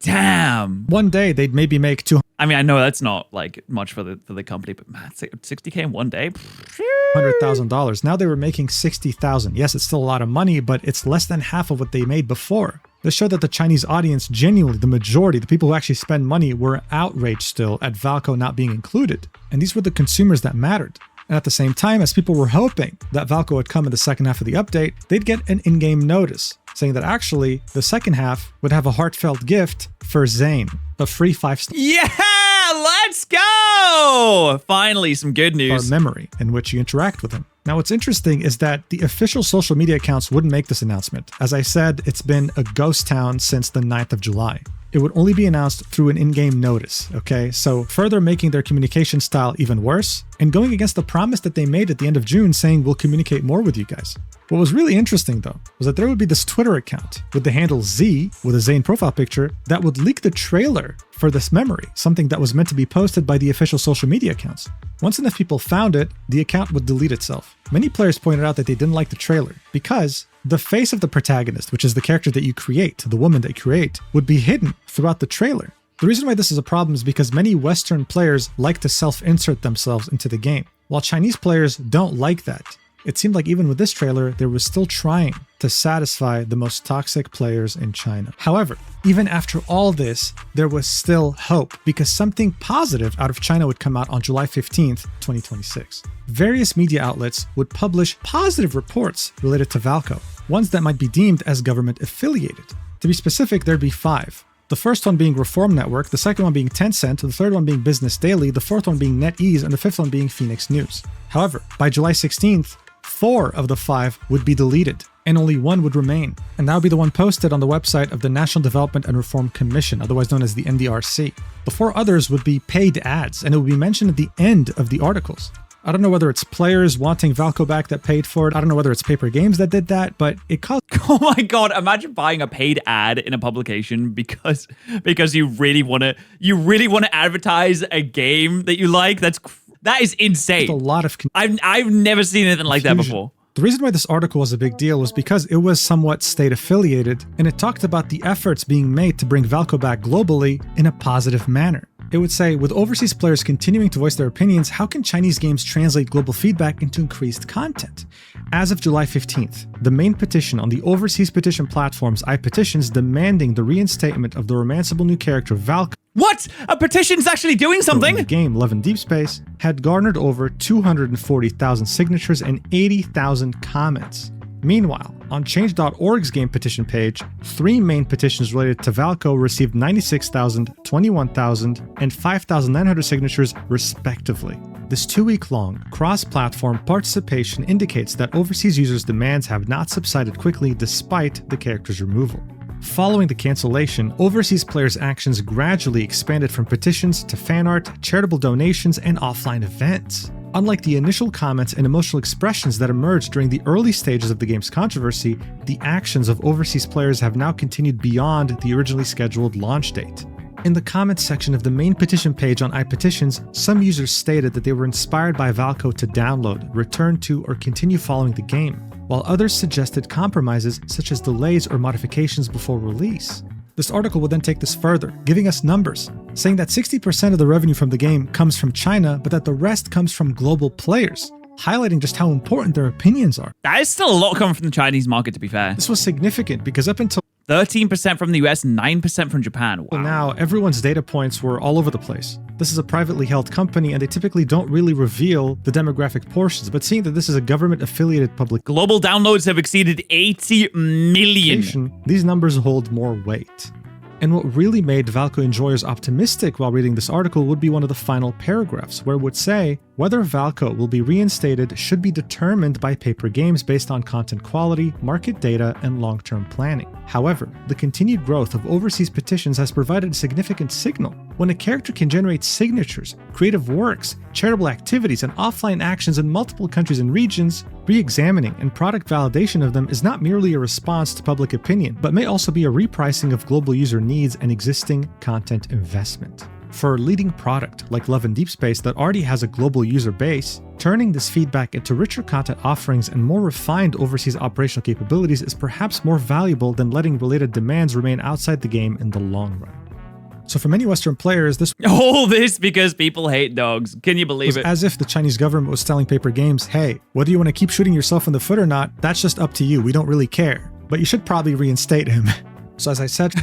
Damn. One day, they'd maybe make 200. I mean, I know that's not like much for the company, but man, 60K in one day? $100,000. Now they were making $60,000. Yes, it's still a lot of money, but it's less than half of what they made before. This showed that the Chinese audience, genuinely, the majority, the people who actually spend money, were outraged still at Valko not being included. And these were the consumers that mattered. And at the same time, as people were hoping that Valko would come in the second half of the update, they'd get an in-game notice saying that actually the second half would have a heartfelt gift for Zane, a free 5-star let's go! Finally, some good news. memory in which you interact with him. Now, what's interesting is that the official social media accounts wouldn't make this announcement. As I said, it's been a ghost town since the 9th of July. It would only be announced through an in-game notice, okay? So further making their communication style even worse, and going against the promise that they made at the end of June saying we'll communicate more with you guys. What was really interesting though was that there would be this Twitter account with the handle Z with a Zane profile picture that would leak the trailer for this memory, something that was meant to be posted by the official social media accounts. Once enough people found it, the account would delete itself. Many players pointed out that they didn't like the trailer because the face of the protagonist, which is the character that you create, the woman that you create, would be hidden throughout the trailer. The reason why this is a problem is because many Western players like to self-insert themselves into the game, while Chinese players don't like that. It seemed like even with this trailer, they were still trying to satisfy the most toxic players in China. However, even after all this, there was still hope because something positive out of China would come out on July 15th, 2026. Various media outlets would publish positive reports related to Valco, ones that might be deemed as government affiliated. To be specific, there'd be 5. The first one being Reform Network, the second one being Tencent, the third one being Business Daily, the fourth one being NetEase, and the fifth one being Phoenix News. However, by July 16th, 4 of the 5 would be deleted, and only 1 would remain. And that would be the one posted on the website of the National Development and Reform Commission, otherwise known as the NDRC. The 4 others would be paid ads, and it would be mentioned at the end of the articles. I don't know whether it's players wanting Valco back that paid for it. I don't know whether it's Paper Games that did that, but it caused... Oh my god, imagine buying a paid ad in a publication because you really want to advertise a game that you like. That is insane. a lot of I've never seen anything like that before. The reason why this article was a big deal was because it was somewhat state affiliated, and it talked about the efforts being made to bring Valco back globally in a positive manner. It would say, with overseas players continuing to voice their opinions, how can Chinese games translate global feedback into increased content? As of July 15th, the main petition on the overseas petition platforms iPetitions demanding the reinstatement of the romanceable new character Valco. What? A petition's actually doing something? The game Love in Deepspace had garnered over 240,000 signatures and 80,000 comments. Meanwhile, on Change.org's game petition page, 3 main petitions related to Valco received 96,000, 21,000, and 5,900 signatures respectively. This 2-week-long cross-platform participation indicates that overseas users' demands have not subsided quickly despite the character's removal. Following the cancellation, overseas players' actions gradually expanded from petitions to fan art, charitable donations, and offline events. Unlike the initial comments and emotional expressions that emerged during the early stages of the game's controversy, the actions of overseas players have now continued beyond the originally scheduled launch date. In the comments section of the main petition page on iPetitions, some users stated that they were inspired by Valco to download, return to, or continue following the game, while others suggested compromises such as delays or modifications before release. This article would then take this further, giving us numbers, saying that 60% of the revenue from the game comes from China, but that the rest comes from global players, highlighting just how important their opinions are. That is still a lot coming from the Chinese market, to be fair. This was significant because up until 13% from the US, 9% from Japan. Wow. now, everyone's data points were all over the place. This is a privately held company, and they typically don't really reveal the demographic portions, but seeing that this is a government-affiliated public Global downloads have exceeded 80 million. these numbers hold more weight. And what really made Valco enjoyers optimistic while reading this article would be one of the final paragraphs, where it would say, whether Valco will be reinstated should be determined by Paper Games based on content quality, market data, and long-term planning. However, the continued growth of overseas petitions has provided a significant signal. When a character can generate signatures, creative works, charitable activities, and offline actions in multiple countries and regions, re-examining and product validation of them is not merely a response to public opinion, but may also be a repricing of global user needs and existing content investment. For a leading product like Love in Deepspace that already has a global user base, turning this feedback into richer content offerings and more refined overseas operational capabilities is perhaps more valuable than letting related demands remain outside the game in the long run. So for many Western players, this All this because people hate dogs. Can you believe was it? as if the Chinese government was telling Paper Games, hey, whether you want to keep shooting yourself in the foot or not, that's just up to you. We don't really care. But you should probably reinstate him. So as I said,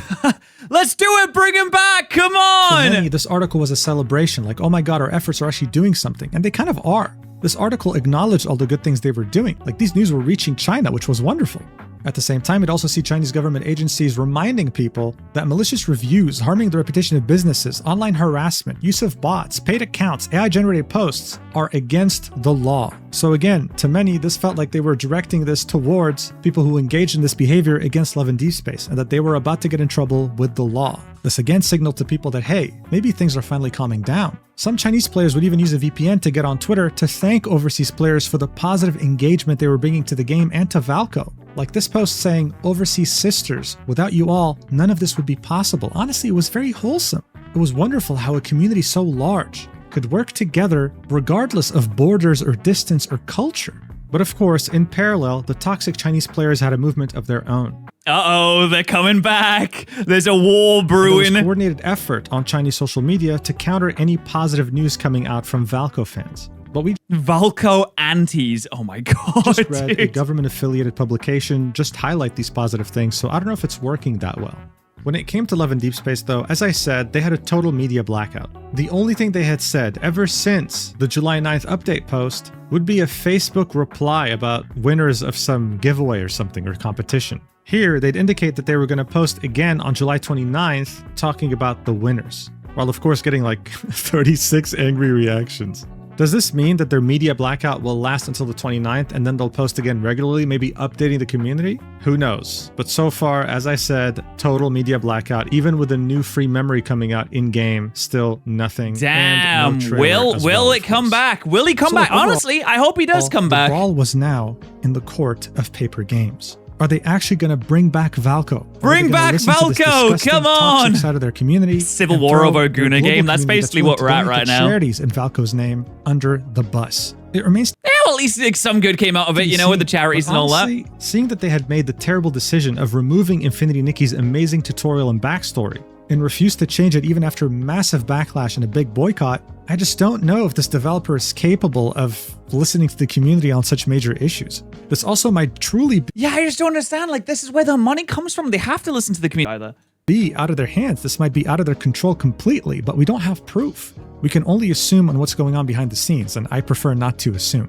Let's do it! Bring him back! Come for on! many, this article was a celebration, like, oh my god, our efforts are actually doing something. And they kind of are. This article acknowledged all the good things they were doing. Like, these news were reaching China, which was wonderful. At the same time, it also see Chinese government agencies reminding people that malicious reviews, harming the reputation of businesses, online harassment, use of bots, paid accounts, AI-generated posts are against the law. So again, to many, this felt like they were directing this towards people who engaged in this behavior against Love in Deepspace, and that they were about to get in trouble with the law. This again signaled to people that, hey, maybe things are finally calming down. Some Chinese players would even use a VPN to get on Twitter to thank overseas players for the positive engagement they were bringing to the game and to Valco. Like this post saying, "Overseas sisters, without you all, none of this would be possible." Honestly, it was very wholesome. It was wonderful how a community so large could work together regardless of borders or distance or culture. But of course, in parallel, the toxic Chinese players had a movement of their own. Uh-oh, they're coming back. There's a war There brewing. was coordinated effort on Chinese social media to counter any positive news coming out from Valco fans. But we Valco antis. Oh my god, just read a dude. government-affiliated publication just highlight these positive things, so I don't know if it's working that well. When it came to Love and Deepspace though, as I said, they had a total media blackout. The only thing they had said ever since the July 9th update post would be a Facebook reply about winners of some giveaway or something or competition. Here, they'd indicate that they were going to post again on July 29th talking about the winners, while of course getting like 36 angry reactions. Does this mean that their media blackout will last until the 29th and then they'll post again regularly, maybe updating the community? Who knows? But so far, as I said, total media blackout, even with a new free memory coming out in-game, still nothing. Damn, And no trailer as will well, it of come course. back? Will he come So back? overall- Honestly, I hope he does come back. The ball was now in the court of paper games. Are they actually going to bring back Valco? Are they Bring gonna back listen to this Valco! disgusting, Come toxic on! side of their community Civil and war throw over a their Guna global game. That's community basically willing what to we're at donate right their now. charities in Valco's name under the bus? It remains Yeah, well, at least like, some good came out of it, you know, with the charities but and all that. honestly, seeing that they had made the terrible decision of removing Infinity Nikki's amazing tutorial and backstory and refused to change it even after massive backlash and a big boycott, I just don't know if this developer is capable of listening to the community on such major issues. This also might truly Yeah, I just don't understand. Like, this is where the money comes from. They have to listen to the community either. be out of their hands. This might be out of their control completely, but we don't have proof. We can only assume on what's going on behind the scenes, and I prefer not to assume.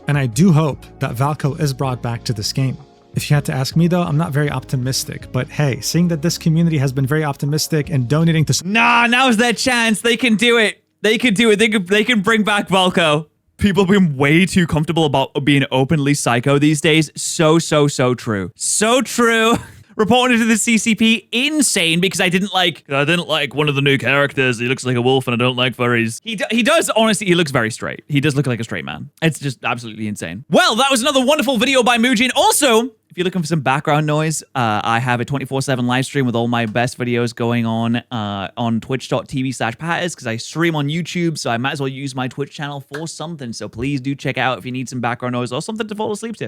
And I do hope that Valco is brought back to this game. If you had to ask me though, I'm not very optimistic, but hey, seeing that this community has been very optimistic and donating to Nah, now's their chance. They can do it. They can do it. They can bring back Valco. People have been way too comfortable about being openly psycho these days. So true. So true. Reported to the CCP, insane, because I didn't like one of the new characters. He looks like a wolf and I don't like furries. He does, honestly, he looks very straight. He does look like a straight man. It's just absolutely insane. Well, that was another wonderful video by Mujin. Also, if you're looking for some background noise, I have a 24/7 live stream with all my best videos going on twitch.tv/Patterrz, because I stream on YouTube, so I might as well use my Twitch channel for something. So please do check out if you need some background noise or something to fall asleep to.